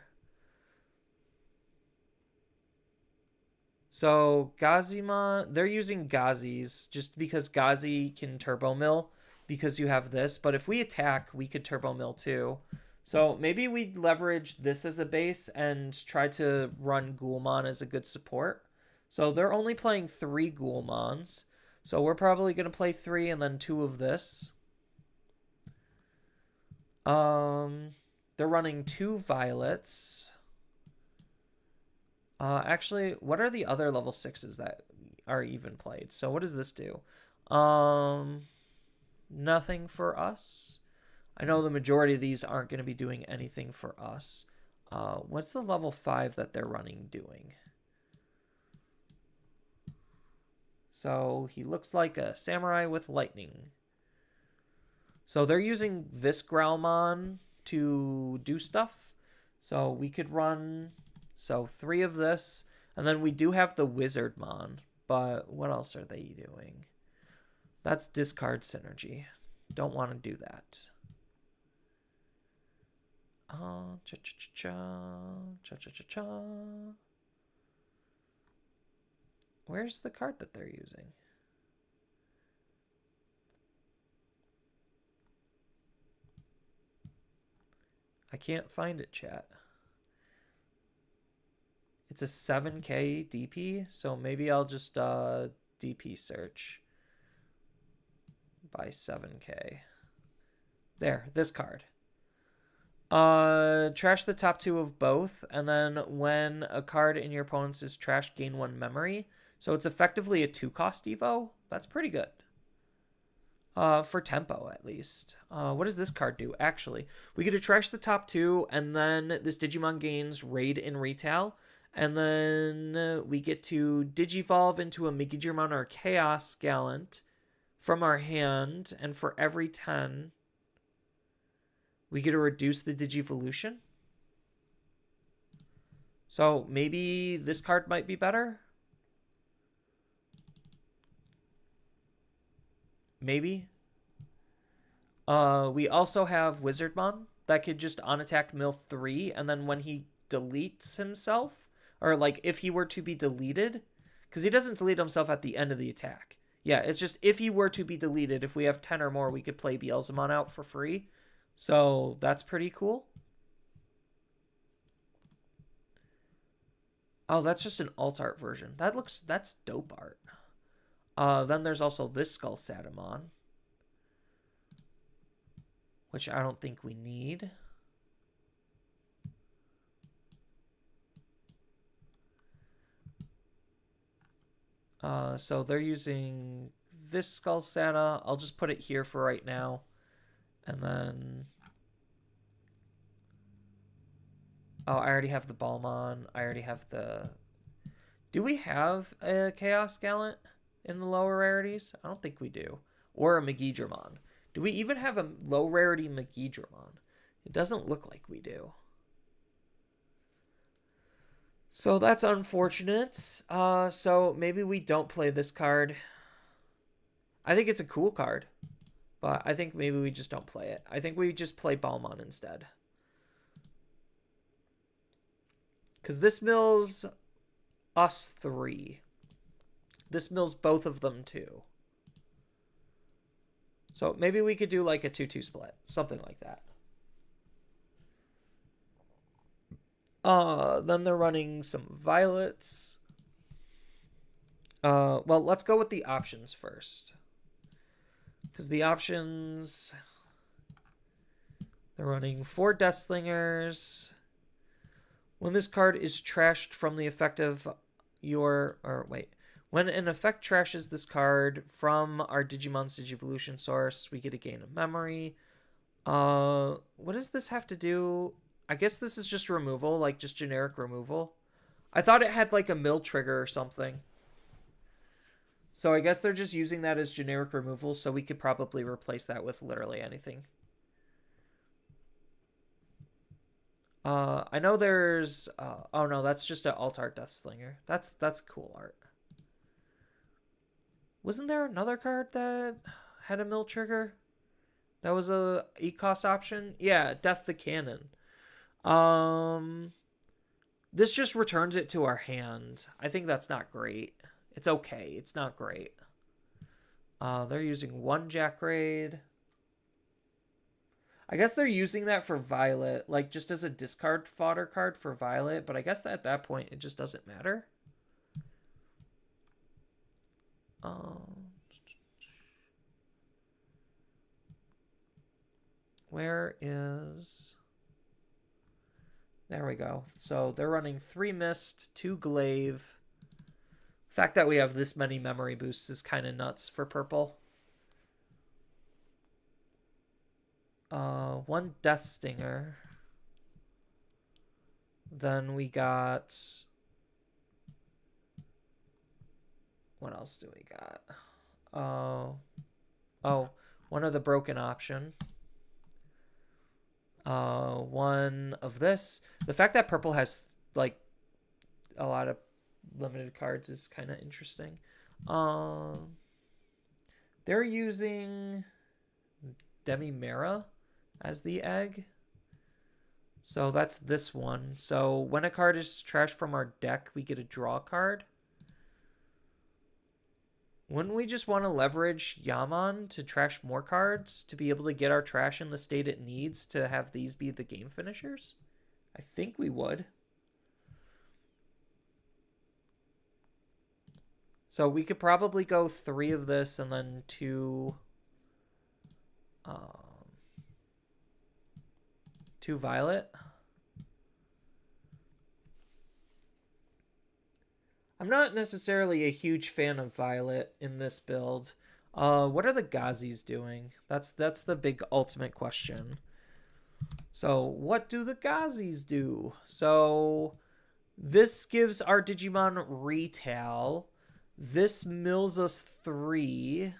So Gazimon, they're using Gazis just because Gazi can turbo mill because you have this. But if we attack, we could turbo mill too. So maybe we leverage this as a base and try to run Ghoulmon as a good support. So they're only playing 3 Ghoulmons. So we're probably going to play 3 and then 2 of this. They're running 2 Violets. Actually, what are the other level 6s that are even played? So what does this do? Nothing for us. I know the majority of these aren't going to be doing anything for us. What's the level 5 that they're running doing? So he looks like a samurai with lightning. So they're using this Growlmon to do stuff. So we could run, 3 of this. And then we do have the Wizardmon. But what else are they doing? That's discard synergy. Don't want to do that. Where's the card that they're using? I can't find it, chat. It's a 7k DP, so maybe I'll just DP search by 7k. There, this card. Trash the top 2 of both, and then when a card in your opponent's is trash, gain 1 memory. So it's effectively a 2-cost Evo. That's pretty good. For tempo, at least. What does this card do? Actually, we get to trash the top 2, and then this Digimon gains Raid in Retail, and then we get to Digivolve into a Megidramon or Chaos Gallant from our hand, and for every 10, we get to reduce the Digivolution. So maybe this card might be better. Maybe. We also have Wizardmon that could just on attack mill 3, and then when he deletes himself, or like if he were to be deleted, because he doesn't delete himself at the end of the attack. Yeah, it's just if he were to be deleted, if we have 10 or more, we could play Beelzemon out for free. So that's pretty cool. Oh, that's just an alt art version. That's dope art. Then there's also this Skull Satamon, which I don't think we need. So they're using this Skull Sata. I'll just put it here for right now. And then... Oh, I already have the Balmon. I already have the... Do we have a Chaos Gallant in the lower rarities? I don't think we do. Or a Megidramon. Do we even have a low rarity Megidramon? It doesn't look like we do. So that's unfortunate. So maybe we don't play this card. I think it's a cool card, but I think maybe we just don't play it. I think we just play Balmon instead. Because this mills us 3. This mills both of them 2. So maybe we could do like a 2-2 split. Something like that. Then they're running some Violets. Well, let's go with the options first. Because the options... They're running 4 Deathslingers. When this card is trashed from the effect of your... Or wait. When an effect trashes this card from our Digimon's Digivolution source, we get a gain of memory. What does this have to do? I guess this is just removal, like just generic removal. I thought it had like a mill trigger or something. So I guess they're just using that as generic removal, so we could probably replace that with literally anything. I know there's... oh no, that's just an alt art Deathslinger. That's cool art. Wasn't there another card that had a mill trigger? That was a E-cost option? Yeah, Death the Cannon. This just returns it to our hand. I think that's not great. It's okay. It's not great. They're using 1 Jackraid. I guess they're using that for Violet, like just as a discard fodder card for Violet, but I guess that at that point it just doesn't matter. Where is... There we go. So they're running 3 Mist, 2 Glaive. The fact that we have this many memory boosts is kind of nuts for purple. 1 Death Stinger. Then we got... What else do we got? Oh, one of the broken option. 1 of this. The fact that purple has like a lot of limited cards is kind of interesting. They're using Demimera as the egg. So that's this one. So when a card is trashed from our deck, we get a draw card. Wouldn't we just want to leverage Yaman to trash more cards to be able to get our trash in the state it needs to have these be the game finishers? I think we would. So we could probably go 3 of this and then 2... 2 Violet. I'm not necessarily a huge fan of Violet in this build. What are the Gazis doing? That's the big ultimate question. So what do the Gazis do? So this gives our Digimon retail. This mills us 3.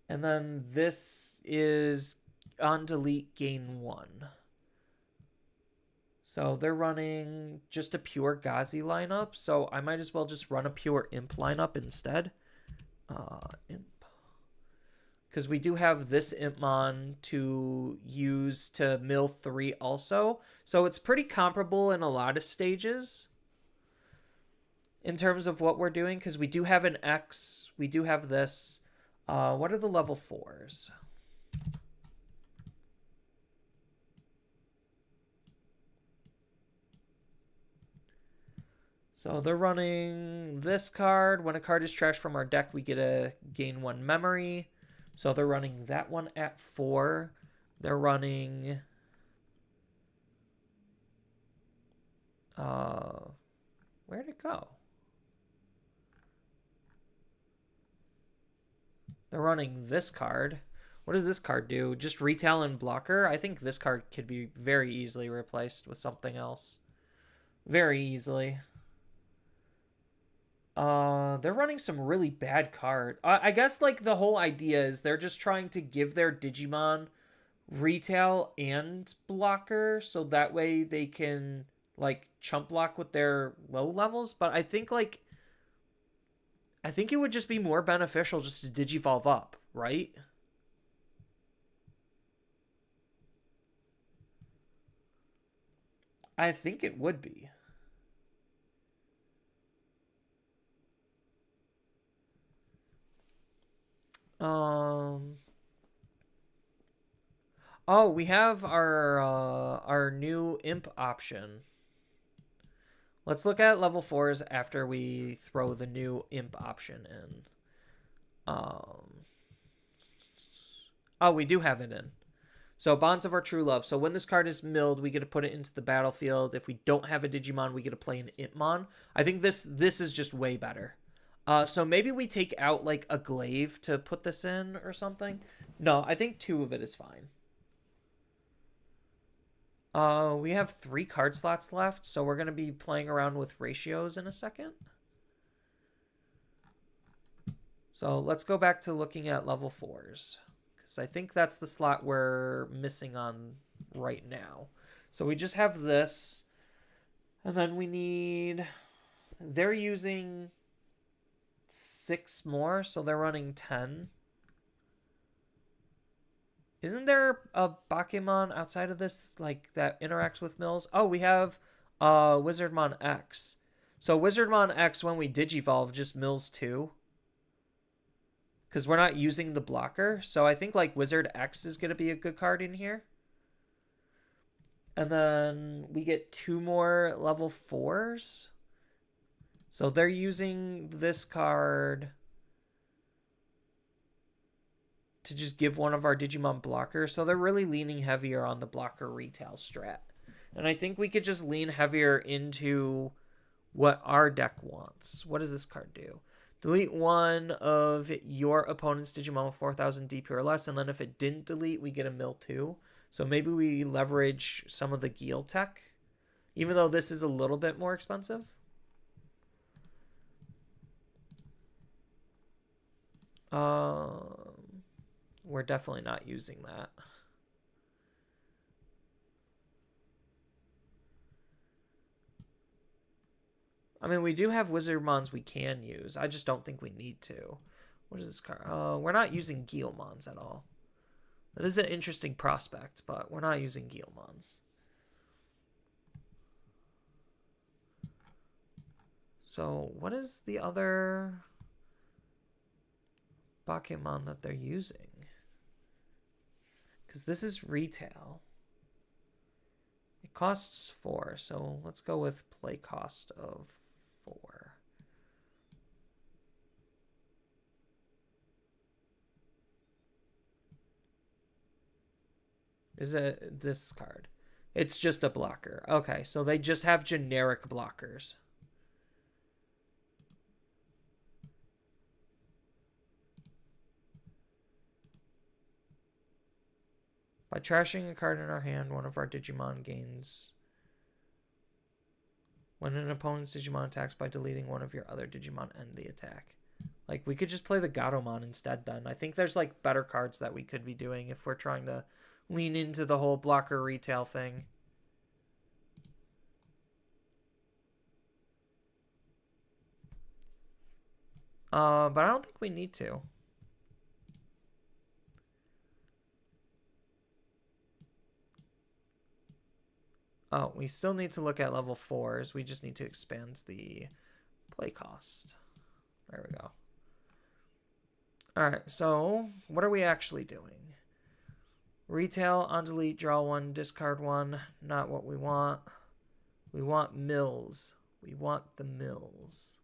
And then this is on delete gain 1. So they're running just a pure Gazi lineup. So I might as well just run a pure Imp lineup instead. Imp. because we do have this Impmon to use to mill 3 also. So it's pretty comparable in a lot of stages in terms of what we're doing, because we do have an X, we do have this. What are the level 4s? So they're running this card. When a card is trashed from our deck, we get a gain 1 memory. So they're running that one at 4. They're running... where'd it go? They're running this card. What does this card do? Just retail and blocker? I think this card could be very easily replaced with something else. Very easily. They're running some really bad card. I guess like the whole idea is they're just trying to give their Digimon retail and blocker, so that way they can like chump block with their low levels. But I think it would just be more beneficial just to Digivolve up, right? I think it would be. Oh, we have our new imp option. Let's look at level 4s after we throw the new imp option in. Oh, we do have it in. So Bonds of Our True Love. So when this card is milled, we get to put it into the battlefield. If we don't have a Digimon, we get to play an Impmon. I think this is just way better. So maybe we take out like a glaive to put this in or something. No, I think 2 of it is fine. We have 3 card slots left, so we're going to be playing around with ratios in a second. So let's go back to looking at level 4s, because I think that's the slot we're missing on right now. So we just have this, and then we need... They're using 6 more, so they're running 10. Isn't there a Bakemon outside of this, like, that interacts with mills? Oh, we have Wizardmon X. So Wizardmon X, when we Digivolve, just mills 2. Because we're not using the blocker. So I think, like, Wizard X is going to be a good card in here. And then we get 2 more level 4s. So they're using this card to just give one of our Digimon blockers. So they're really leaning heavier on the blocker retail strat. And I think we could just lean heavier into what our deck wants. What does this card do? Delete one of your opponent's Digimon with 4,000 DP or less, and then if it didn't delete, we get a mill 2. So maybe we leverage some of the Geel tech, even though this is a little bit more expensive. We're definitely not using that. I mean, we do have Wizardmons we can use. I just don't think we need to. What is this card? We're not using Guilmons at all. That is an interesting prospect, but we're not using Guilmons. So, what is the other Bakemon that they're using? Because this is retail. It costs 4, so let's go with play cost of 4. Is it this card? It's just a blocker. Okay, so they just have generic blockers. By trashing a card in our hand, one of our Digimon gains. When an opponent's Digimon attacks by deleting one of your other Digimon, end the attack. Like, we could just play the Gatomon instead then. I think there's, like, better cards that we could be doing if we're trying to lean into the whole blocker retail thing. But I don't think we need to. Oh, we still need to look at level 4s. We just need to expand the play cost. There we go. Alright, so what are we actually doing? Retail, on delete, draw 1, discard 1. Not what we want. We want mills. We want the mills.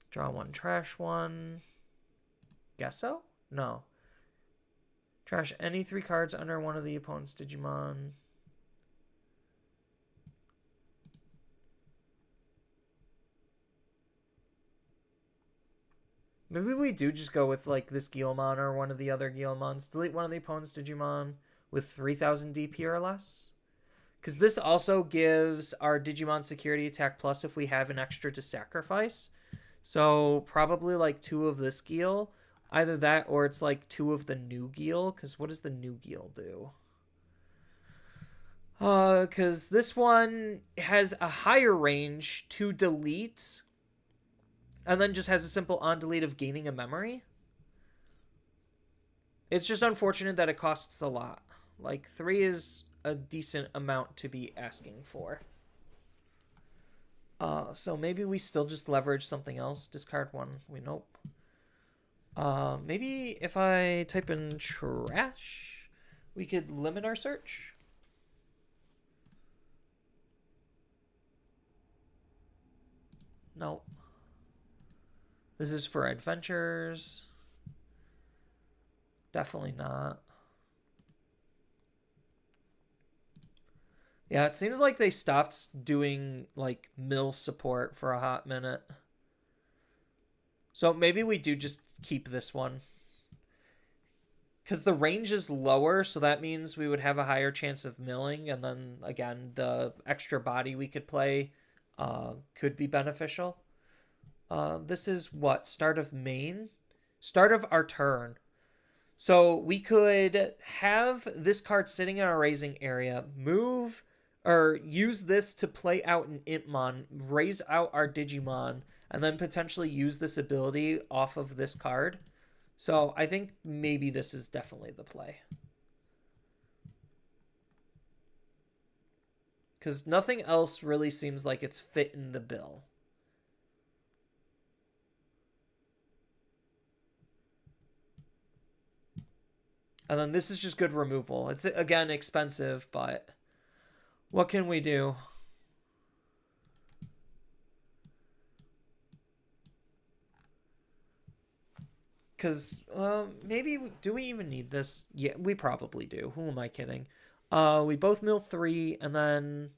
Draw 1, trash 1. Guess so? No. Trash any 3 cards under one of the opponent's Digimon. Maybe we do just go with like this Guilmon or one of the other Guilmons. Delete one of the opponent's Digimon with 3000 DP or less. Because this also gives our Digimon security attack plus if we have an extra to sacrifice. So probably like 2 of this Gil. Either that or it's like 2 of the new Gil. Because what does the new Gil do? Because this one has a higher range to delete. And then just has a simple on delete of gaining a memory. It's just unfortunate that it costs a lot. Like 3 is a decent amount to be asking for. So maybe we still just leverage something else. Discard 1. Nope. Maybe if I type in trash, we could limit our search. Nope. This is for adventures. Definitely not. Yeah, it seems like they stopped doing like mill support for a hot minute. So maybe we do just keep this one. Because the range is lower, so that means we would have a higher chance of milling. And then, again, the extra body we could play could be beneficial. This is what? Start of main? Start of our turn. So we could have this card sitting in our raising area, move or use this to play out an Impmon, raise out our Digimon, and then potentially use this ability off of this card. So I think maybe this is definitely the play. Because nothing else really seems like it's fit in the bill. And then this is just good removal. It's, again, expensive, but what can we do? Because maybe, do we even need this? Yeah, we probably do. Who am I kidding? We both mill 3, and then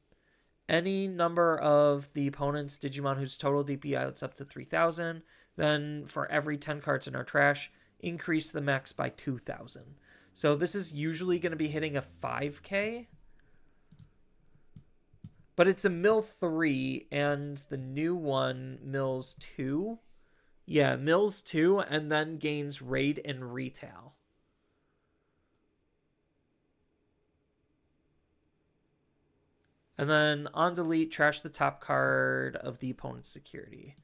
any number of the opponent's Digimon whose total DP adds up to 3000. Then for every 10 cards in our trash, increase the max by 2000. So this is usually going to be hitting a 5k. But it's a mill 3, and the new one mills 2. Yeah, mills 2, and then gains raid and retail. And then on delete, trash the top card of the opponent's security.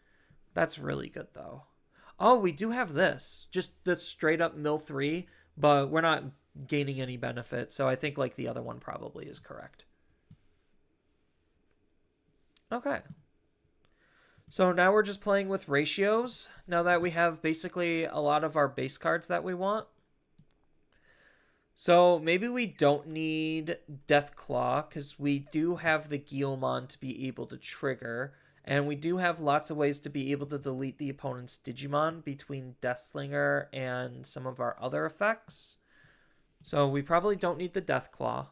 That's really good, though. Oh, we do have this. Just the straight up mill 3, but we're not gaining any benefit. So I think like the other one probably is correct. Okay. So now we're just playing with ratios. Now that we have basically a lot of our base cards that we want. So maybe we don't need Deathclaw because we do have the Guilmon to be able to trigger. And we do have lots of ways to be able to delete the opponent's Digimon between Deathslinger and some of our other effects. So we probably don't need the Deathclaw.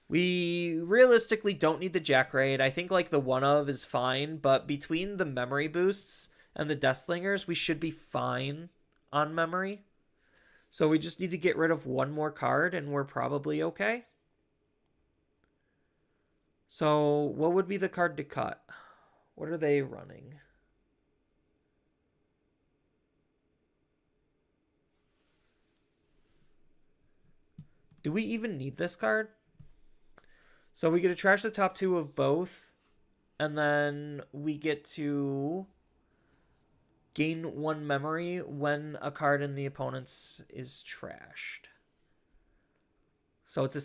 We realistically don't need the Jack Raid. I think like the one of is fine, but between the memory boosts and the Deathslingers, we should be fine on memory. So we just need to get rid of one more card and we're probably okay. So what would be the card to cut? What are they running? Do we even need this card? So we get to trash the top 2 of both, and then we get to gain 1 memory when a card in the opponent's is trashed. So it's a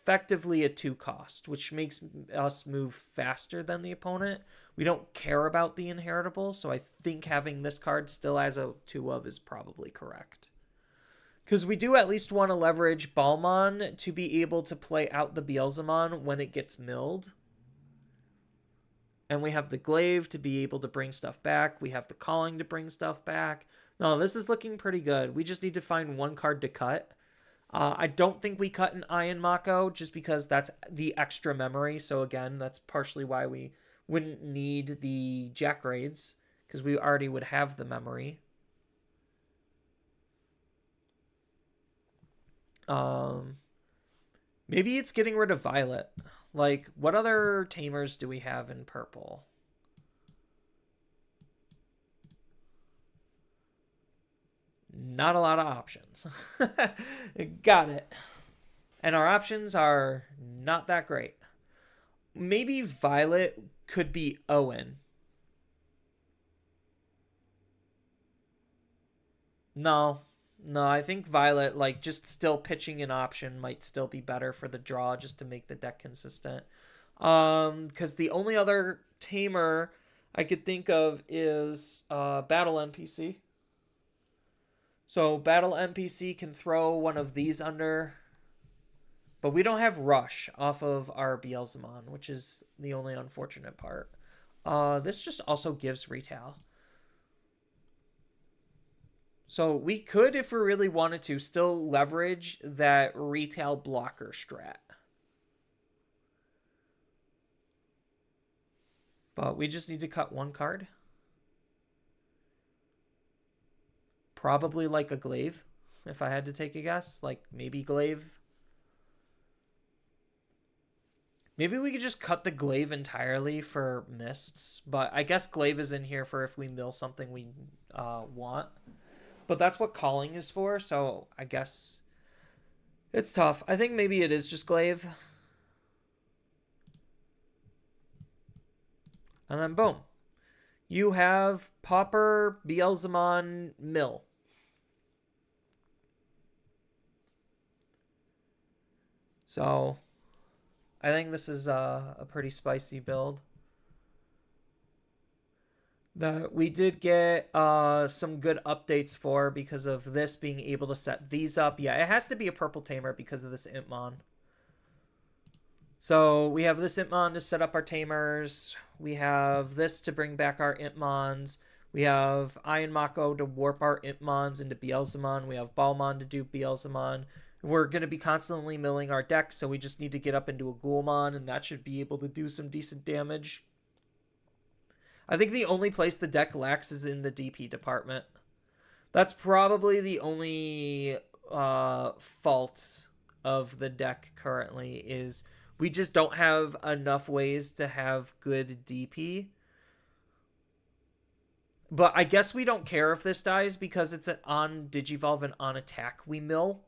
effectively a 2 cost, which makes us move faster than the opponent. We don't care about the inheritable, so I think having this card still as a 2 of is probably correct. Because we do at least want to leverage Balmon to be able to play out the Beelzemon when it gets milled. And we have the Glaive to be able to bring stuff back. We have the Calling to bring stuff back. No, this is looking pretty good. We just need to find one card to cut. I don't think we cut an Iron Mako just because that's the extra memory. So again, that's partially why we wouldn't need the Jack Raids, because we already would have the memory. Maybe it's getting rid of Violet. Like, what other tamers do we have in purple? Not a lot of options. Got it. And our options are not that great. Maybe Violet could be Owen. No, I think Violet, like, just still pitching an option might still be better for the draw just to make the deck consistent. Because the only other tamer I could think of is Battle NPC. So Battle NPC can throw one of these under, but we don't have Rush off of our Beelzemon, which is the only unfortunate part. This just also gives retail. So we could, if we really wanted to, still leverage that retail blocker strat. But we just need to cut one card. Probably like a Glaive, if I had to take a guess. Like, maybe Glaive. Maybe we could just cut the Glaive entirely for Mists. But I guess Glaive is in here for if we mill something we want. But that's what Calling is for, so I guess it's tough. I think maybe it is just Glaive. And then boom. You have Pauper, Beelzemon, Mill. So I think this is a pretty spicy build. That we did get some good updates for because of this being able to set these up. Yeah, it has to be a purple tamer because of this Impmon. So we have this Impmon to set up our tamers. We have this to bring back our Impmons. We have Iron Mako to warp our Impmons into Beelzemon. We have Balmon to do Beelzemon. We're going to be constantly milling our deck, so we just need to get up into a Ghoulmon, and that should be able to do some decent damage. I think the only place the deck lacks is in the DP department. That's probably the only fault of the deck currently, is we just don't have enough ways to have good DP. But I guess we don't care if this dies because it's an on Digivolve and on attack we mill.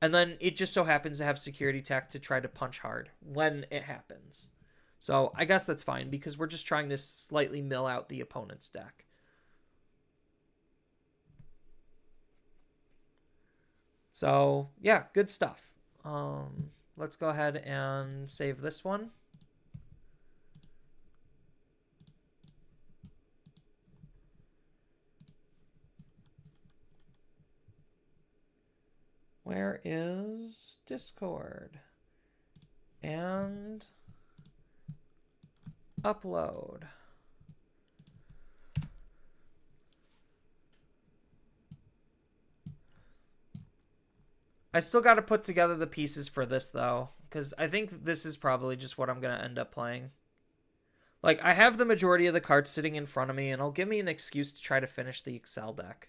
And then it just so happens to have security tech to try to punch hard when it happens. So I guess that's fine because we're just trying to slightly mill out the opponent's deck. So yeah, good stuff. Let's go ahead and save this one. Where is Discord? And upload. I still got to put together the pieces for this, though, because I think this is probably just what I'm going to end up playing. Like, I have the majority of the cards sitting in front of me, and it'll give me an excuse to try to finish the Excel deck.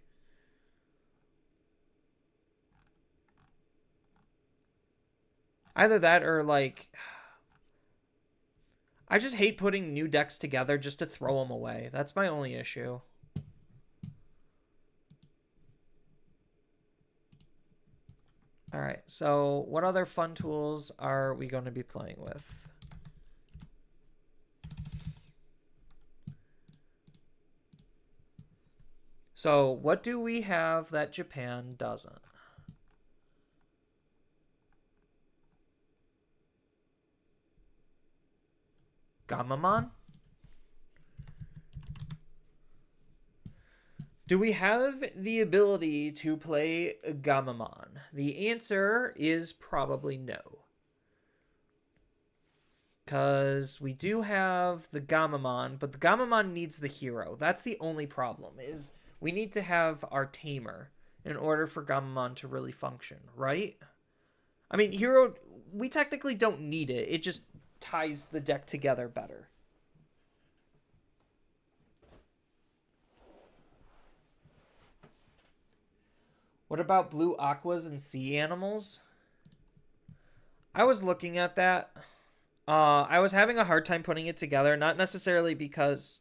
Either that or, like, I just hate putting new decks together just to throw them away. That's my only issue. All right, so what other fun tools are we going to be playing with? So what do we have that Japan doesn't? Gamamon? Do we have the ability to play Gamamon? The answer is probably no. Because we do have the Gamamon, but the Gamamon needs the hero. That's the only problem, is we need to have our tamer in order for Gamamon to really function, right? I mean, hero, we technically don't need it. It just ties the deck together better. What about blue aquas and sea animals? I was looking at that. I was having a hard time putting it together, not necessarily because...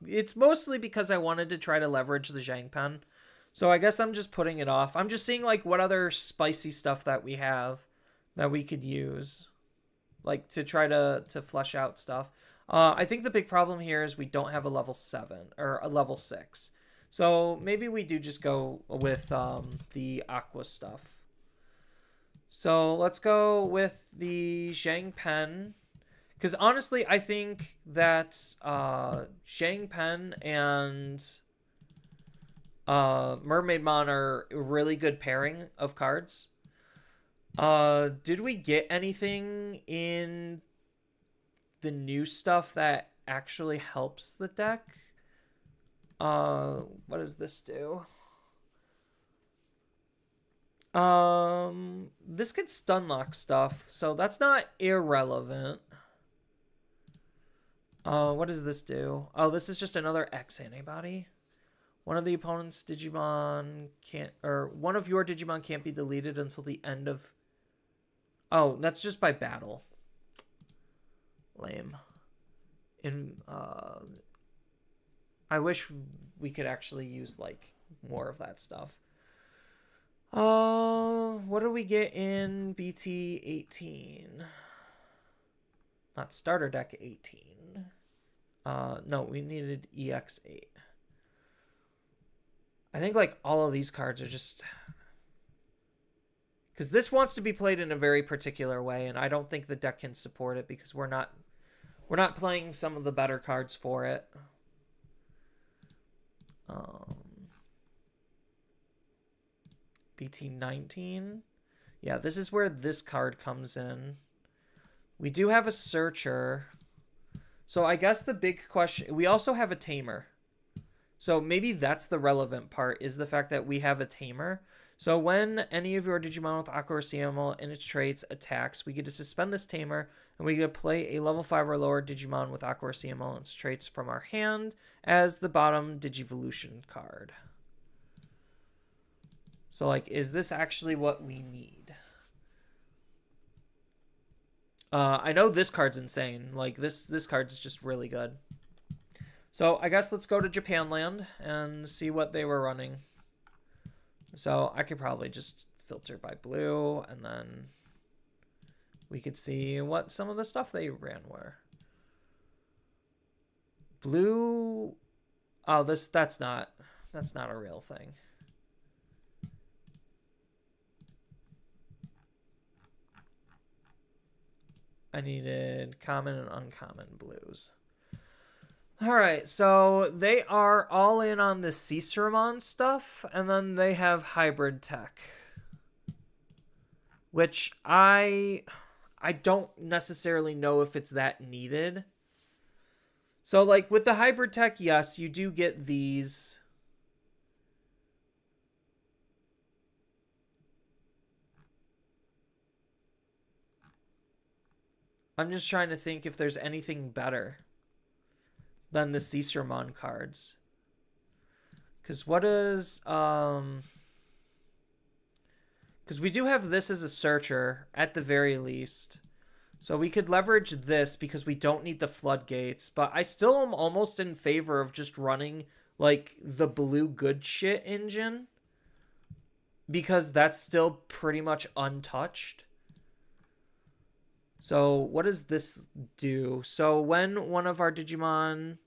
it's mostly because I wanted to try to leverage the Zhang Pen. So I guess I'm just putting it off. I'm just seeing, like, what other spicy stuff that we have that we could use. Like, to try to flesh out stuff. I think the big problem here is we don't have a level 7, or a level 6. So maybe we do just go with the aqua stuff. So let's go with the Zhang Pen. Because honestly, I think that Zhang Pen and Mermaidmon are a really good pairing of cards. Did we get anything in the new stuff that actually helps the deck? What does this do? This could stunlock stuff, so that's not irrelevant. What does this do? Oh, this is just another X antibody. One of the opponent's Digimon can't, or one of your Digimon can't be deleted until the end of... Oh, that's just by battle. Lame. I wish we could actually use, like, more of that stuff. What do we get in BT 18? Not starter deck 18. No, we needed EX 8. I think, like, all of these cards are just... Because this wants to be played in a very particular way, and I don't think the deck can support it because we're not playing some of the better cards for it. BT 19. Yeah, this is where this card comes in. We do have a Searcher. So I guess the big question... We also have a Tamer. So maybe that's the relevant part, is the fact that we have a Tamer. So when any of your Digimon with Aqua or CML in its traits attacks, we get to suspend this Tamer, and we get to play a level 5 or lower Digimon with Aqua or CML in its traits from our hand as the bottom Digivolution card. So, like, is this actually what we need? I know this card's insane. Like, this card's just really good. So, I guess let's go to Japanland and see what they were running. So, I could probably just filter by blue, and then we could see what some of the stuff they ran were. Blue... Oh, that's not a real thing. I needed common and uncommon blues. Alright, so they are all in on the Ciceramon stuff, and then they have hybrid tech. Which I don't necessarily know if it's that needed. So, like, with the hybrid tech, yes, you do get these. I'm just trying to think if there's anything better than the Ciceramon cards. Because what is... Because we do have this as a Searcher, at the very least. So we could leverage this because we don't need the floodgates. But I still am almost in favor of just running, like, the blue good shit engine. Because that's still pretty much untouched. So what does this do? So when one of our Digimon...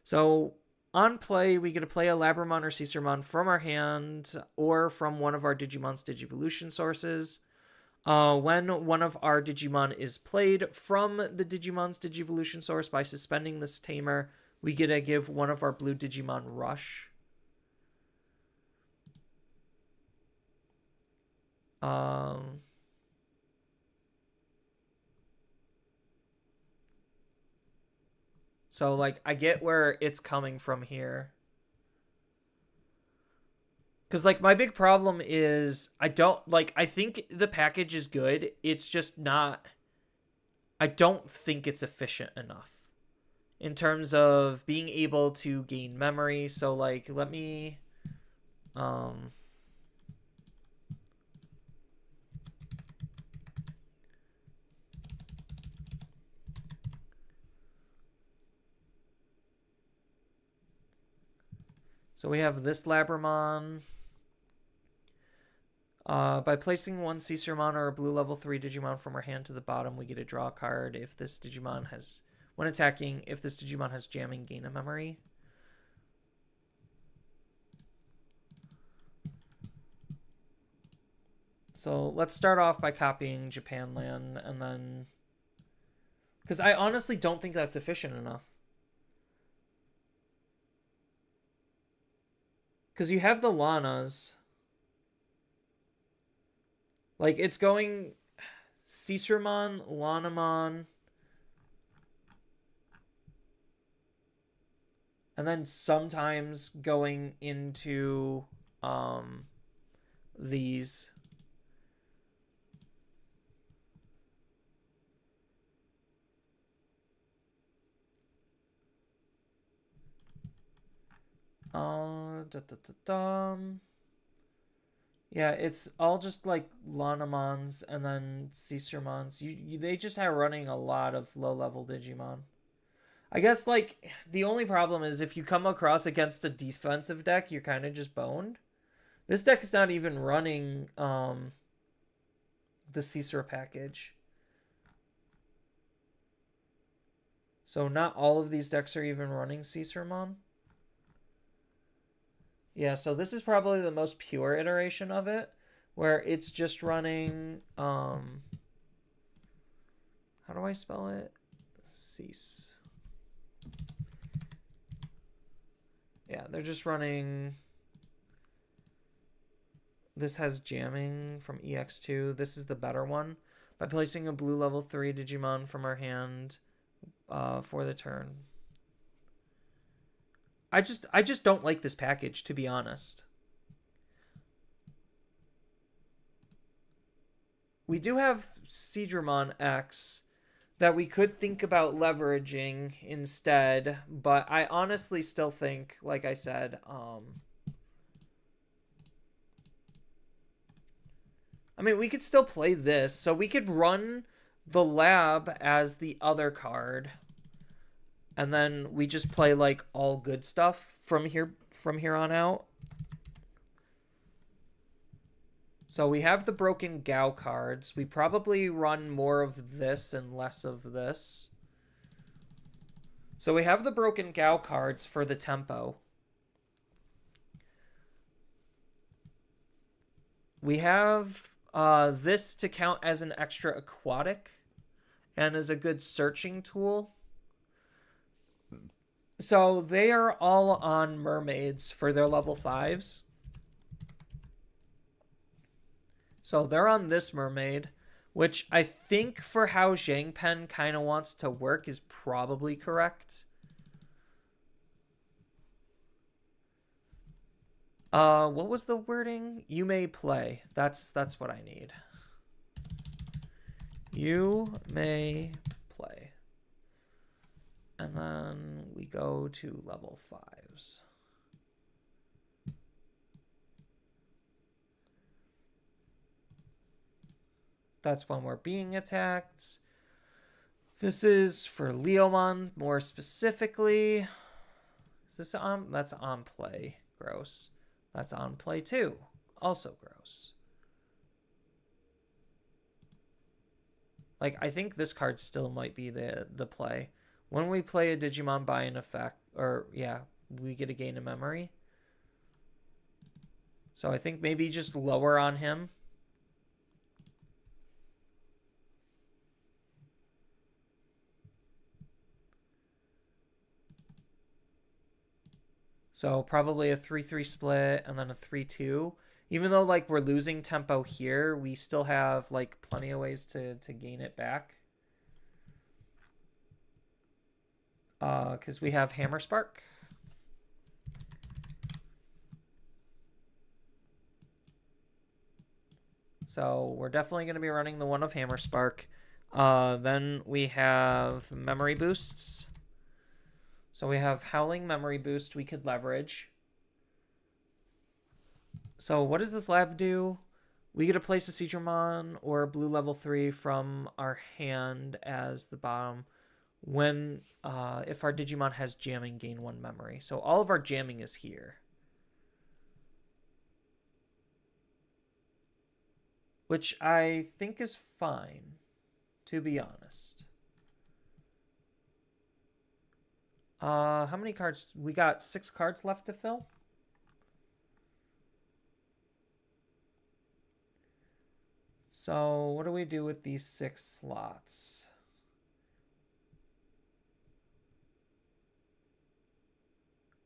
So on play, we get to play a Labramon or Ciceramon from our hand or from one of our Digimon's Digivolution sources. When one of our Digimon is played from the Digimon's Digivolution source by suspending this tamer, we get to give one of our blue Digimon Rush. So, like, I get where it's coming from here. Because, like, my big problem is I think the package is good. It's just not, I don't think it's efficient enough in terms of being able to gain memory. So, like, let me, so we have this Labramon. By placing one Caesarmon or a blue level 3 Digimon from our hand to the bottom, we get to draw a card. If this Digimon has, when attacking, if this Digimon has jamming, gain a memory. So let's start off by copying Japanland, and then, because I honestly don't think that's efficient enough. Because you have the Lanas. Like, it's going Caesarmon, Lanamon, and then sometimes going into these. Yeah, it's all just like Lanamons and then Caesarmons. They just have running a lot of low level Digimon. I guess, like, the only problem is if you come across against a defensive deck, you're kind of just boned. This deck is not even running the Caesar package. So not all of these decks are even running Caesarmon. Yeah, so this is probably the most pure iteration of it, where it's just running, how do I spell it? Cease. Yeah, they're just running, this has jamming from EX2. This is the better one. By placing a blue level 3 Digimon from our hand for the turn. I just don't like this package, to be honest. We do have Seadramon X that we could think about leveraging instead, but I honestly still think, like I said, I mean, we could still play this. So we could run the lab as the other card. And then we just play, like, all good stuff from here on out. So we have the broken Gao cards. We probably run more of this and less of this. So we have the broken Gao cards for the tempo. We have this to count as an extra aquatic and as a good searching tool. So they are all on mermaids for their level 5s. So they're on this mermaid, which I think for how Zhang Pen kind of wants to work is probably correct. What was the wording? You may play. That's what I need. You may play. And then we go to level 5s. That's when we're being attacked. This is for Leomon more specifically. Is this on? That's on play. Gross. That's on play too. Also gross. Like, I think this card still might be the play. When we play a Digimon by an effect, or yeah, we get to gain a memory. So I think maybe just lower on him. So probably a 3-3 split and then a 3-2. Even though like we're losing tempo here, we still have like plenty of ways to gain it back. Because we have Hammer Spark. So we're definitely going to be running the one of Hammer Spark. Then we have Memory Boosts. So we have Howling Memory Boost we could leverage. So what does this lab do? We get to place a Seadramon or a blue level 3 from our hand as the bottom when if our Digimon has jamming, gain 1 memory. So all of our jamming is here. Which I think is fine, to be honest. How many cards? We got 6 cards left to fill. So what do we do with these 6 slots?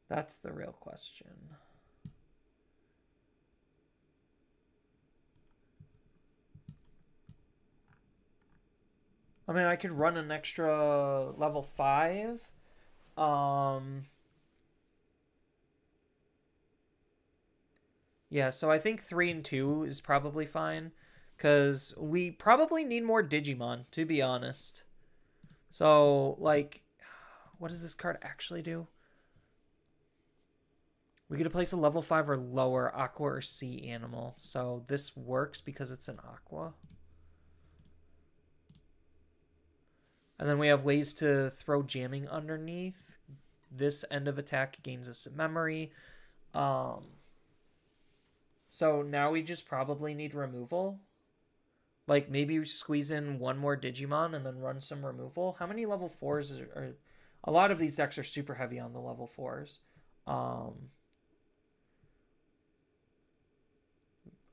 That's the real question. I mean, I could run an extra level 5. Yeah, so I think 3 and 2 is probably fine. Because we probably need more Digimon, to be honest. So, like, what does this card actually do? We get to place a level 5 or lower Aqua or Sea animal. So this works because it's an Aqua. And then we have ways to throw jamming underneath. This end of attack gains us a memory. So now we just probably need removal. Like maybe squeeze in 1 more Digimon and then run some removal. How many level 4s are... A lot of these decks are super heavy on the level 4s. A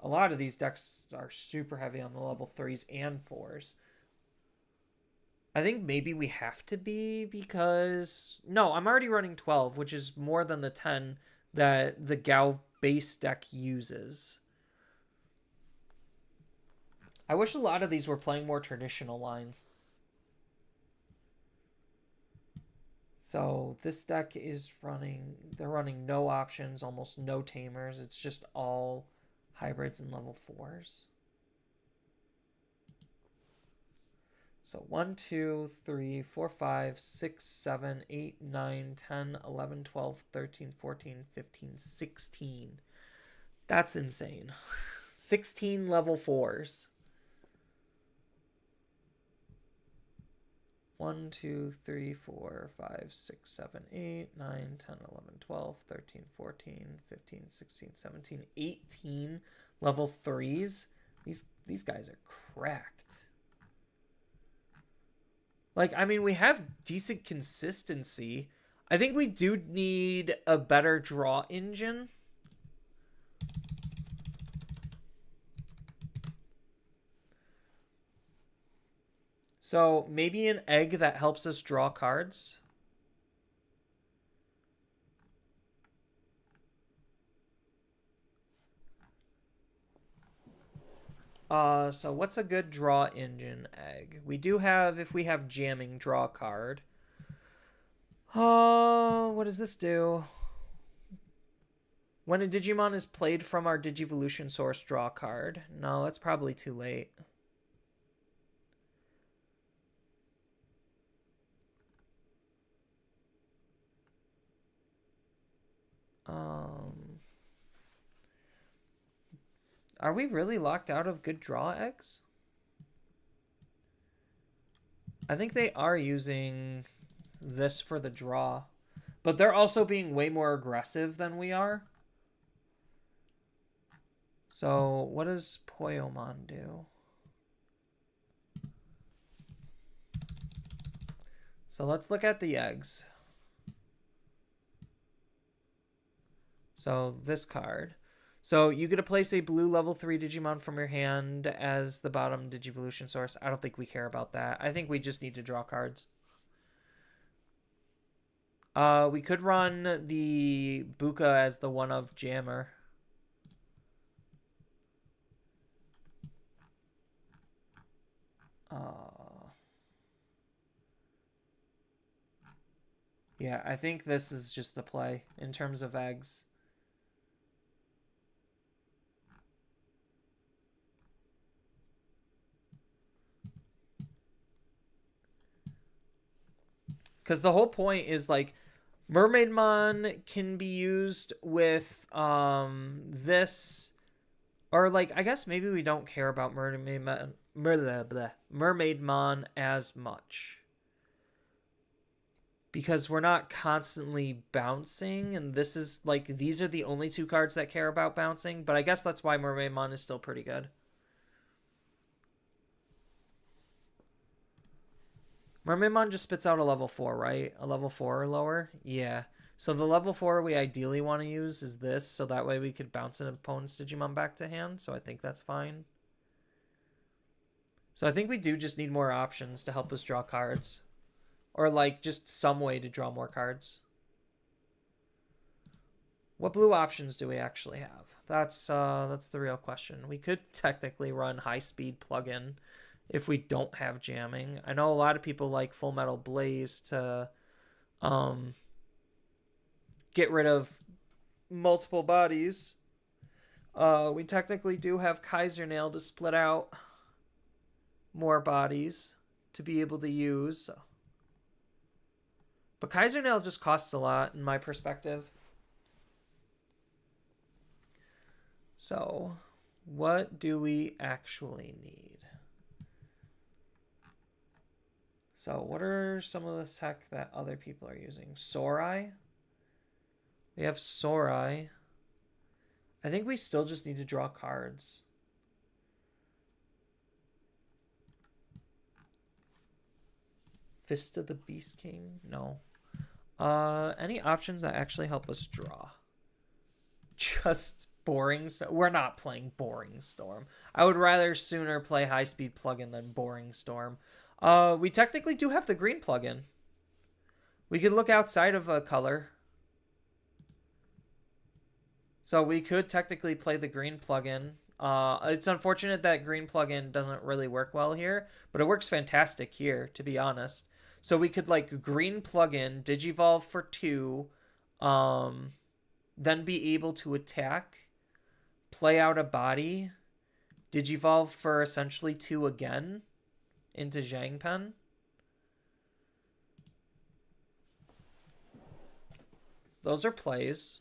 lot of these decks are super heavy on the level 3s and 4s. I think maybe we have to be because... No, I'm already running 12, which is more than the 10 that the Gao base deck uses. I wish a lot of these were playing more traditional lines. So this deck is running... They're running no options, almost no tamers. It's just all hybrids and level 4s. So 1, 2, 3, 4, 5, 6, 7, 8, 9, 10, 11, 12, 13, 14, 15, 16. That's insane. 16 level 4s. 1, 2, 3, 4, 5, 6, 7, 8, 9, 10, 11, 12, 13, 14, 15, 16, 17, 18 level 3s. These guys are cracked. Like, I mean, we have decent consistency. I think we do need a better draw engine. So maybe an egg that helps us draw cards. So what's a good draw engine egg? We do have, if we have jamming, draw a card. What does this do? When a Digimon is played from our Digivolution source, draw a card. No, that's probably too late. Are we really locked out of good draw eggs? I think they are using this for the draw. But they're also being way more aggressive than we are. So what does Poyomon do? So let's look at the eggs. So this card. So you get to place a blue level 3 Digimon from your hand as the bottom Digivolution source. I don't think we care about that. I think we just need to draw cards. We could run the Buka as the one of Jammer. Yeah, I think this is just the play in terms of eggs. Because the whole point is like Mermaidmon can be used with this, or like I guess maybe we don't care about Mermaidmon as much because we're not constantly bouncing, and this is like these are the only two cards that care about bouncing. But I guess that's why Mermaidmon is still pretty good. Mermaidmon just spits out a level 4, right? A level 4 or lower? Yeah. So the level 4 we ideally want to use is this, so that way we could bounce an opponent's Digimon back to hand, so I think that's fine. So I think we do just need more options to help us draw cards. Or like just some way to draw more cards. What blue options do we actually have? That's the real question. We could technically run high-speed plug-in if we don't have jamming. I know a lot of people like Full Metal Blaze to get rid of multiple bodies. We technically do have Kaiser Nail to split out more bodies to be able to use. But Kaiser Nail just costs a lot in my perspective. So, what do we actually need? So, what are some of the tech that other people are using? Sorai? We have Sorai. I think we still just need to draw cards. Fist of the Beast King? No. Any options that actually help us draw? Just Boring Storm. We're not playing Boring Storm. I would rather sooner play High Speed Plugin than Boring Storm. We technically do have the green plugin. We could look outside of a color. So we could technically play the green plugin. It's unfortunate that green plugin doesn't really work well here, but it works fantastic here, to be honest. So we could like green plugin, Digivolve for 2, then be able to attack, play out a body, Digivolve for essentially 2 again into Zhangpen. Those are plays.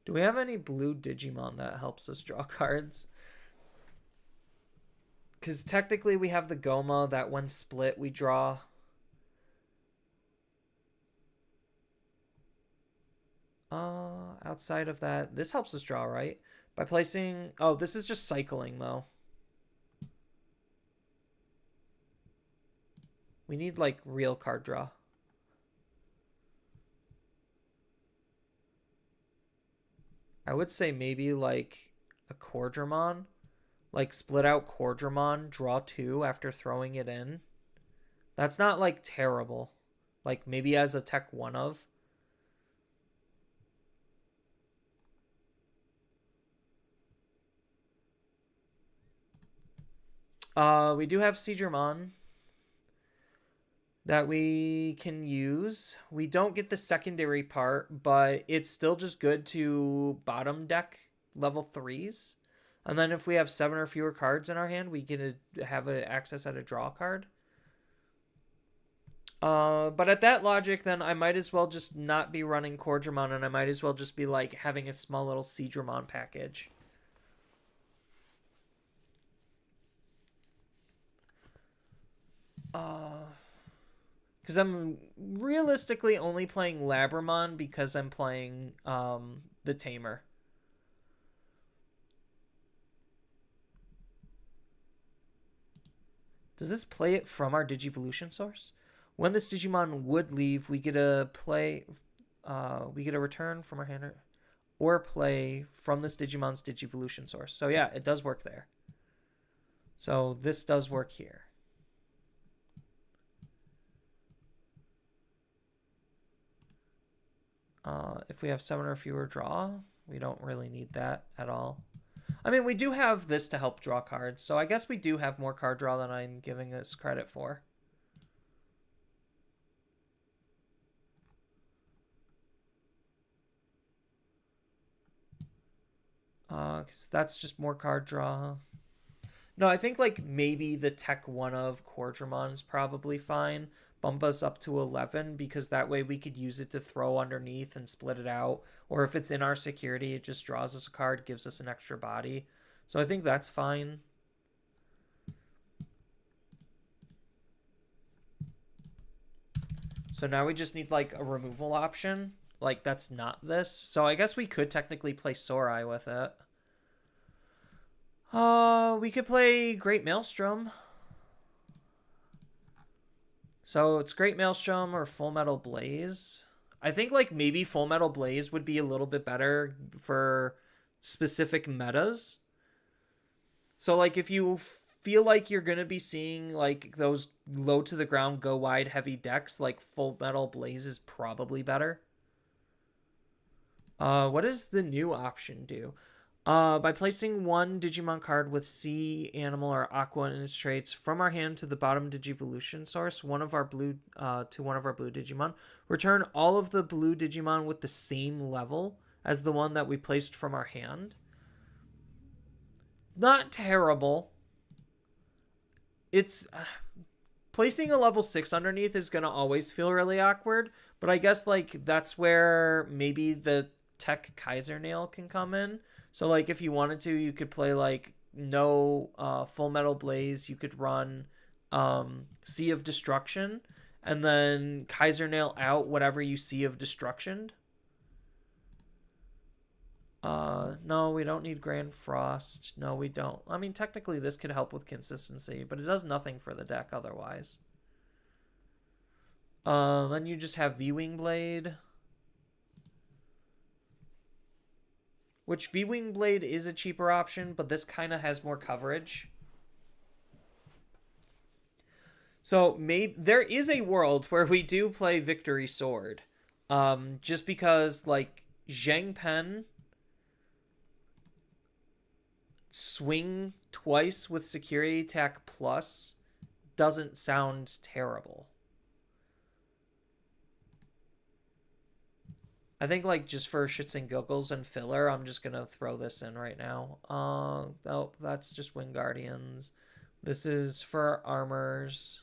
Do we have any blue Digimon that helps us draw cards? Because technically we have the Goma that when split we draw. Outside of that, this helps us draw, right? By placing... Oh, this is just cycling, though. We need, like, real card draw. I would say maybe, like, a Cordramon. Like, split out Cordramon, draw 2 after throwing it in. That's not, like, terrible. Like, maybe as a tech 1 of. We do have Seadramon that we can use. We don't get the secondary part, but it's still just good to bottom deck level 3s. And then if we have 7 or fewer cards in our hand, we can have access at a draw card. But at that logic, then I might as well just not be running Cordramon, and I might as well just be like having a small little Seadramon package. Because I'm realistically only playing Labramon because I'm playing the Tamer. Does this play it from our Digivolution source? When this Digimon would leave, we get a play. We get a return from our hand. or play from this Digimon's Digivolution source. So yeah, it does work there. So this does work here. If we have 7 or fewer draw, we don't really need that at all. I mean, we do have this to help draw cards, so I guess we do have more card draw than I'm giving us credit for. Because that's just more card draw. No, I think like maybe the Tech 1 of Quadramon is probably fine. Bump us up to 11 because that way we could use it to throw underneath and split it out. Or if it's in our security, it just draws us a card, gives us an extra body. So I think that's fine. So now we just need like a removal option. Like that's not this. So I guess we could technically play Sorai with it. We could play Great Maelstrom. So it's Great Maelstrom or Full Metal Blaze. I think like maybe Full Metal Blaze would be a little bit better for specific metas. So like if you feel like you're going to be seeing like those low to the ground, go wide, heavy decks, like Full Metal Blaze is probably better. What does the new option do? By placing one Digimon card with Sea, Animal, or Aqua in its traits from our hand to the bottom Digivolution source, to one of our blue Digimon, return all of the blue Digimon with the same level as the one that we placed from our hand. Not terrible. It's placing a level 6 underneath is gonna always feel really awkward, but I guess like that's where maybe the Tech Kaiser Nail can come in. So like if you wanted to, you could play like no Full Metal Blaze. You could run Sea of Destruction and then Kaiser Nail out whatever you see of Destruction. No, we don't need Grand Frost. No, we don't. I mean, technically this could help with consistency, but it does nothing for the deck otherwise. Then you just have V-Wing Blade. Which V-Wing Blade is a cheaper option, but this kind of has more coverage. So maybe there is a world where we do play Victory Sword. Just because like Zhang Pen swing twice with security attack plus doesn't sound terrible. I think like just for shits and giggles and filler, I'm just gonna throw this in right now. Oh, that's just Wingardians. This is for armors.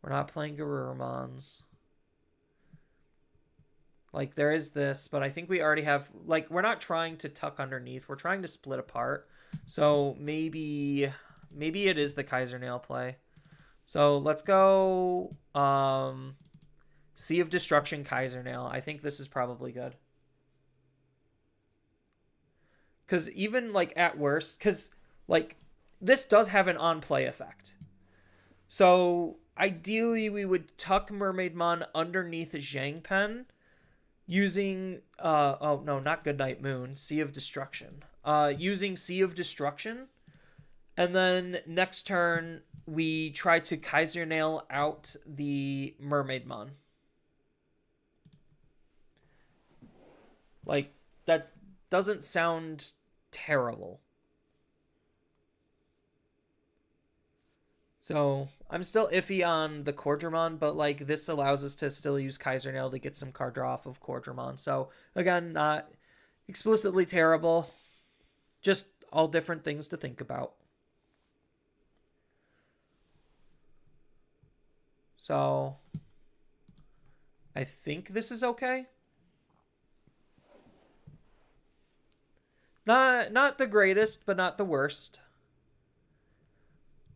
We're not playing Garurumons. Like there is this, but I think we already have like we're not trying to tuck underneath. We're trying to split apart. So maybe it is the Kaiser Nail play. So let's go Sea of Destruction, Kaiser Nail. I think this is probably good. Because even, like, at worst... Because, like, this does have an on-play effect. So, ideally, we would tuck Mermaidmon underneath Zhang Pen using... oh, no, not Goodnight Moon. Sea of Destruction. Using Sea of Destruction. And then, next turn, we try to Kaiser Nail out the Mermaidmon. Like, that doesn't sound terrible. So, I'm still iffy on the Quadramon, but, like, this allows us to still use Kaiser Nail to get some card draw off of Quadramon. So, again, not explicitly terrible. Just all different things to think about. So, I think this is okay. Not the greatest, but not the worst.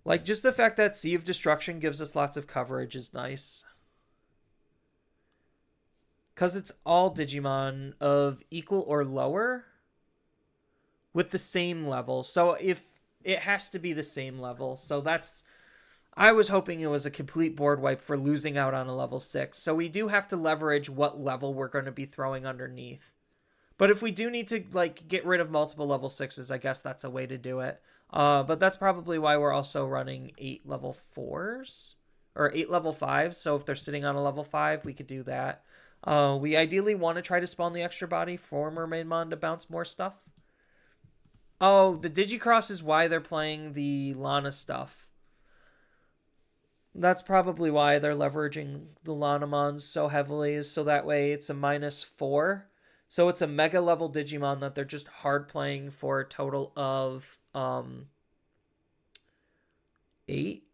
Like, just the fact that Sea of Destruction gives us lots of coverage is nice. Because it's all Digimon of equal or lower with the same level. So if it has to be the same level. So that's... I was hoping it was a complete board wipe for losing out on a level 6. So we do have to leverage what level we're going to be throwing underneath. But if we do need to like get rid of multiple level 6s, I guess that's a way to do it. But that's probably why we're also running 8 level 4s or 8 level 5s. So if they're sitting on a level 5, we could do that. We ideally want to try to spawn the extra body for Mermaidmon to bounce more stuff. Oh, the Digicross is why they're playing the Lana stuff. That's probably why they're leveraging the Lanamons so heavily, is so that way it's a -4. So it's a mega level Digimon that they're just hard playing for a total of 8.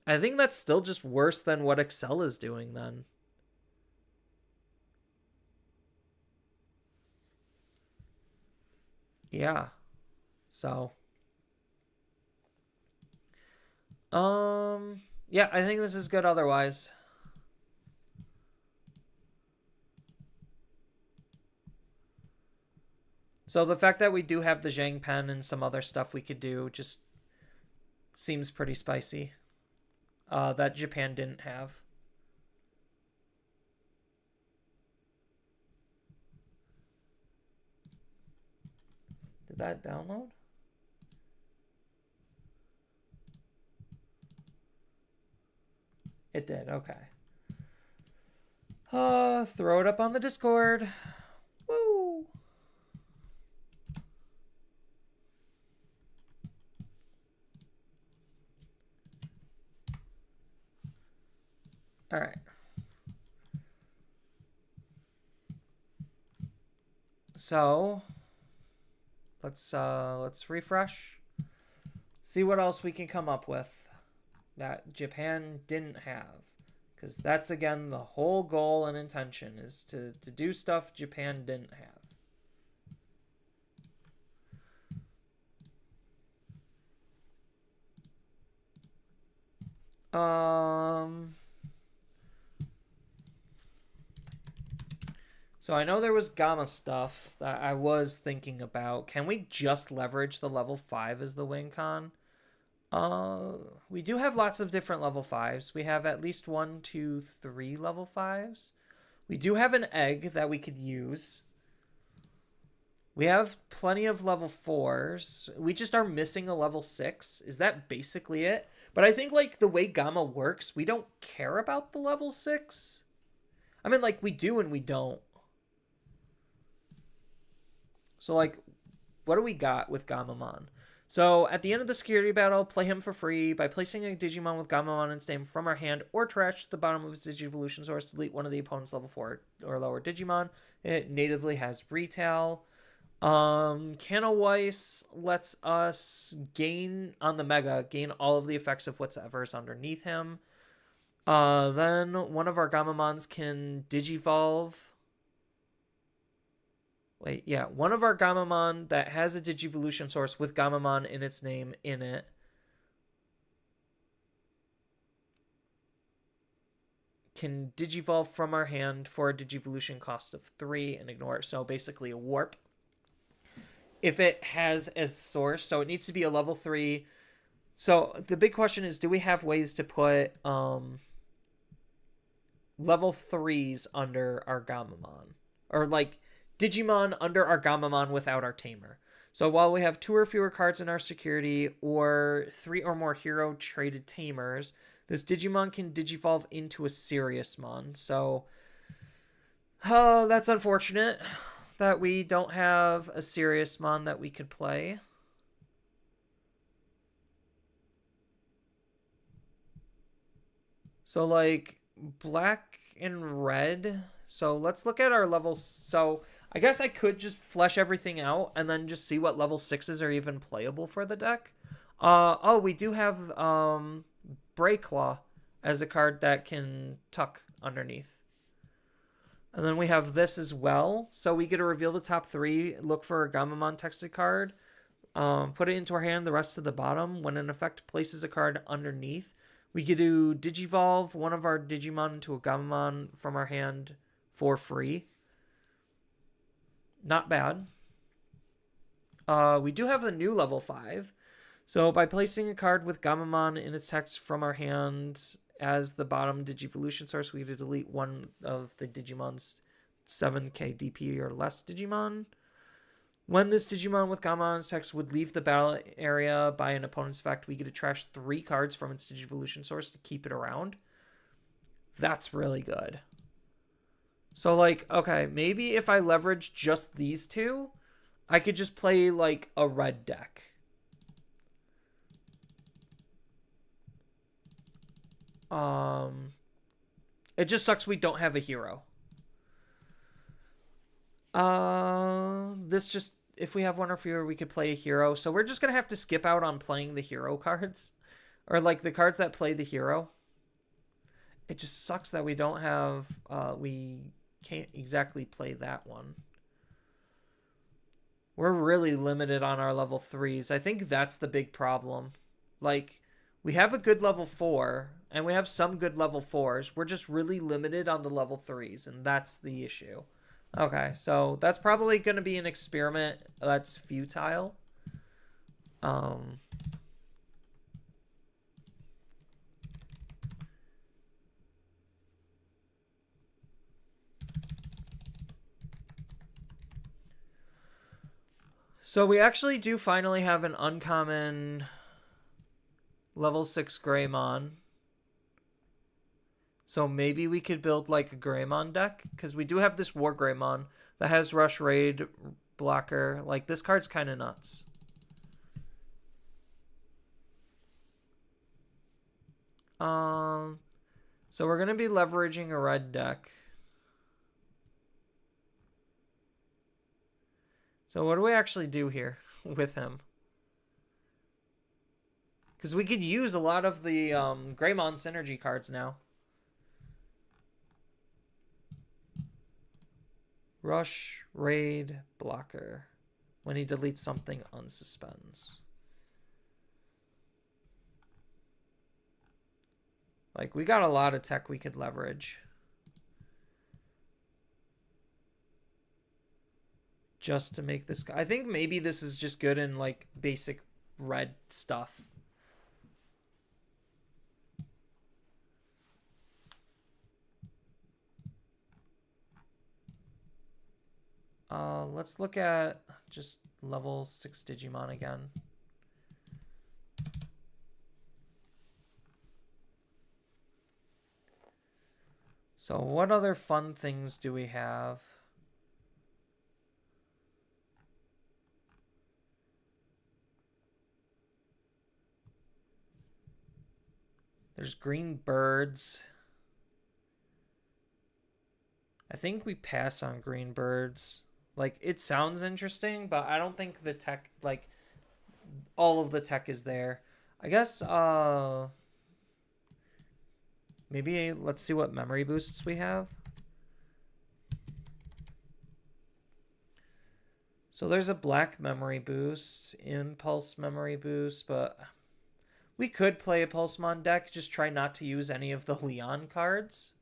I think that's still just worse than what Excel is doing then. Yeah. So yeah, I think this is good otherwise. So the fact that we do have the Zhang Pen and some other stuff we could do just seems pretty spicy. That Japan didn't have. Did that download? It did, okay. Throw it up on the Discord. Woo! All right. So let's refresh. See what else we can come up with that Japan didn't have. Because that's, again, the whole goal and intention is to do stuff Japan didn't have. So I know there was Gamma stuff that I was thinking about. Can we just leverage the level 5 as the win con? We do have lots of different level 5s. We have at least 1, 2, 3 level 5s. We do have an egg that we could use. We have plenty of level 4s. We just are missing a level 6. Is that basically it? But I think, like, the way Gamma works, we don't care about the level 6. I mean, like, we do and we don't. So, like, what do we got with Gamamon? So, at the end of the security battle, play him for free by placing a Digimon with Gamamon in its name from our hand or trash to the bottom of its Digivolution source. Delete one of the opponent's level 4 or lower Digimon. It natively has retail. Canawise lets us gain on the Mega, gain all of the effects of whatever's underneath him. Then one of our Gamamons can Digivolve. Wait, yeah, one of our Gamamon that has a Digivolution source with Gamamon in its name in it can Digivolve from our hand for a Digivolution cost of 3 and ignore it. So basically a warp. If it has a source, so it needs to be a level 3. So the big question is, do we have ways to put level 3s under our Gamamon? Or like Digimon under our Gamamon without our Tamer. So while we have 2 or fewer cards in our security or 3 or more hero traded Tamers, this Digimon can Digivolve into a Seriousmon. So that's unfortunate that we don't have a Seriousmon that we could play. So like black and red. So let's look at our levels. So I guess I could just flesh everything out and then just see what level 6s are even playable for the deck. Oh, we do have Brayclaw as a card that can tuck underneath. And then we have this as well. So we get to reveal the top 3, look for a Gamamon texted card, put it into our hand, the rest to the bottom. When an effect places a card underneath, we could do Digivolve one of our Digimon into a Gamamon from our hand for free. Not bad. We do have the new level 5. So by placing a card with Gamamon in its text from our hand as the bottom Digivolution source, we get to delete one of the Digimon's 7k DP or less Digimon. When this Digimon with Gamamon's text would leave the battle area by an opponent's effect, we get to trash 3 cards from its Digivolution source to keep it around. That's really good. So, like, okay, maybe if I leverage just these two, I could just play, like, a red deck. It just sucks we don't have a hero. This just, if we have one or fewer, we could play a hero. So we're just going to have to skip out on playing the hero cards. Or, like, the cards that play the hero. It just sucks that we don't have, we can't exactly play that one. We're really limited on our level 3s. I think that's the big problem. Like, we have a good level 4, and we have some good level 4s. We're just really limited on the level 3s, and that's the issue. Okay, so that's probably going to be an experiment that's futile. So we actually do finally have an uncommon level 6 Greymon. So maybe we could build like a Greymon deck, because we do have this War Greymon that has Rush, Raid, Blocker. Like, this card's kind of nuts. So we're going to be leveraging a red deck. So what do we actually do here with him? Because we could use a lot of the Greymon synergy cards now. Rush, Raid, Blocker. When he deletes something, unsuspends. Like, we got a lot of tech we could leverage. Just to make this... I think maybe this is just good in, like, basic red stuff. Let's look at just level 6 Digimon again. So what other fun things do we have? There's green birds. I think we pass on green birds. Like, it sounds interesting, but I don't think the tech, like, all of the tech is there. I guess, maybe let's see what memory boosts we have. So there's a black memory boost, impulse memory boost, but we could play a Pulsemon deck, just try not to use any of the Leon cards.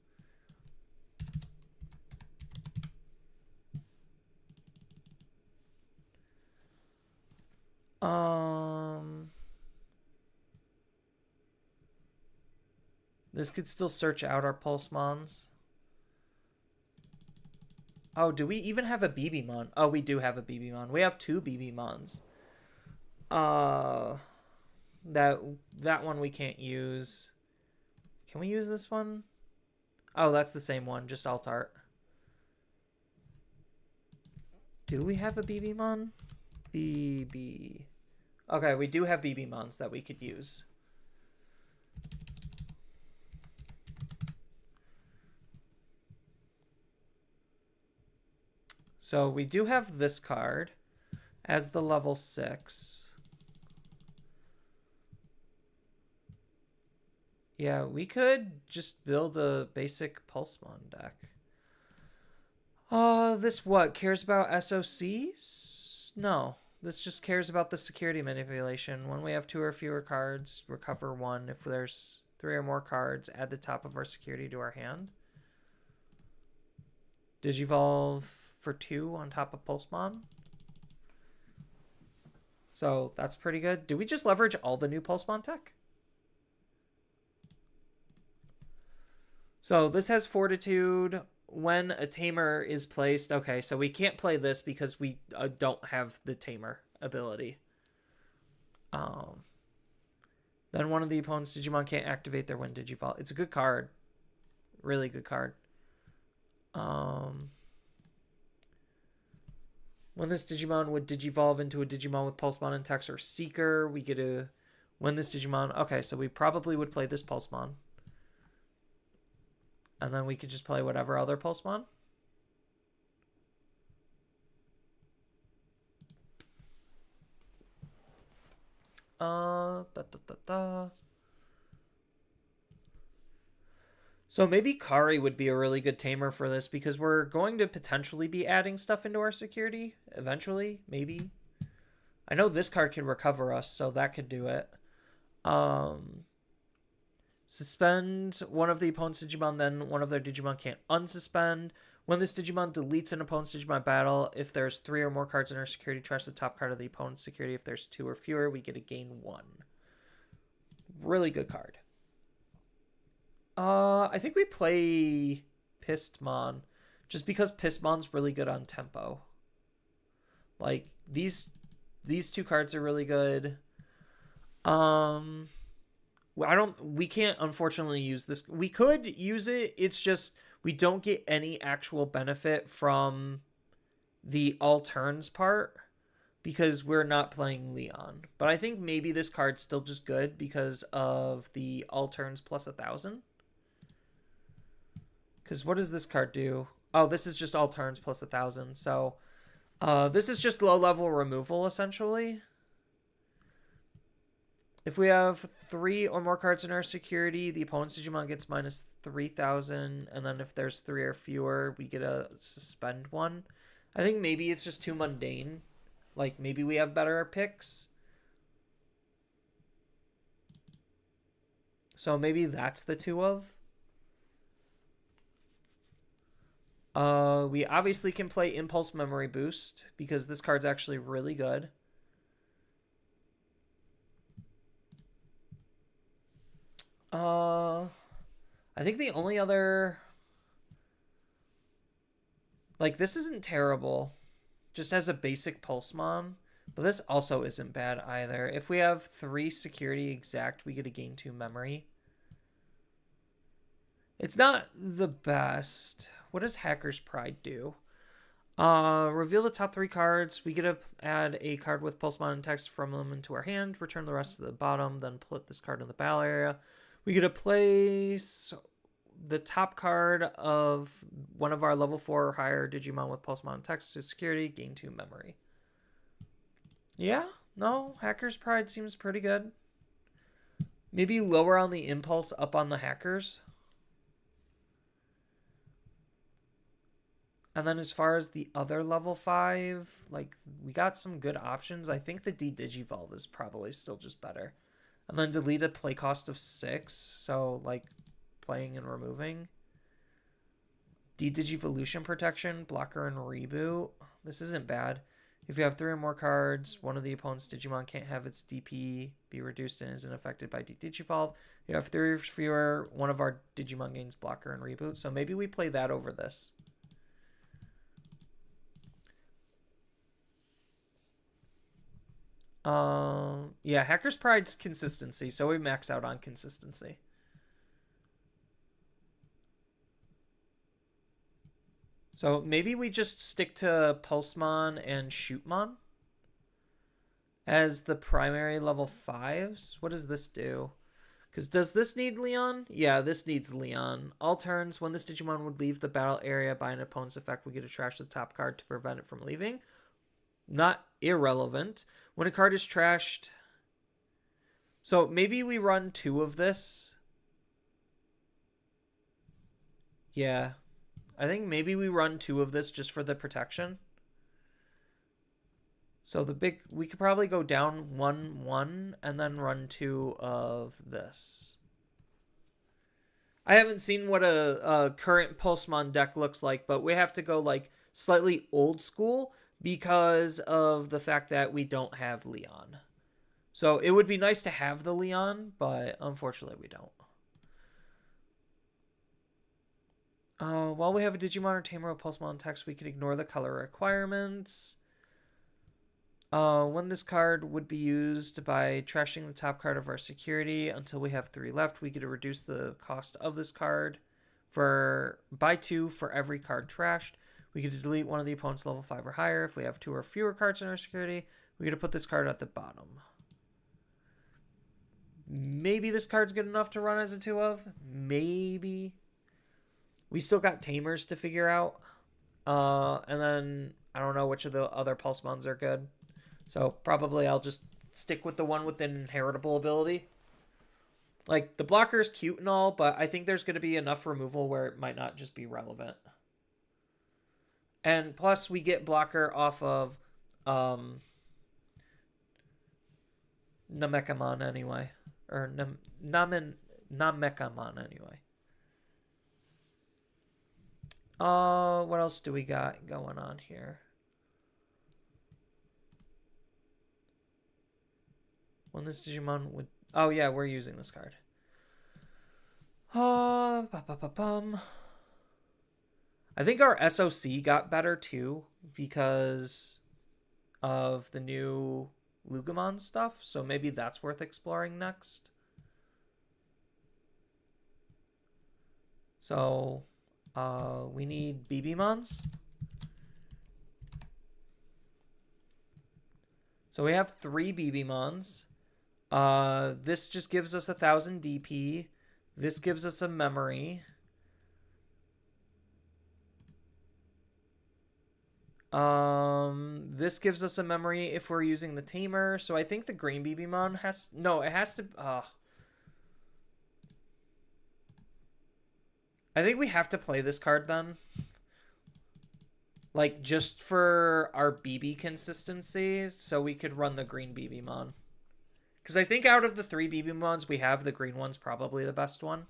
This could still search out our Pulsemons. Oh, do we even have a BBmon? Oh, we do have a BBmon. We have 2 BBmons. That one we can't use. Can we use this one? Oh, that's the same one, just alt art. Do we have a BBmon? BB. Okay, we do have BBmons that we could use. So we do have this card as the level 6. Yeah, we could just build a basic Pulsemon deck. This what? Cares about SOCs? No. This just cares about the security manipulation. When we have 2 or fewer cards, recover 1. If there's 3 or more cards, add the top of our security to our hand. Digivolve for 2 on top of Pulsemon. So that's pretty good. Do we just leverage all the new Pulsemon tech? So this has Fortitude. When a Tamer is placed... Okay, so we can't play this because we don't have the Tamer ability. Then one of the opponent's Digimon can't activate their Wind Digivolve. It's a good card. Really good card. When this Digimon would Digivolve into a Digimon with Pulsemon and Text or Seeker, we get a... When this Digimon... Okay, so we probably would play this Pulsemon. And then we could just play whatever other Pulsemon. So maybe Kari would be a really good tamer for this because we're going to potentially be adding stuff into our security eventually, maybe. I know this card can recover us, so that could do it. Suspend one of the opponent's Digimon, then one of their Digimon can't unsuspend. When this Digimon deletes an opponent's Digimon battle, if there's 3 or more cards in our security, trash the top card of the opponent's security. If there's 2 or fewer, we get to gain 1. Really good card. I think we play Pistmon, just because Pistmon's really good on tempo. Like, these 2 cards are really good. We can't unfortunately use this. We could use it. It's just we don't get any actual benefit from the all turns part because we're not playing Leon. But I think maybe this card's still just good because of the all turns plus 1,000. Because what does this card do? Oh, this is just all turns plus 1,000. So this is just low level removal essentially. If we have 3 or more cards in our security, the opponent's Digimon gets minus 3,000. And then if there's 3 or fewer, we get a suspend 1. I think maybe it's just too mundane. Like, maybe we have better picks. So maybe that's the 2 of. We obviously can play Impulse Memory Boost because this card's actually really good. I think the only other... Like, this isn't terrible. Just as a basic Pulsemon. But this also isn't bad either. If we have 3 security exact, we get to gain 2 memory. It's not the best. What does Hacker's Pride do? Reveal the top 3 cards. We get to add a card with Pulsemon and text from them into our hand. Return the rest to the bottom. Then put this card in the battle area. We get to place the top card of one of our level 4 or higher Digimon with Pulsemon and text to security. Gain 2 memory. Yeah, no, Hacker's Pride seems pretty good. Maybe lower on the Impulse, up on the Hackers. And then as far as the other level 5, like, we got some good options. I think the D-Digivolve is probably still just better. And then delete a play cost of 6. So, like, playing and removing. D-Digivolution protection, blocker, and reboot. This isn't bad. If you have 3 or more cards, one of the opponent's Digimon can't have its DP be reduced and isn't affected by D-Digivolve. You have 3 or fewer, one of our Digimon gains blocker and reboot. So maybe we play that over this. Yeah, Hacker's Pride's consistency, so we max out on consistency. So maybe we just stick to Pulsemon and Shootmon as the primary level 5s. What does this do? Because does this need Leon? Yeah, this needs Leon. All turns, when this Digimon would leave the battle area by an opponent's effect, we get to trash the top card to prevent it from leaving. Not irrelevant. When a card is trashed... So maybe we run 2 of this. Yeah. I think maybe we run 2 of this just for the protection. So we could probably go down 1-1 and then run 2 of this. I haven't seen what a current Pulsemon deck looks like, but we have to go like slightly old school because of the fact that we don't have Leon. So it would be nice to have the Leon, but unfortunately we don't. While we have a Digimon or Tamer with Pulsemon text, we can ignore the color requirements. When this card would be used by trashing the top card of our security until we have 3 left, we get to reduce the cost of this card by 2 for every card trashed. We get to delete one of the opponent's level 5 or higher. If we have 2 or fewer cards in our security, we get to put this card at the bottom. Maybe this card's good enough to run as a 2 of. Maybe. We still got Tamers to figure out. And then I don't know which of the other Pulsemons are good. So probably I'll just stick with the one with an inheritable ability. Like, the blocker is cute and all, but I think there's going to be enough removal where it might not just be relevant. And plus, we get blocker off of Namekamon anyway. Or Namekamon anyway. What else do we got going on here? When this Digimon would... Oh, yeah, we're using this card. I think our SOC got better, too, because of the new Lugamon stuff. So maybe that's worth exploring next. So, we need BBmons. So we have 3 BBmons. This just gives us 1,000 DP. This gives us a memory. This gives us a memory if we're using the Tamer. So I think the green BBmon has... No, it has to... I think we have to play this card then. Like, just for our BB consistency, so we could run the green BBmon. Because I think out of the 3 BBmons we have, the green one's probably the best one.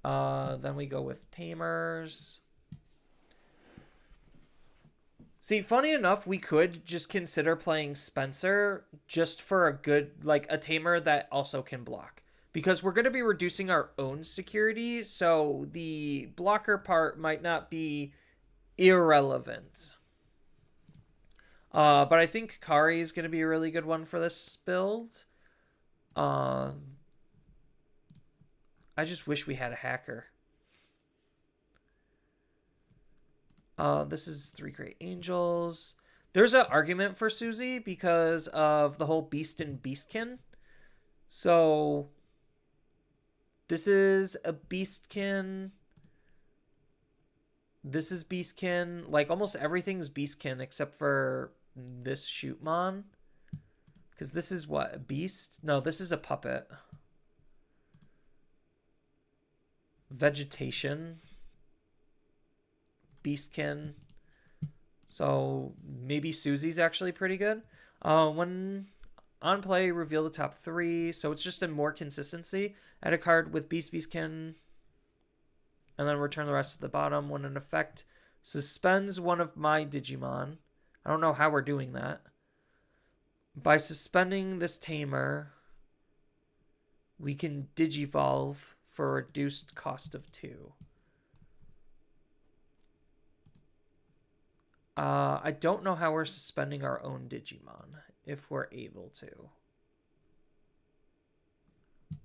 Then we go with Tamers. See, funny enough, we could just consider playing Spencer just for a good, like, a Tamer that also can block. Because we're going to be reducing our own security, so the blocker part might not be irrelevant. But I think Kari is going to be a really good one for this build. I just wish we had a hacker. This is 3 Great Angels. There's an argument for Susie because of the whole Beast and Beastkin. So... This is a Beastkin. This is Beastkin. Like, almost everything's Beastkin except for this Shootmon. Because this is what? A beast? No, this is a puppet. Vegetation. Beastkin. So, maybe Susie's actually pretty good. When... On play, reveal the top 3. So it's just a more consistency. Add a card with Beastkin. And then return the rest to the bottom. When an effect suspends one of my Digimon. I don't know how we're doing that. By suspending this Tamer, we can Digivolve for a reduced cost of 2. I don't know how we're suspending our own Digimon. If we're able to.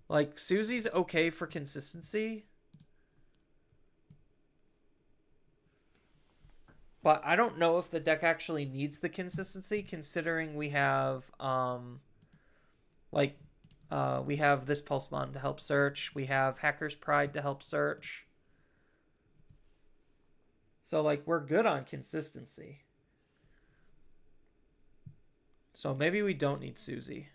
Like, Susie's okay for consistency. But I don't know if the deck actually needs the consistency, considering we have, we have this Pulsemon to help search. We have Hacker's Pride to help search. So, like, we're good on consistency. So maybe we don't need Susie.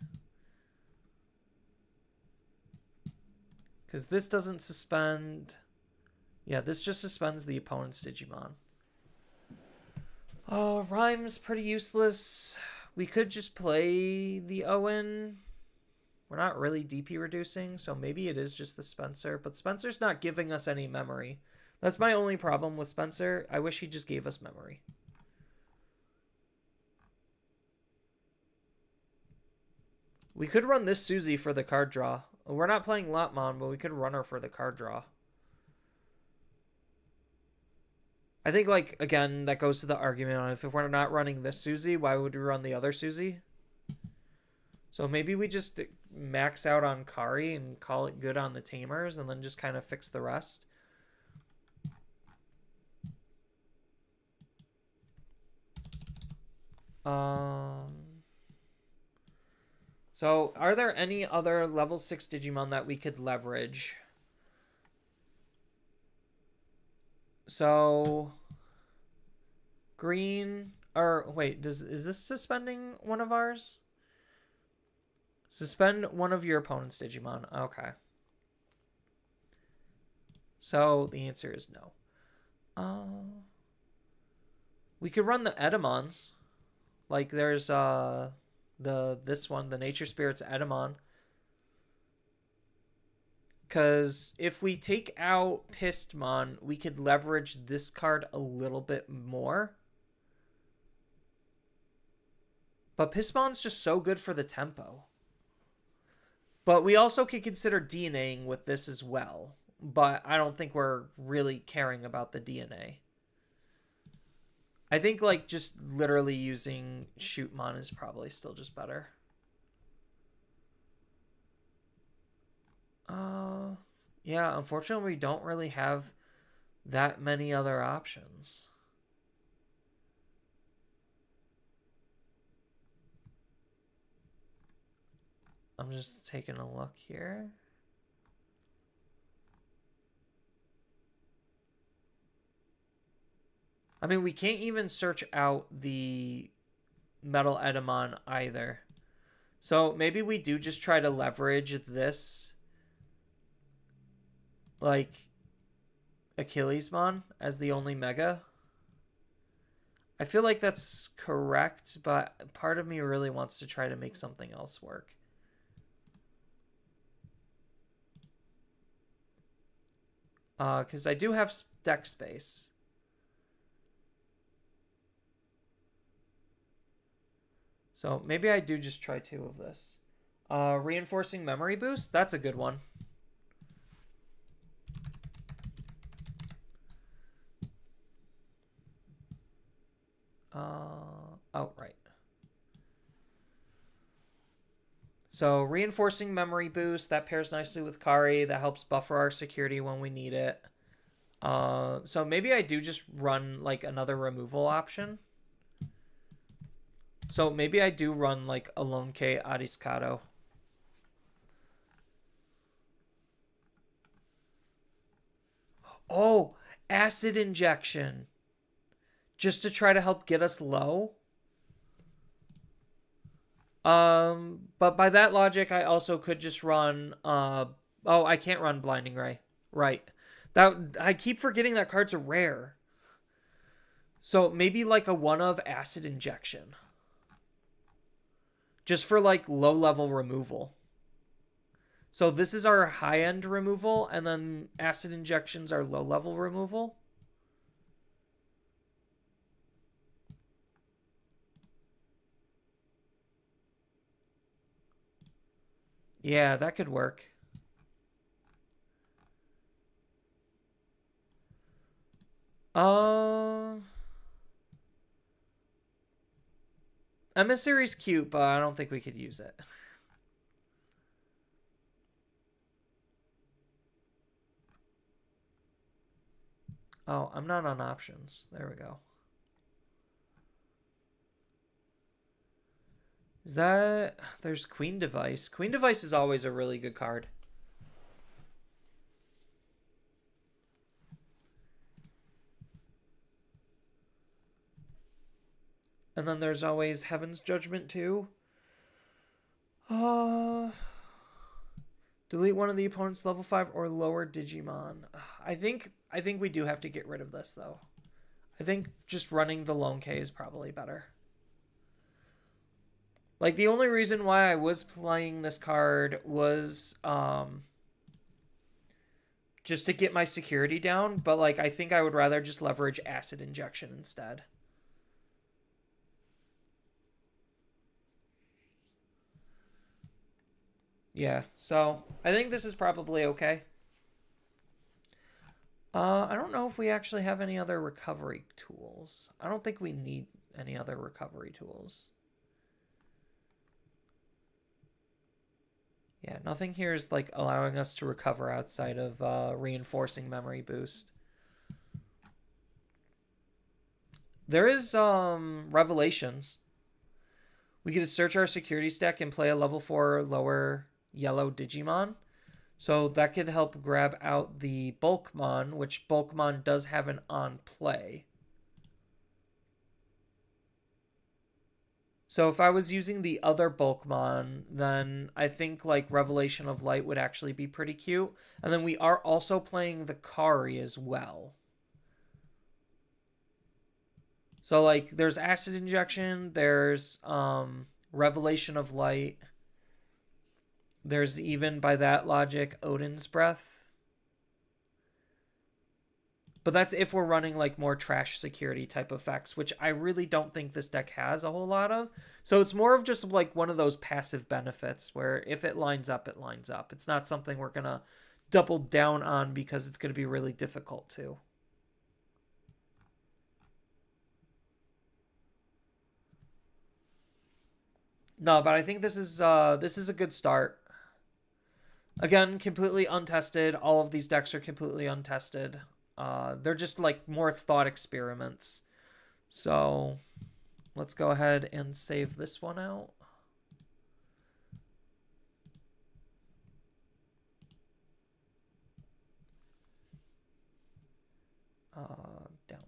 Because this doesn't suspend... Yeah, this just suspends the opponent's Digimon. Oh, Rhyme's pretty useless. We could just play the Owen. We're not really DP reducing, so maybe it is just the Spencer. But Spencer's not giving us any memory. That's my only problem with Spencer. I wish he just gave us memory. We could run this Susie for the card draw. We're not playing Lotmon, but we could run her for the card draw. I think, like, again, that goes to the argument on if we're not running this Susie, why would we run the other Susie? So maybe we just max out on Kari and call it good on the Tamers and then just kind of fix the rest. So are there any other level 6 Digimon that we could leverage? So green, or wait, is this suspending one of ours? Suspend one of your opponent's Digimon. Okay. So the answer is no. We could run the Edamons. Like there's this one, the Nature Spirits Edamon. Because if we take out Pistmon, we could leverage this card a little bit more. But Pistmon's just so good for the tempo. But we also could consider DNAing with this as well. But I don't think we're really caring about the DNA. I think like just literally using Shootmon is probably still just better. Yeah, unfortunately we don't really have that many other options. I'm just taking a look here. I mean, we can't even search out the Metal Edamon either. So maybe we do just try to leverage this, like, Achillesmon as the only Mega. I feel like that's correct, but part of me really wants to try to make something else work. Because I do have deck space. So maybe I do just try 2 of this. Reinforcing Memory Boost, that's a good one. Oh, right. So Reinforcing Memory Boost, that pairs nicely with Kari. That helps buffer our security when we need it. So maybe I do just run like another removal option. So maybe I do run like a Lone K Ariscado. Oh, Acid Injection. Just to try to help get us low. But by that logic, I also could just run, oh, I can't run Blinding Ray. Right. I keep forgetting that card's a rare. So maybe like a 1-of Acid Injection. Just for like low level removal. So this is our high end removal, and then Acid Injections are low level removal. Yeah, that could work. Emissary's cute, but I don't think we could use it. Oh, I'm not on options. There we go. Is that... There's Queen Device. Queen Device is always a really good card. And then there's always Heaven's Judgment too. Delete one of the opponent's level 5 or lower Digimon. I think we do have to get rid of this though. I think just running the Lone K is probably better. Like the only reason why I was playing this card was just to get my security down, but like I think I would rather just leverage Acid Injection instead. Yeah, so I think this is probably okay. I don't know if we actually have any other recovery tools. I don't think we need any other recovery tools. Yeah, nothing here is like allowing us to recover outside of reinforcing memory boost. There is Revelations. We get to search our security stack and play a level 4 lower yellow Digimon. So that could help grab out the Bulkmon, which Bulkmon does have an on play. So if I was using the other Bulkmon, then I think like Revelation of Light would actually be pretty cute. And then we are also playing the Kari as well. So like there's Acid Injection, there's Revelation of Light. There's even by that logic Odin's Breath. But that's if we're running like more trash security type effects, which I really don't think this deck has a whole lot of. So it's more of just like one of those passive benefits where if it lines up, it lines up. It's not something we're going to double down on because it's going to be really difficult to. No, but I think this is a good start. Again, completely untested. All of these decks are completely untested. They're just like more thought experiments. So let's go ahead and save this one out. Download.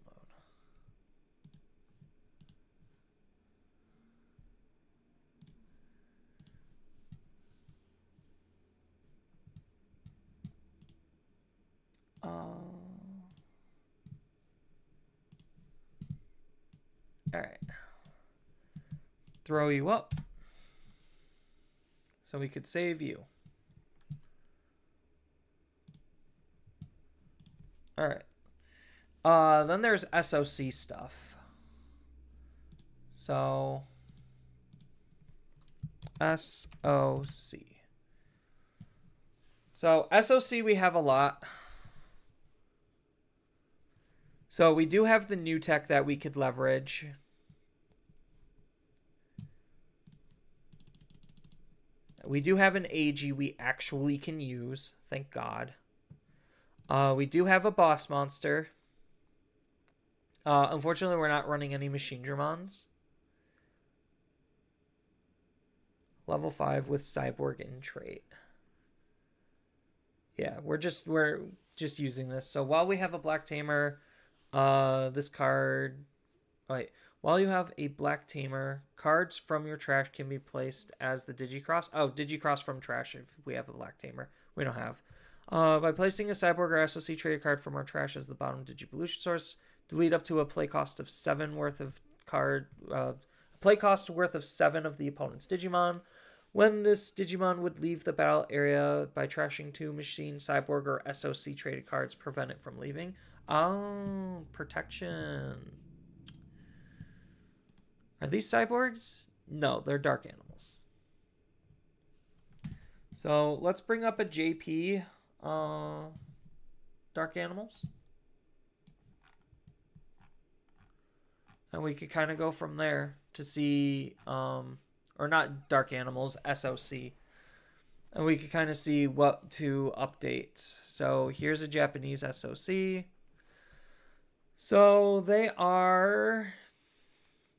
All right. Throw you up so we could save you. All right. Then there's SOC stuff. So SOC. So SOC we have a lot. So we do have the new tech that we could leverage. We do have an AG we actually can use, thank God. We do have a boss monster. Unfortunately, we're not running any Machine Dramons. Level 5 with Cyborg in trait. Yeah, we're just using this. So while we have a Black Tamer, this card... Wait, while you have a Black Tamer, cards from your trash can be placed as the Digicross. Oh, Digicross from trash if we have a Black Tamer. We don't have. By placing a Cyborg or SOC traded card from our trash as the bottom Digivolution source, delete up to a play cost of 7 worth of card... play cost worth of 7 of the opponent's Digimon. When this Digimon would leave the battle area by trashing 2 Machine, Cyborg, or SOC traded cards, prevent it from leaving. Oh, protection. Are these Cyborgs? No, they're Dark Animals. So let's bring up a JP Dark Animals. And we could kind of go from there to see... or not Dark Animals, SOC. And we could kind of see what to update. So here's a Japanese SOC. So they are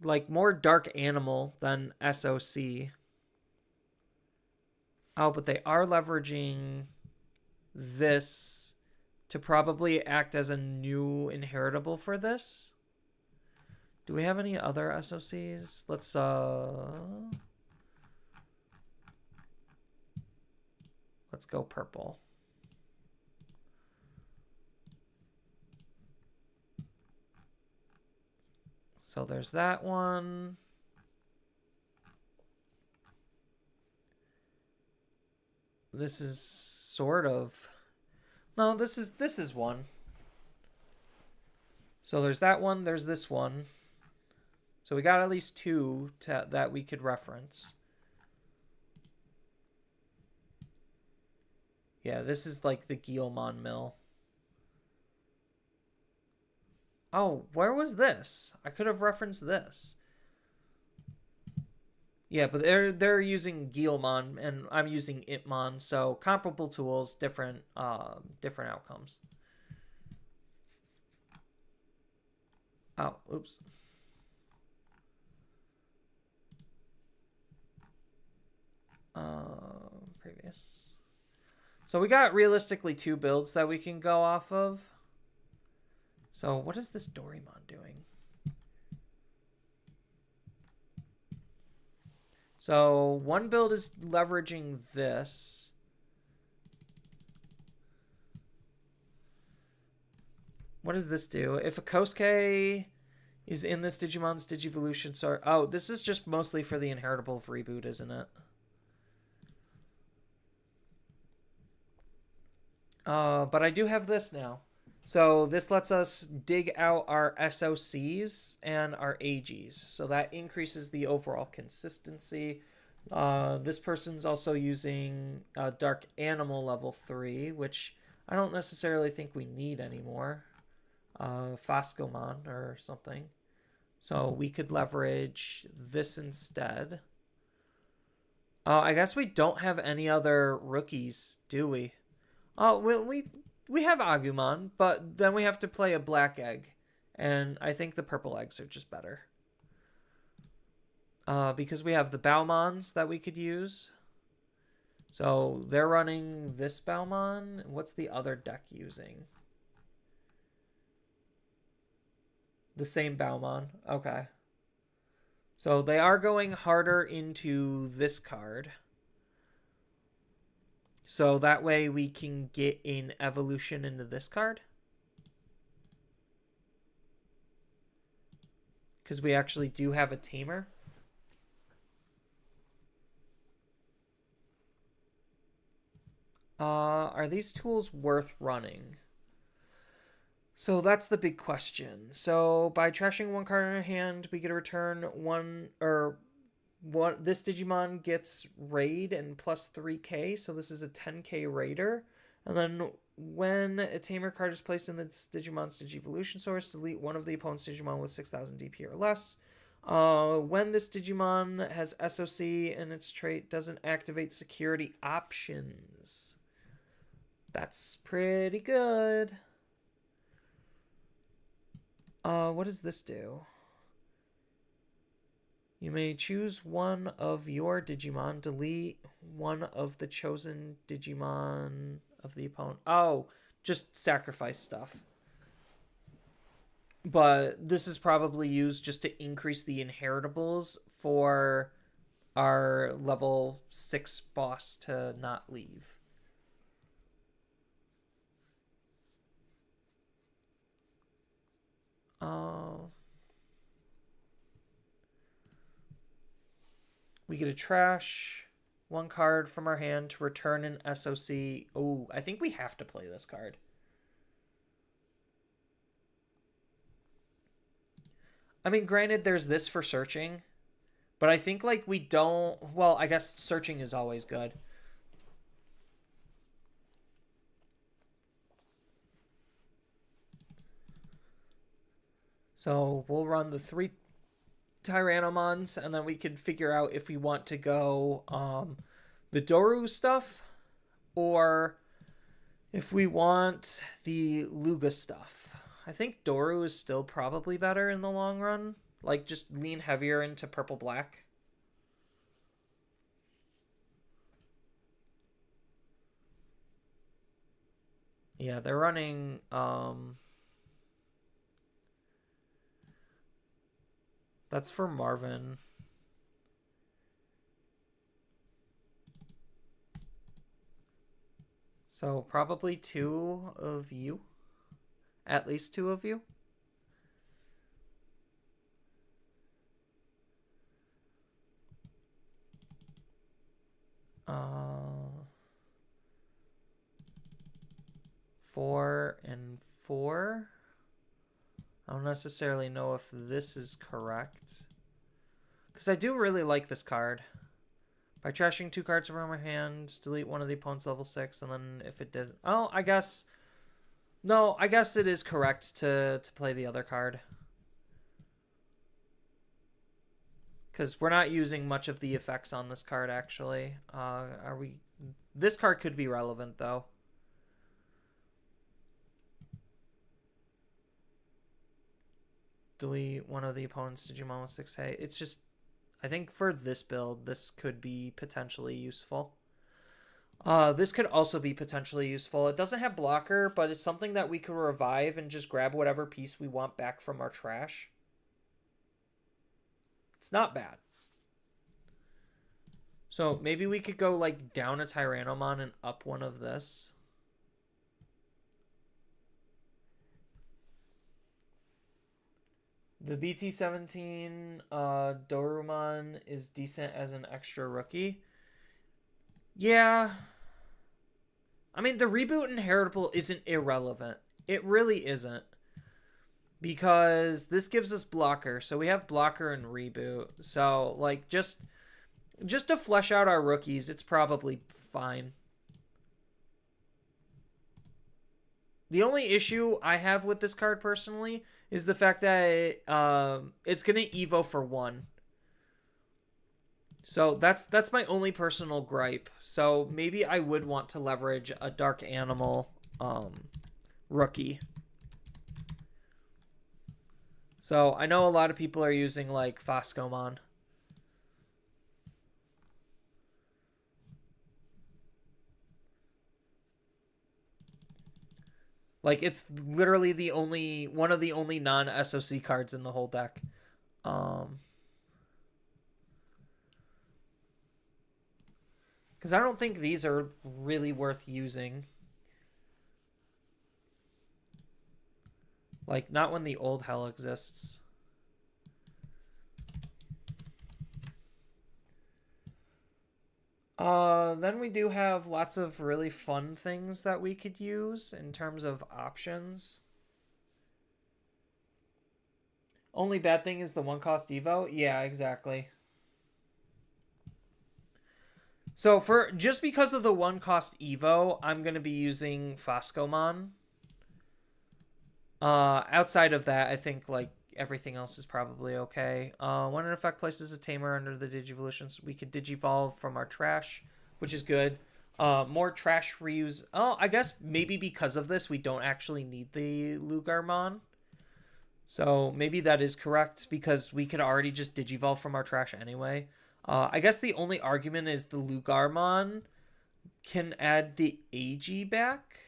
like more Dark Animal than SOC. Oh, but they are leveraging this to probably act as a new inheritable for this. Do we have any other SOCs? Let's go purple. So there's that one. This is sort of... No, this is one. So there's that one, there's this one. So we got at least two that we could reference. Yeah, this is like the Guilmon mill. Oh, where was this? I could have referenced this. Yeah, but they're using Guilmon and I'm using Itmon, so comparable tools, different different outcomes. Oh, oops. Previous. So we got realistically two builds that we can go off of. So what is this Dorimon doing? So one build is leveraging this. What does this do? If a Kosuke is in this Digimon's Digivolution, sorry. Oh, this is just mostly for the inheritable reboot, isn't it? But I do have this now. So this lets us dig out our SOCs and our AGs. So that increases the overall consistency. This person's also using Dark Animal level 3, which I don't necessarily think we need anymore. Phascomon or something. So we could leverage this instead. I guess we don't have any other rookies, do we? Oh, we have Agumon, but then we have to play a black egg, and I think the purple eggs are just better. Because we have the Baumons that we could use. So they're running this Baumon. What's the other deck using? The same Baumon. Okay. So they are going harder into this card. So that way we can get in evolution into this card. Because we actually do have a tamer. Are these tools worth running? So that's the big question. So by trashing one card in our hand, we get to return one, or what, this Digimon gets raid and plus 3k, so this is a 10k raider. And then when a tamer card is placed in this Digimon's Digivolution source, delete one of the opponent's Digimon with 6000 DP or less. When this Digimon has SOC and its trait doesn't activate security options. That's pretty good. What does this do? You may choose one of your Digimon, delete one of the chosen Digimon of the opponent. Oh, just sacrifice stuff. But this is probably used just to increase the inheritables for our level 6 boss to not leave. We get a trash one card from our hand to return an SOC. Oh, I think we have to play this card. I mean, granted, there's this for searching, but I think like we don't. Well, I guess searching is always good. So we'll run the 3 Tyrannomons, and then we can figure out if we want to go the Doru stuff or if we want the Luga stuff. I think Doru is still probably better in the long run. Like, just lean heavier into purple black. Yeah, they're running that's for Marvin. So probably 2 of you. At least 2 of you. 4 and 4. I don't necessarily know if this is correct. Because I do really like this card. By trashing 2 cards from my hand, delete one of the opponent's level 6, and then if it did... Oh, I guess... No, I guess it is correct to play the other card. Because we're not using much of the effects on this card, actually. Are we... This card could be relevant, though. Delete one of the opponent's Digimon with 6 hit. It's just... I think for this build, this could be potentially useful. This could also be potentially useful. It doesn't have blocker, but it's something that we could revive and just grab whatever piece we want back from our trash. It's not bad. So maybe we could go like down a Tyrannomon and up one of this. The BT-17 Dorumon is decent as an extra rookie. Yeah. I mean, the reboot inheritable isn't irrelevant. It really isn't. Because this gives us blocker. So we have blocker and reboot. So, like, just to flesh out our rookies, it's probably fine. The only issue I have with this card personally is the fact that it's going to Evo for 1. So that's my only personal gripe. So maybe I would want to leverage a Dark Animal rookie. So I know a lot of people are using like Foscomon. Like, it's literally the only one of the only non-SOC cards in the whole deck. Because I don't think these are really worth using. Like, not when the old hell exists. Then we do have lots of really fun things that we could use in terms of options. Only bad thing is the 1-cost Evo? Yeah, exactly. So just because of the 1-cost Evo, I'm going to be using Foscomon. Outside of that, I think like everything else is probably okay. When an effect places a tamer under the Digivolutions, we could Digivolve from our trash, which is good. More trash reuse. Oh, I guess maybe because of this, we don't actually need the Lugarmon. So maybe that is correct because we could already just Digivolve from our trash anyway. I guess the only argument is the Lugarmon can add the AG back.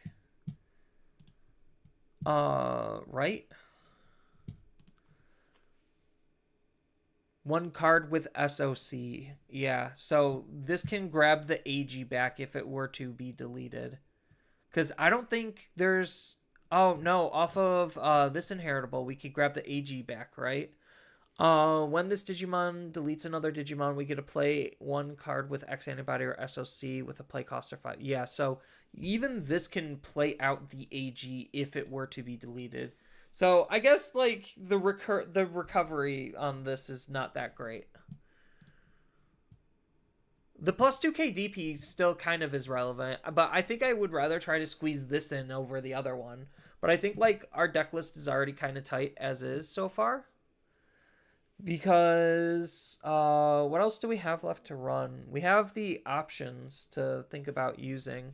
Right? 1 card with SOC. Yeah, so this can grab the AG back if it were to be deleted. Because I don't think there's... Oh, no, off of this inheritable, we could grab the AG back, right? When this Digimon deletes another Digimon, we get to play 1 card with X antibody or SOC with a play cost of 5. Yeah, so even this can play out the AG if it were to be deleted. So I guess like the recovery on this is not that great. The plus 2k DP still kind of is relevant, but I think I would rather try to squeeze this in over the other one. But I think like our deck list is already kind of tight as is so far. Because what else do we have left to run? We have the options to think about using.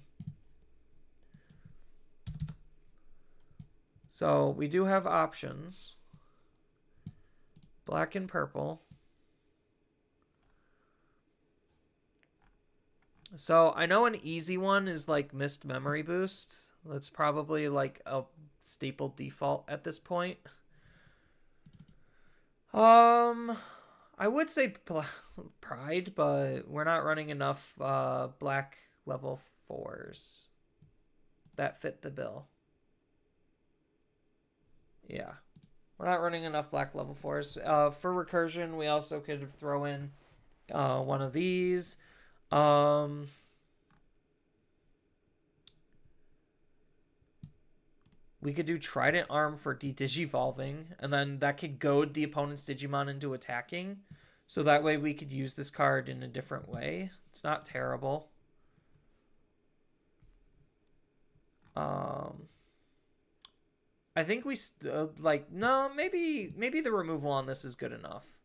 So we do have options. Black and purple. So I know an easy one is like Mist Memory Boost. That's probably like a staple default at this point. I would say Pride, but we're not running enough black level 4s that fit the bill. Yeah. We're not running enough black level 4s. For recursion, we also could throw in one of these. We could do Trident Arm for de-digivolving, and then that could goad the opponent's Digimon into attacking. So that way we could use this card in a different way. It's not terrible. I think we no, maybe the removal on this is good enough.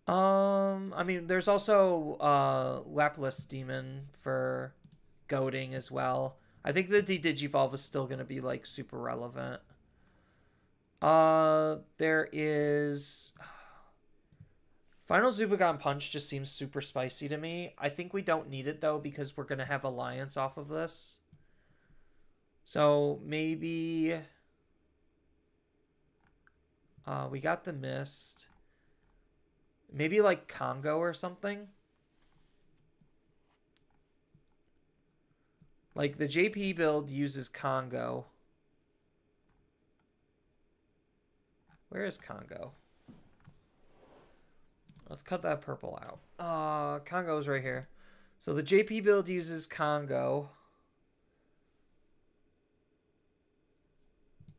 I mean, there's also Laplace Demon for goading as well. I think the de-digivolve is still going to be like super relevant. There is Final Zubagon Punch just seems super spicy to me. I think we don't need it though because we're going to have Alliance off of this. So maybe we got the Mist. Maybe like Congo or something. Like the JP build uses Congo. Where is Congo? Let's cut that purple out. Congo's right here. So the JP build uses Congo.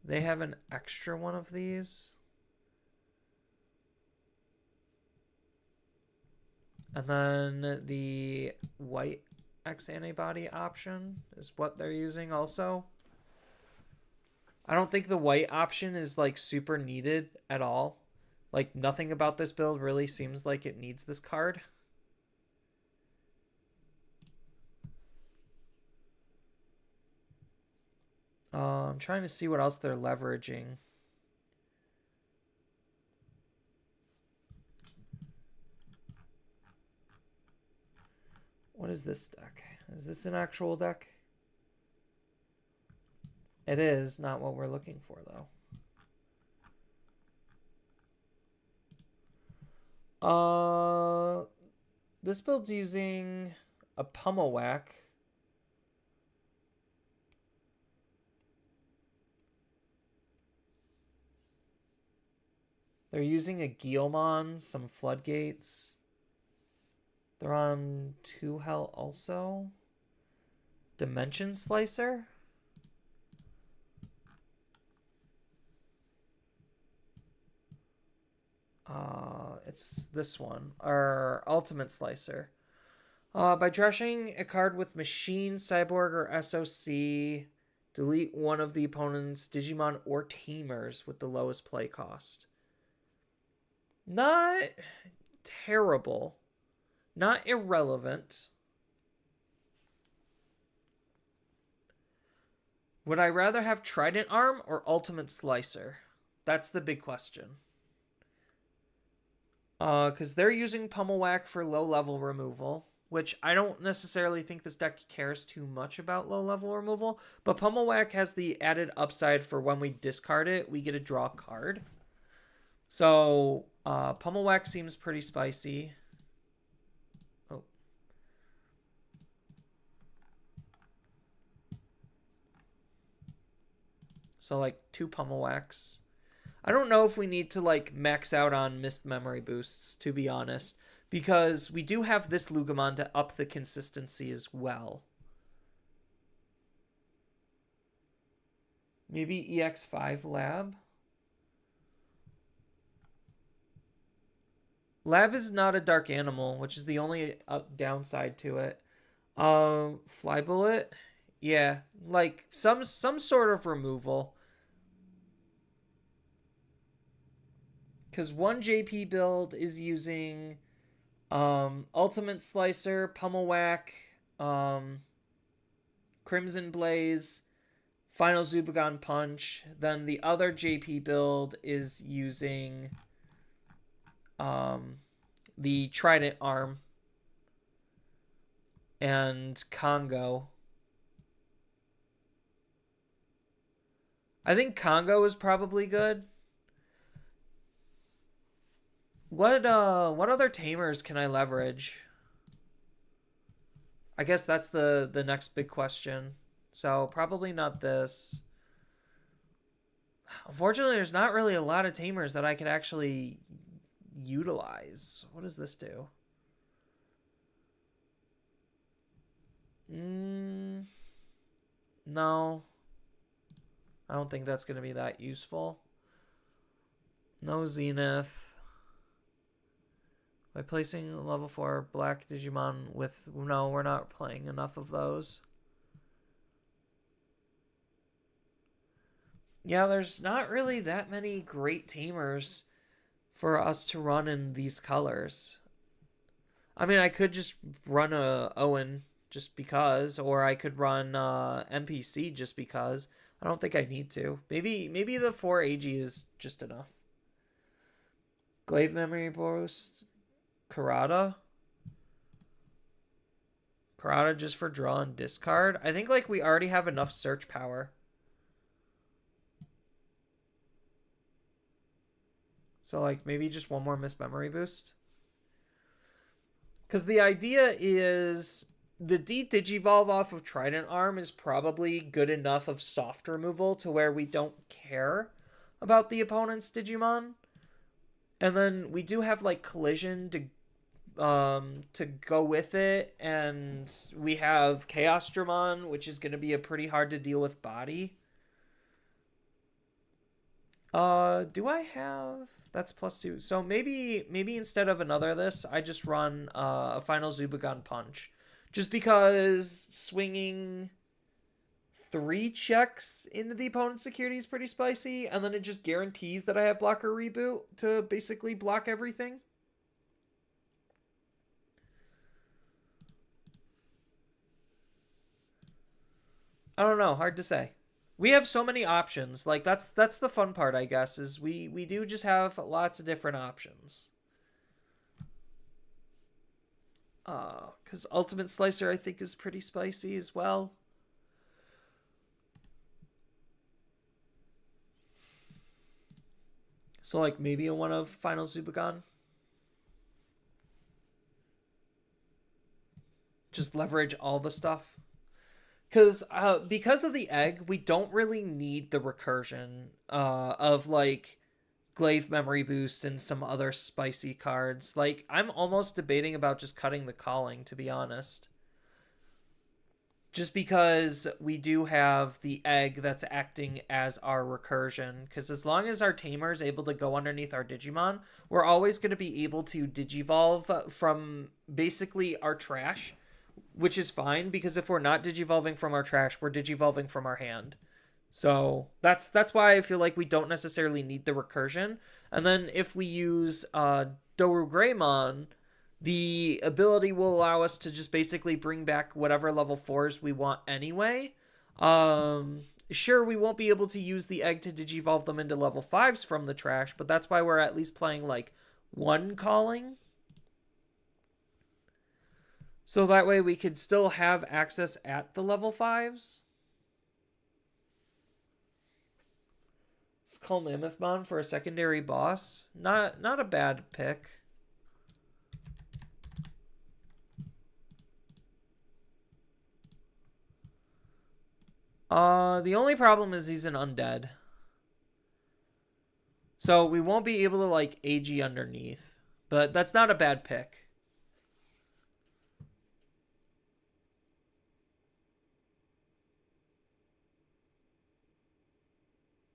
They have an extra one of these. And then the white X antibody option is what they're using also. I don't think the white option is like super needed at all. Like nothing about this build really seems like it needs this card. I'm trying to see what else they're leveraging. What is this deck? Is this an actual deck? It is not what we're looking for, though. This build's using a Pummel Whack. They're using a Guilmon, some Floodgates. They're on 2 Hell also. Dimension Slicer? It's this one. Or Ultimate Slicer. By trashing a card with Machine, Cyborg, or SOC, delete one of the opponent's Digimon or Tamers with the lowest play cost. Not terrible. Not irrelevant. Would I rather have Trident Arm or Ultimate Slicer? That's the big question. Because they're using Pummel Whack for low-level removal, which I don't necessarily think this deck cares too much about low-level removal, but Pummel Whack has the added upside for when we discard it, we get to draw a card. So, Pummel Whack seems pretty spicy. Oh. So, like, 2 Pummel Whacks. I don't know if we need to like max out on missed memory boosts, to be honest, because we do have this Lugamon to up the consistency as well. Maybe EX5 Lab? Lab is not a dark animal, which is the only downside to it. Fly Bullet? Yeah, like some sort of removal. Because one JP build is using Ultimate Slicer, Pummel Whack, Crimson Blaze, Final Zubagon Punch. Then the other JP build is using the Trident Arm and Congo. I think Congo is probably good. What other tamers can I leverage? I guess that's the next big question. So probably not this. Unfortunately, there's not really a lot of tamers that I could actually utilize. What does this do? No. I don't think that's going to be that useful. No Zenith. By placing level 4 black Digimon with... No, we're not playing enough of those. Yeah, there's not really that many great tamers for us to run in these colors. I mean, I could just run a Owen just because, or I could run NPC just because. I don't think I need to. Maybe the 4 AG is just enough. Glaive Memory Boost. Karada. Karada just for draw and discard. I think like we already have enough search power. So like maybe just one more Miss Memory Boost. Because the idea is the Digivolve off of Trident Arm is probably good enough of soft removal to where we don't care about the opponent's Digimon. And then we do have like Collision to go with it, and we have Chaos Dramon, which is going to be a pretty hard to deal with body. Do I have... That's +2. So maybe instead of another of this, I just run a final Zubagon Punch. Just because swinging 3 checks into the opponent's security is pretty spicy, and then it just guarantees that I have Blocker Reboot to basically block everything. I don't know, hard to say. We have so many options. Like that's the fun part, I guess, is we do just have lots of different options. Cuz Ultimate Slicer I think is pretty spicy as well. So like maybe a one of Final Zubagon. Just leverage all the stuff. Because of the egg, we don't really need the recursion of like Glaive Memory Boost and some other spicy cards. Like I'm almost debating about just cutting the Calling, to be honest. Just because we do have the egg that's acting as our recursion. Because as long as our tamer is able to go underneath our Digimon, we're always going to be able to Digivolve from basically our trash, which is fine because if we're not digivolving from our trash, we're digivolving from our hand. So that's why I feel like we don't necessarily need the recursion. And then if we use Doru Greymon, the ability will allow us to just basically bring back whatever level 4s we want anyway. Sure, we won't be able to use the egg to digivolve them into level 5s from the trash, but that's why we're at least playing like one calling. So that way we could still have access at the level 5s. Skull Mammothmon for a secondary boss. Not a bad pick. The only problem is he's an undead. So we won't be able to like AG underneath. But that's not a bad pick.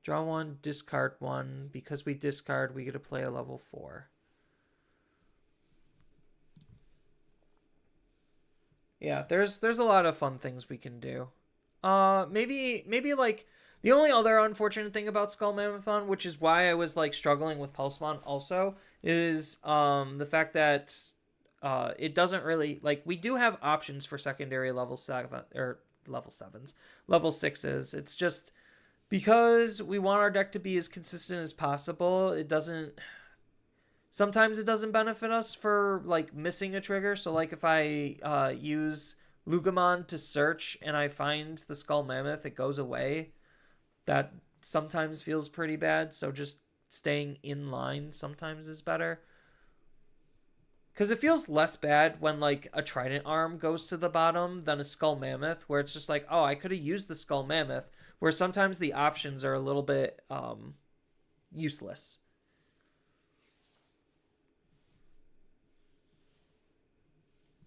Draw 1, discard 1. Because we discard, we get to play a level 4. Yeah, there's a lot of fun things we can do. Maybe like the only other unfortunate thing about Skull Mammothon, which is why I was like struggling with Pulsemon also, is the fact that it doesn't really like we do have options for secondary level 7 or level 7s, level 6s. It's just because we want our deck to be as consistent as possible, it doesn't... Sometimes it doesn't benefit us for, like, missing a trigger. So, like, if I use Lugamon to search and I find the Skull Mammoth, it goes away. That sometimes feels pretty bad. So just staying in line sometimes is better. Because it feels less bad when, like, a Trident Arm goes to the bottom than a Skull Mammoth, where it's just like, oh, I could have used the Skull Mammoth, where sometimes the options are a little bit useless.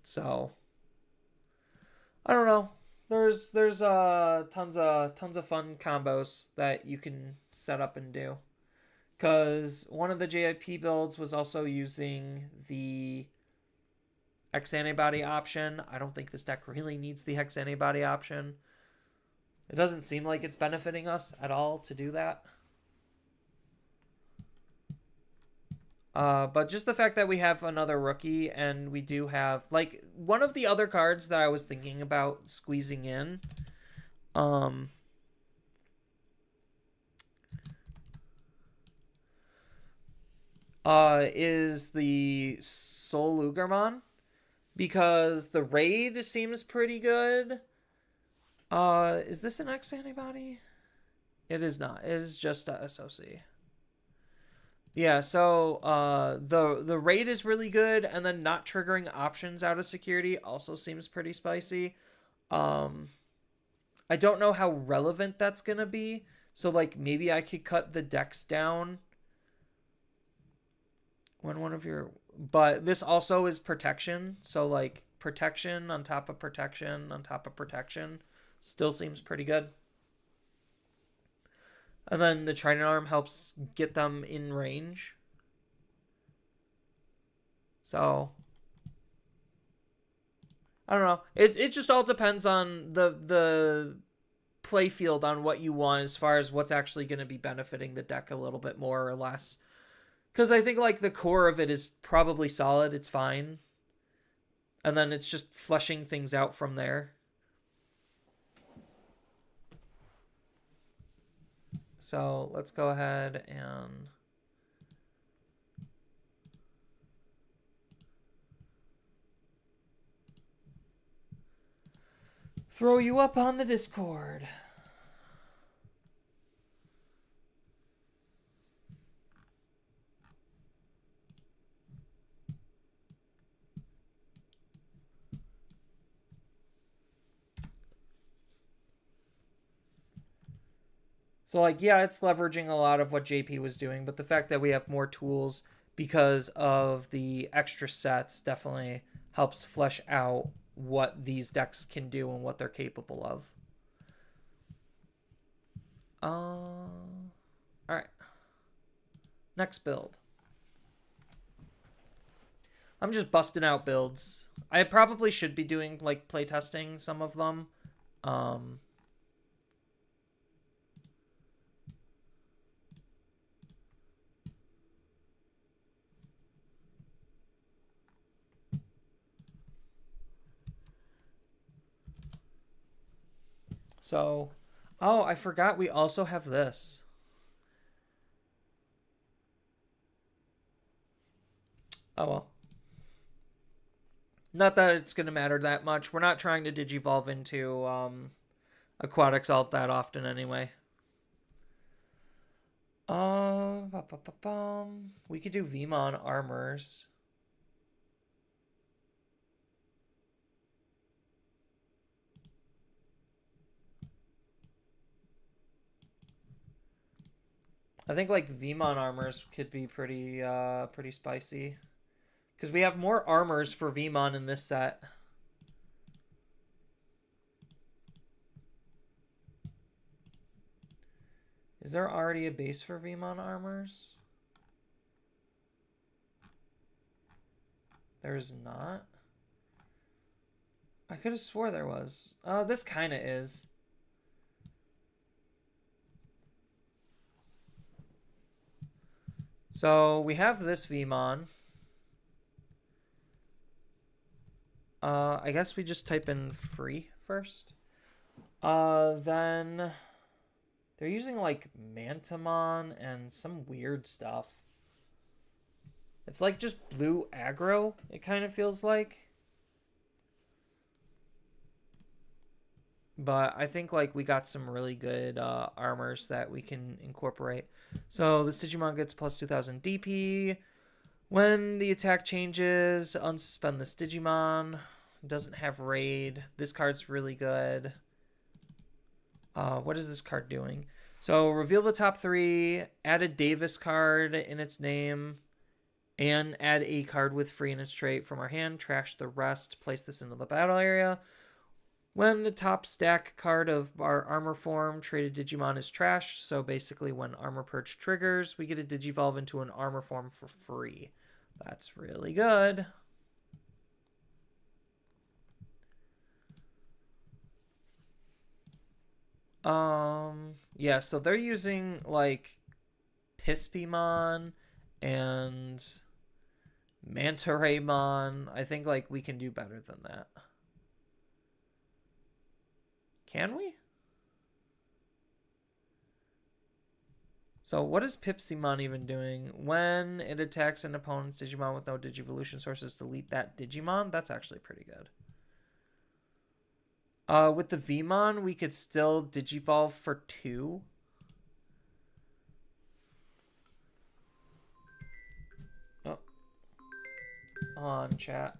So, I don't know. There's tons of fun combos that you can set up and do. Cause one of the JIP builds was also using the X antibody option. I don't think this deck really needs the X antibody option. It doesn't seem like it's benefiting us at all to do that. But just the fact that we have another rookie and we do have, like, one of the other cards that I was thinking about squeezing in, is the Sol Ugerman, because the raid seems pretty good. Is this an X antibody? It is not. It is just a SOC. Yeah, so the raid is really good, and then not triggering options out of security also seems pretty spicy. I don't know how relevant that's gonna be. So like maybe I could cut the decks down when one of your, but this also is protection. So like protection on top of protection on top of protection still seems pretty good. And then the Trident Arm helps get them in range. So I don't know. It just all depends on the play field on what you want as far as what's actually going to be benefiting the deck a little bit more or less. Because I think like the core of it is probably solid. It's fine. And then it's just fleshing things out from there. So let's go ahead and throw you up on the Discord. So like, yeah, it's leveraging a lot of what JP was doing, but the fact that we have more tools because of the extra sets definitely helps flesh out what these decks can do and what they're capable of. All right. Next build. I'm just busting out builds. I probably should be doing like playtesting some of them. So, oh, I forgot we also have this. Oh well. Not that it's going to matter that much. We're not trying to digivolve into Aquatics Alt that often anyway. We could do Veemon Armors. I think like Veemon Armors could be pretty spicy. Because we have more armors for Veemon in this set. Is there already a base for Veemon armors? There's not. I could have swore there was. This kind of is. So we have this Veemon. I guess we just type in free first. Then they're using like Mantamon and some weird stuff. It's like just blue aggro, it kind of feels like. But I think like we got some really good armors that we can incorporate. So the Digimon gets plus 2000 DP. When the attack changes, unsuspend this Digimon. Doesn't have raid. This card's really good. What is this card doing? So reveal the top 3, add a Davis card in its name, and add a card with free in its trait from our hand. Trash the rest. Place this into the battle area. When the top stack card of our armor form traded Digimon is trash, so basically when Armor Purge triggers, we get a Digivolve into an armor form for free. That's really good. Yeah, so they're using like Pispimon and Manta-Raymon. I think like we can do better than that. Can we? So what is Pipsimon even doing? When it attacks an opponent's Digimon with no Digivolution sources, delete that Digimon? That's actually pretty good. With the Vmon, we could still Digivolve for 2. Oh. On chat.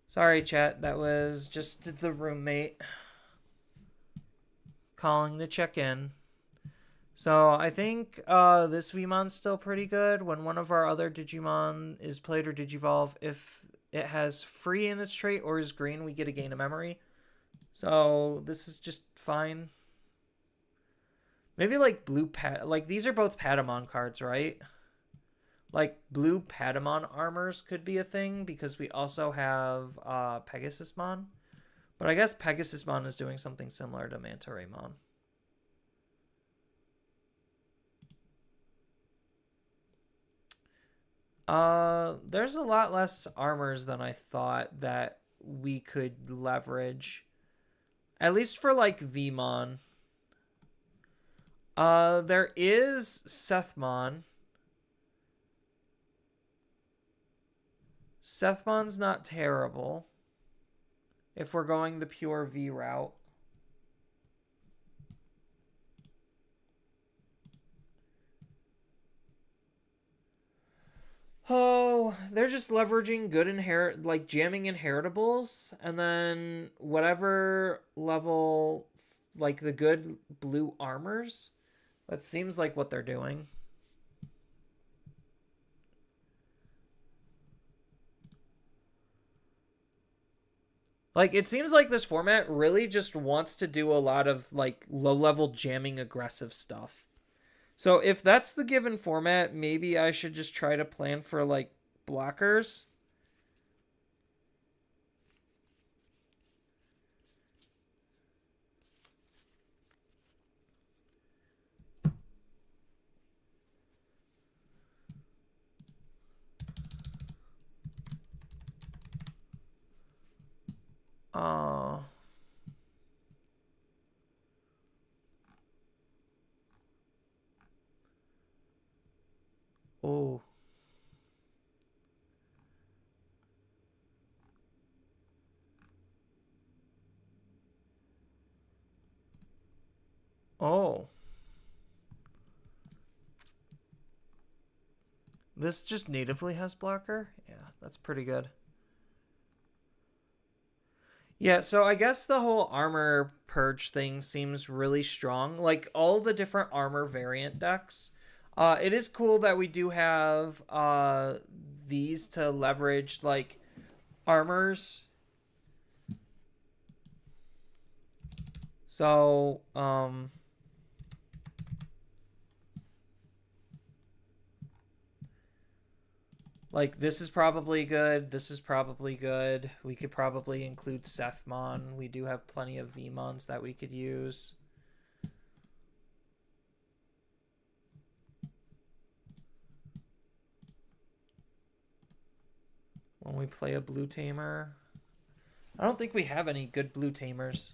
Sorry, chat. That was just the roommate calling to check in. So I think this Vmon's still pretty good. When one of our other Digimon is played or Digivolve, if it has free in its trait or is green, we get a gain of memory. So this is just fine. Maybe like blue like these are both Patamon cards, right? Like blue Patamon armors could be a thing because we also have Pegasusmon. But I guess Pegasusmon is doing something similar to Manta-Raymon. There's a lot less armors than I thought that we could leverage. At least for like Vmon. There is Sethmon. Sethmon's not terrible if we're going the pure V route. Oh, they're just leveraging good like jamming inheritables, and then whatever level, like the good blue armors. That seems like what they're doing. Like, it seems like this format really just wants to do a lot of, like, low-level jamming aggressive stuff. So if that's the given format, maybe I should just try to plan for, like, blockers. Uh... Oh. Oh. This just natively has blocker? Yeah, that's pretty good. Yeah, so I guess the whole armor purge thing seems really strong. Like all the different armor variant decks. It is cool that we do have these to leverage like armors. So, like this is probably good. This is probably good. We could probably include Sethmon. We do have plenty of Vmons that we could use. when we play a blue tamer. I don't think we have any good blue tamers.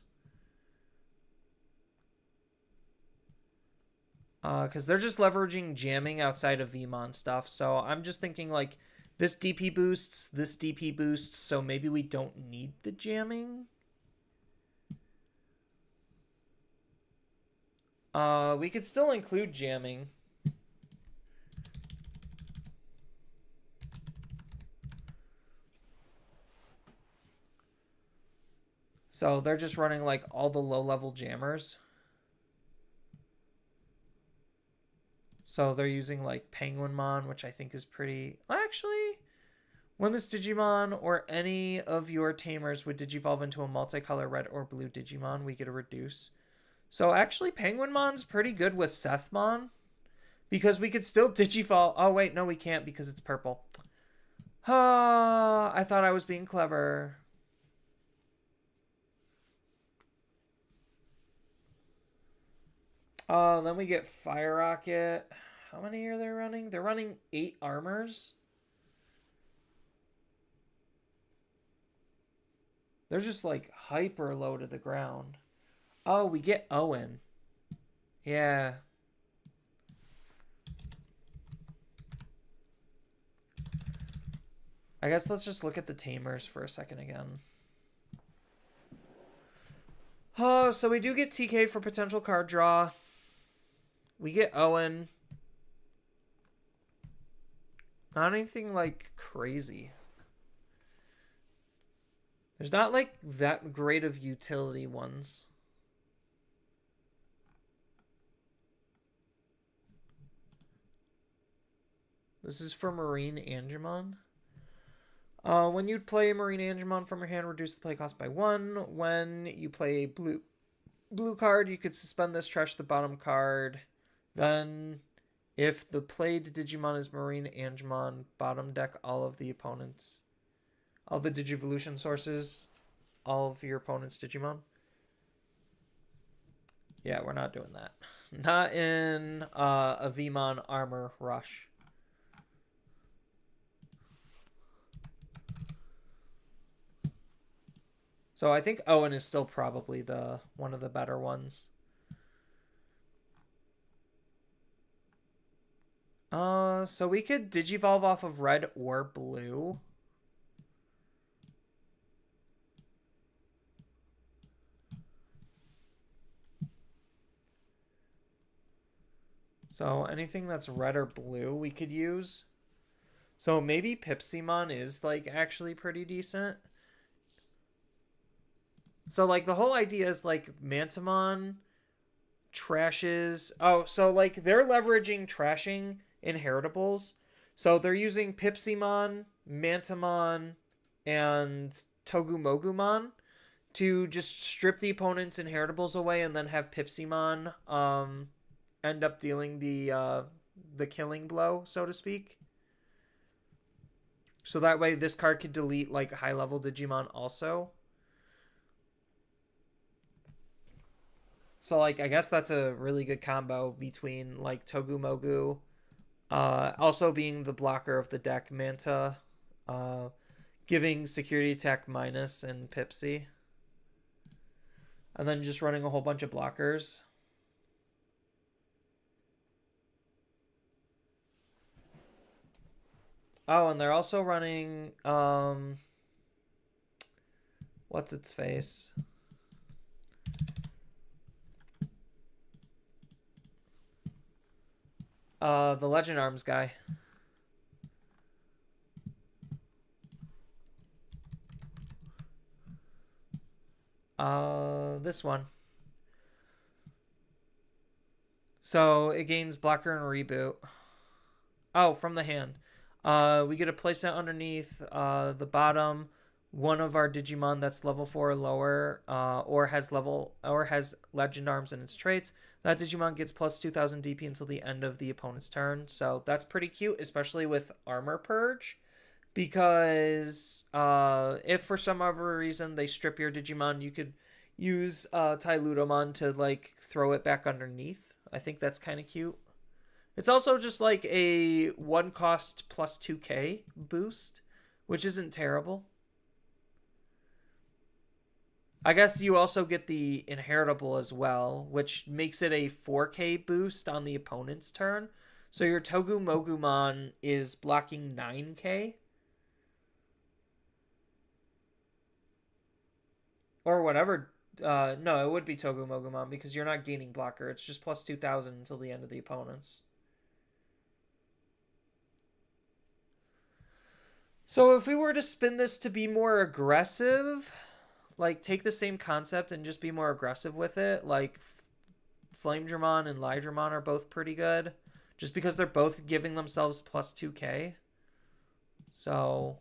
Because they're just leveraging jamming outside of VMon stuff. So I'm just thinking like this DP boosts, so maybe we don't need the jamming. We could still include jamming. So they're just running like all the low-level jammers. So they're using like Penguinmon, which I think is pretty... Actually, when this Digimon or any of your tamers would digivolve into a multicolor red or blue Digimon, we get a reduce. So actually, Penguinmon's pretty good with Sethmon. Because we could still digivolve... Oh, wait, no, we can't because it's purple. I thought I was being clever. Then we get Fire Rocket. How many are they running? They're running 8 armors. They're just like hyper low to the ground. Oh, we get Owen. Yeah. I guess let's just look at the tamers for a second again. Oh, so we do get TK for potential card draw. We get Owen. Not anything like crazy. There's not like that great of utility ones. This is for Marine Angemon. When you play Marine Angemon from your hand, reduce the play cost by 1. When you play a blue card, you could suspend this, trash the bottom card. Then, if the played Digimon is Marine Angemon, bottom deck all of the opponents. All the Digivolution sources. All of your opponent's Digimon. Yeah, we're not doing that. Not in a VMon Armor Rush. So I think Owen is still probably one of the better ones. So we could Digivolve off of red or blue. So anything that's red or blue we could use. So maybe Pipsymon is like actually pretty decent. So like the whole idea is like Mantamon trashes. Oh, so like they're leveraging trashing inheritables. So they're using Pipsymon, Mantamon, and Togumogumon to just strip the opponent's inheritables away and then have Pipsymon end up dealing the killing blow, so to speak. So that way this card could delete like high level Digimon also. So like I guess that's a really good combo between like Togumogu also being the blocker of the deck, Manta giving security attack minus and Pipsy. And then just running a whole bunch of blockers. Oh, and they're also running what's its face? The Legend Arms guy. This one. So it gains blocker and reboot. Oh, from the hand. We get a playset underneath the bottom. One of our Digimon that's level 4 or lower, or has Legend Arms in its traits. That Digimon gets plus 2000 DP until the end of the opponent's turn. So that's pretty cute, especially with Armor Purge. Because if for some other reason they strip your Digimon, you could use Tyludomon to like throw it back underneath. I think that's kind of cute. It's also just like a 1 cost plus 2k boost, which isn't terrible. I guess you also get the inheritable as well, which makes it a 4K boost on the opponent's turn. So your Togu Mogumon is blocking 9K. Or whatever. No, it would be Togu Mogumon because you're not gaining blocker. It's just plus 2,000 until the end of the opponent's. So if we were to spin this to be more aggressive, like take the same concept and just be more aggressive with it, like Flame Dramon and Lydramon are both pretty good, just because they're both giving themselves plus 2K. So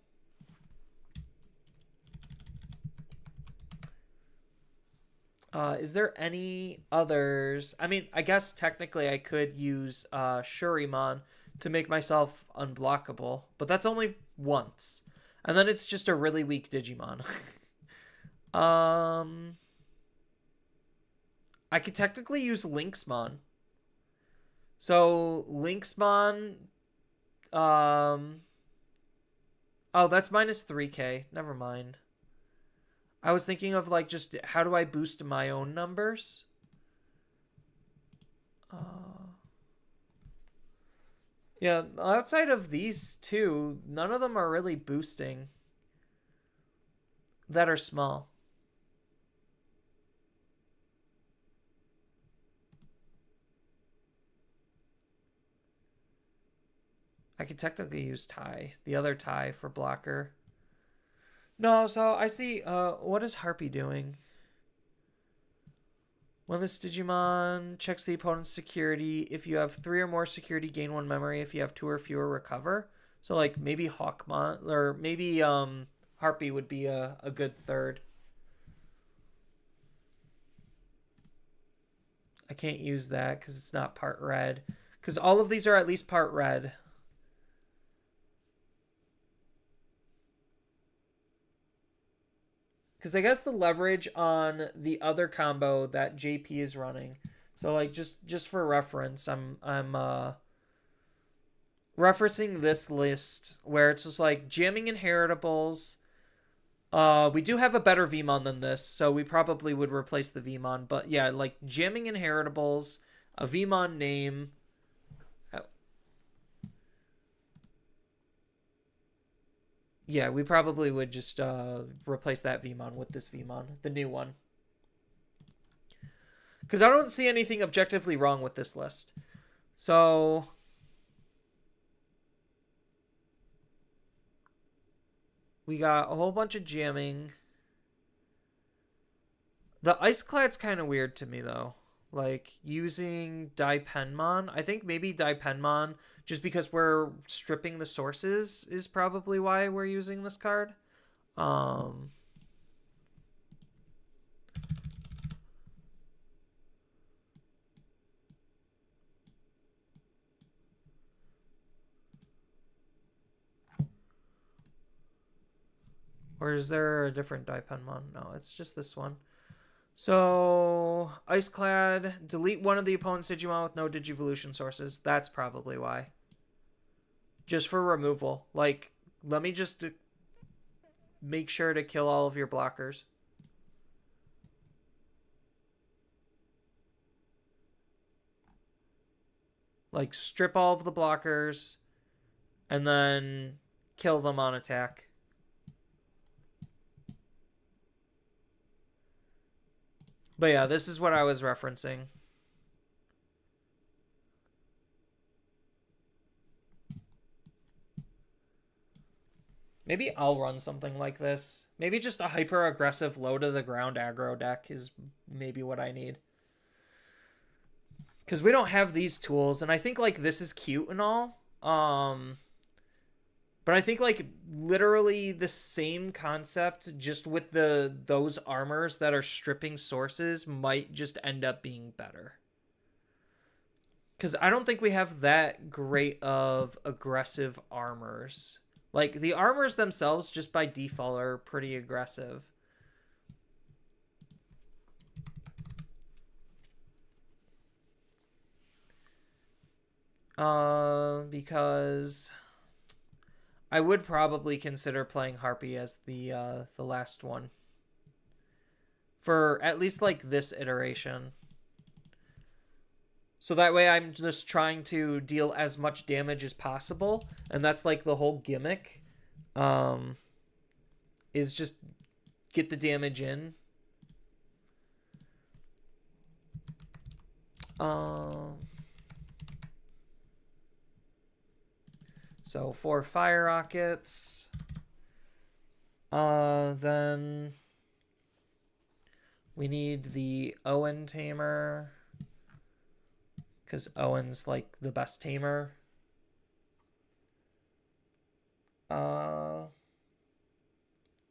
is there any others? I mean, I guess technically I could use Shurimon to make myself unblockable, but that's only once. And then it's just a really weak Digimon. I could technically use Lynxmon. So Lynxmon, oh, that's minus 3K. Never mind. I was thinking of like just how do I boost my own numbers? Yeah, outside of these two, none of them are really boosting that are small. I could technically use Tai, the other Tai for blocker. No, so I see, what is Harpy doing? When this Digimon checks the opponent's security, if you have 3 or more security, gain 1 memory. If you have 2 or fewer, recover. So, like, maybe Hawkmon, or maybe Harpy would be a good third. I can't use that because it's not part red. Because all of these are at least part red. Because I guess the leverage on the other combo that JP is running. So like just for reference, I'm referencing this list where it's just like jamming inheritables. We do have a better Vmon than this, so we probably would replace the Vmon. But yeah, like jamming inheritables, a Vmon name. Yeah, we probably would just replace that Vmon with this Vmon, the new one. Because I don't see anything objectively wrong with this list. So we got a whole bunch of jamming. The Ice Clad's kind of weird to me, though. Like, using Daipenmon. I think maybe Daipenmon, just because we're stripping the sources, is probably why we're using this card. Or is there a different Daipenmon? No, it's just this one. So, Ice Clad, delete one of the opponent's Digimon with no Digivolution sources. That's probably why. Just for removal. Like, let me just make sure to kill all of your blockers. Like, strip all of the blockers and then kill them on attack. But yeah, this is what I was referencing. Maybe I'll run something like this. Maybe just a hyper-aggressive low-to-the-ground aggro deck is maybe what I need. Because we don't have these tools, and I think, like, this is cute and all. But I think, like, literally the same concept, just with those armors that are stripping sources, might just end up being better. Because I don't think we have that great of aggressive armors. Like, the armors themselves, just by default, are pretty aggressive. Because I would probably consider playing Harpy as the last one. For at least like this iteration. So that way I'm just trying to deal as much damage as possible. And that's like the whole gimmick. Is just get the damage in. So 4 fire rockets. Then we need the Owen tamer. Because Owen's like the best tamer. They're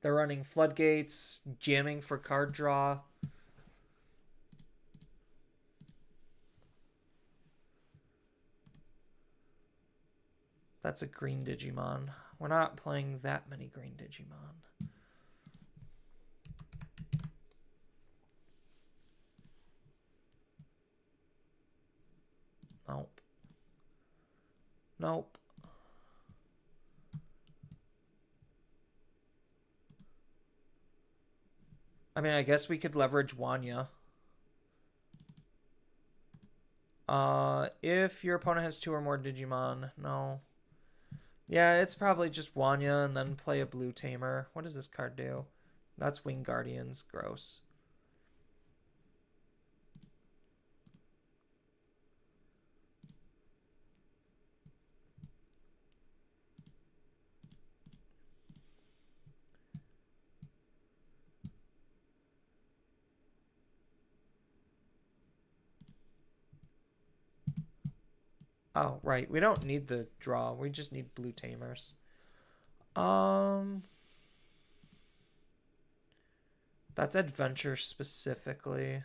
running floodgates, jamming for card draw. That's a green Digimon. We're not playing that many green Digimon. Nope. Nope. I mean, I guess we could leverage Wanya. If your opponent has 2 or more Digimon, no. Yeah, it's probably just Wanya and then play a blue tamer. What does this card do? That's Wing Guardians. Gross. Oh, right. We don't need the draw. We just need blue tamers. That's adventure specifically.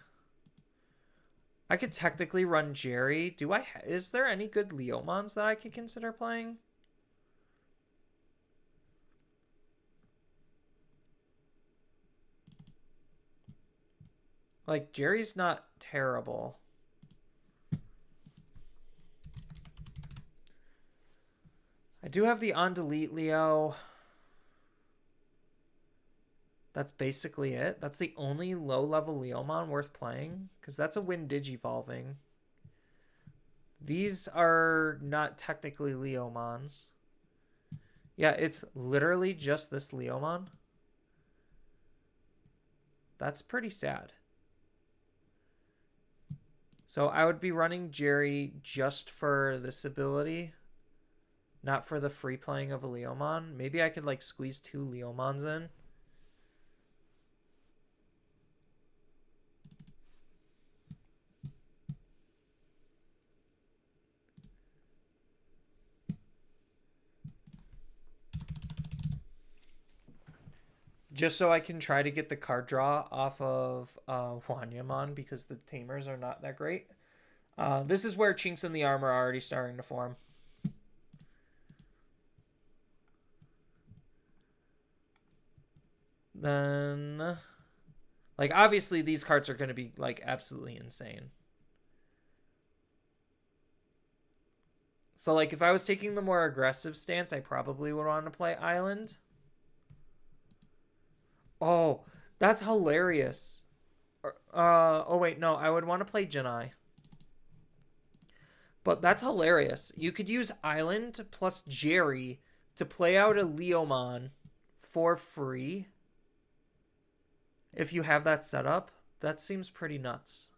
I could technically run Jerry. Is there any good Leomons that I could consider playing? Like, Jerry's not terrible. I do have the on delete Leo. That's basically it. That's the only low-level Leomon worth playing. Because that's a Wind Digivolving. These are not technically Leomons. Yeah, it's literally just this Leomon. That's pretty sad. So I would be running Jerry just for this ability. Not for the free playing of a Leomon. Maybe I could like squeeze 2 Leomons in. Just so I can try to get the card draw off of Wanyamon because the tamers are not that great. This is where chinks in the armor are already starting to form. Then, like, obviously these cards are going to be, like, absolutely insane. So, like, if I was taking the more aggressive stance, I probably would want to play Island. Oh, that's hilarious. Oh, wait, no, I would want to play Janai. But that's hilarious. You could use Island plus Jerry to play out a Leomon for free. If you have that set up, that seems pretty nuts.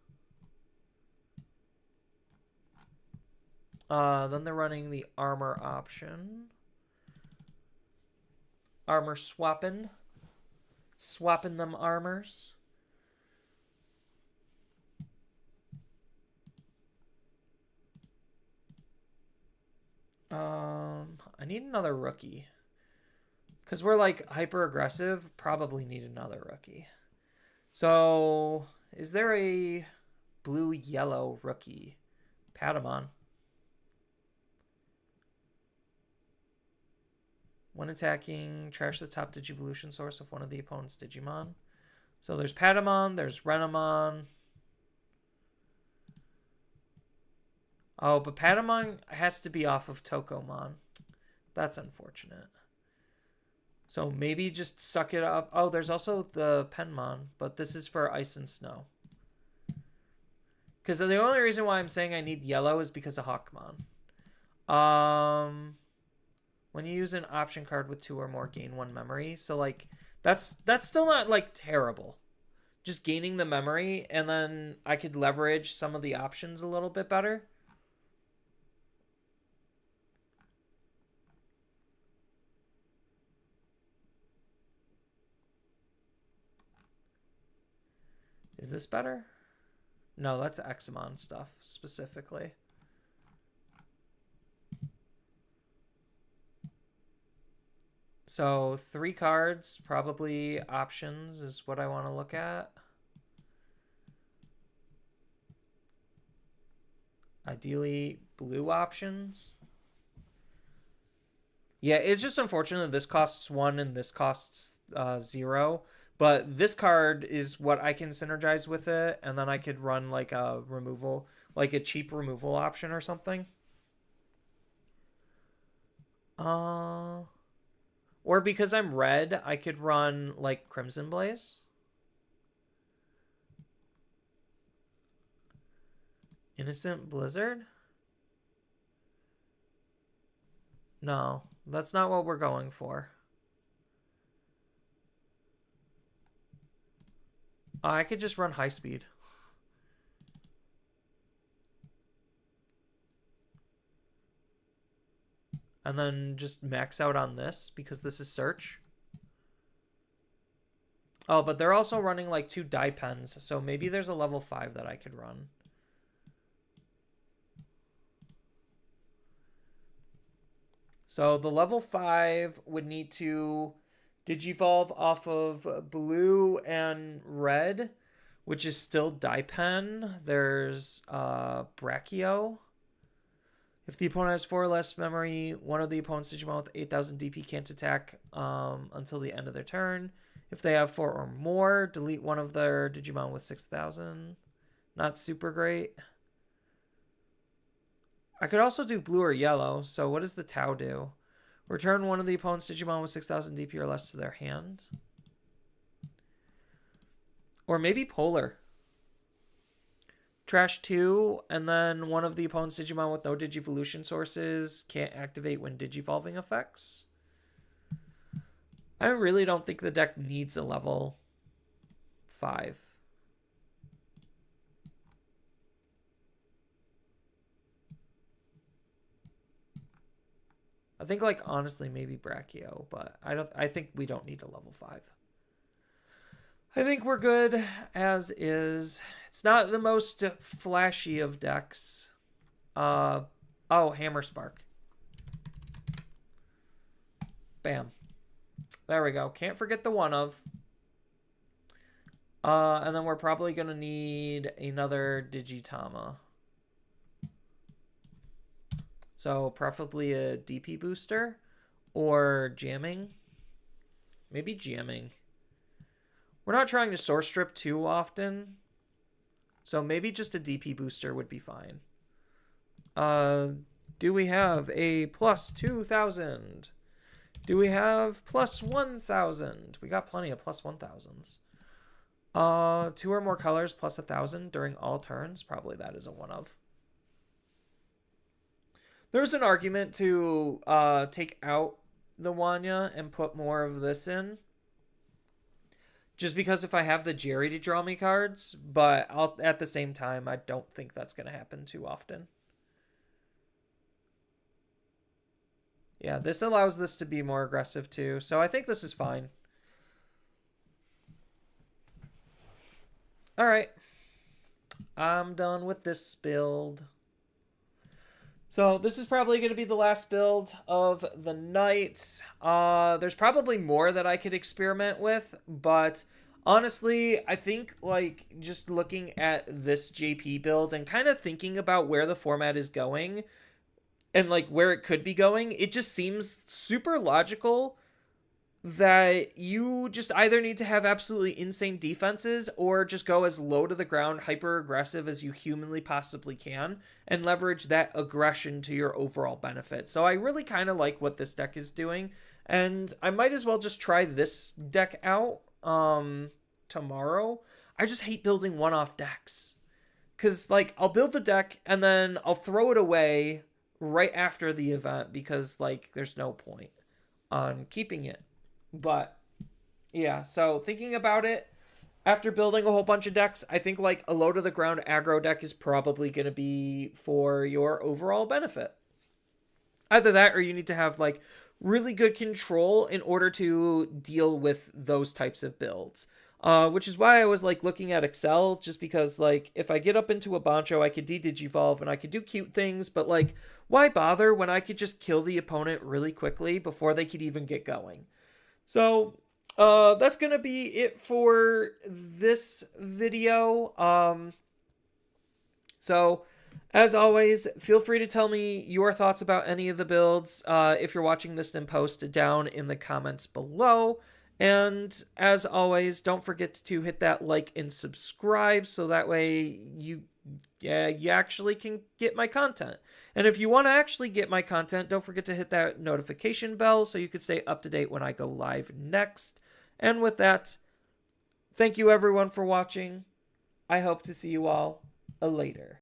Then they're running the armor option. Armor swapping. Swapping them armors. I need another rookie. Because we're like hyper aggressive, probably need another rookie. So, is there a blue-yellow rookie? Patamon. When attacking, trash the top Digivolution source of one of the opponent's Digimon. So there's Patamon, there's Renamon. Oh, but Patamon has to be off of Tokomon. That's unfortunate. So maybe just suck it up. Oh, there's also the Penmon, but this is for ice and snow. Because the only reason why I'm saying I need yellow is because of Hawkmon. When you use an option card with 2 or more, gain 1 memory. So like that's still not like terrible. Just gaining the memory, and then I could leverage some of the options a little bit better. Is this better? No, that's Examon stuff specifically. So 3 cards, probably options is what I want to look at. Ideally, blue options. Yeah, it's just unfortunate that this costs 1 and this costs 0. But this card is what I can synergize with it, and then I could run like a removal, like a cheap removal option or something. Or because I'm red, I could run like Crimson Blaze. Innocent Blizzard? No, that's not what we're going for. I could just run high speed. And then just max out on this because this is search. Oh, but they're also running like 2 die pens, so maybe there's a level 5 that I could run. So the level 5 would need to Digivolve off of blue and red, which is still die pen. There's Brachio. If the opponent has 4 or less memory, one of the opponent's Digimon with 8,000 DP can't attack until the end of their turn. If they have 4 or more, delete one of their Digimon with 6,000. Not super great. I could also do blue or yellow. So what does the Tau do? Return one of the opponent's Digimon with 6,000 DP or less to their hand. Or maybe Polar. Trash 2, and then one of the opponent's Digimon with no Digivolution sources can't activate when Digivolving effects. I really don't think the deck needs a level 5. I think, like, honestly, maybe Brachio, but I think we don't need a level 5. I think we're good as is. It's not the most flashy of decks. Oh, Hammer Spark. Bam. There we go. Can't forget the one of. And then we're probably going to need another Digitama. So preferably a DP booster or jamming. Maybe jamming. We're not trying to source strip too often. So maybe just a DP booster would be fine. Do we have a plus 2,000? Do we have plus 1,000? We got plenty of plus 1,000s. 2 or more colors plus 1,000 during all turns. Probably that is a one of. There's an argument to take out the Wanya and put more of this in. Just because if I have the Jerry to draw me cards, but at the same time, I don't think that's going to happen too often. Yeah, this allows this to be more aggressive too, so I think this is fine. Alright. I'm done with this build. So this is probably going to be the last build of the night. There's probably more that I could experiment with, but honestly, I think like just looking at this JP build and kind of thinking about where the format is going and like where it could be going, it just seems super logical that you just either need to have absolutely insane defenses or just go as low to the ground, hyper aggressive as you humanly possibly can and leverage that aggression to your overall benefit. So I really kind of like what this deck is doing. And I might as well just try this deck out tomorrow. I just hate building one-off decks. Because, like, I'll build the deck and then I'll throw it away right after the event because, like, there's no point on keeping it. But, yeah, so thinking about it, after building a whole bunch of decks, I think, like, a low to the ground aggro deck is probably going to be for your overall benefit. Either that or you need to have, like, really good control in order to deal with those types of builds. Which is why I was like looking at Excel, just because like if I get up into a Bancho, I could de-digivolve and I could do cute things, but like why bother when I could just kill the opponent really quickly before they could even get going? So that's gonna be it for this video. So as always, feel free to tell me your thoughts about any of the builds. If you're watching this, then post it down in the comments below. And as always, don't forget to hit that like and subscribe so that way you actually can get my content. And if you want to actually get my content, don't forget to hit that notification bell so you can stay up to date when I go live next. And with that, thank you everyone for watching. I hope to see you all later.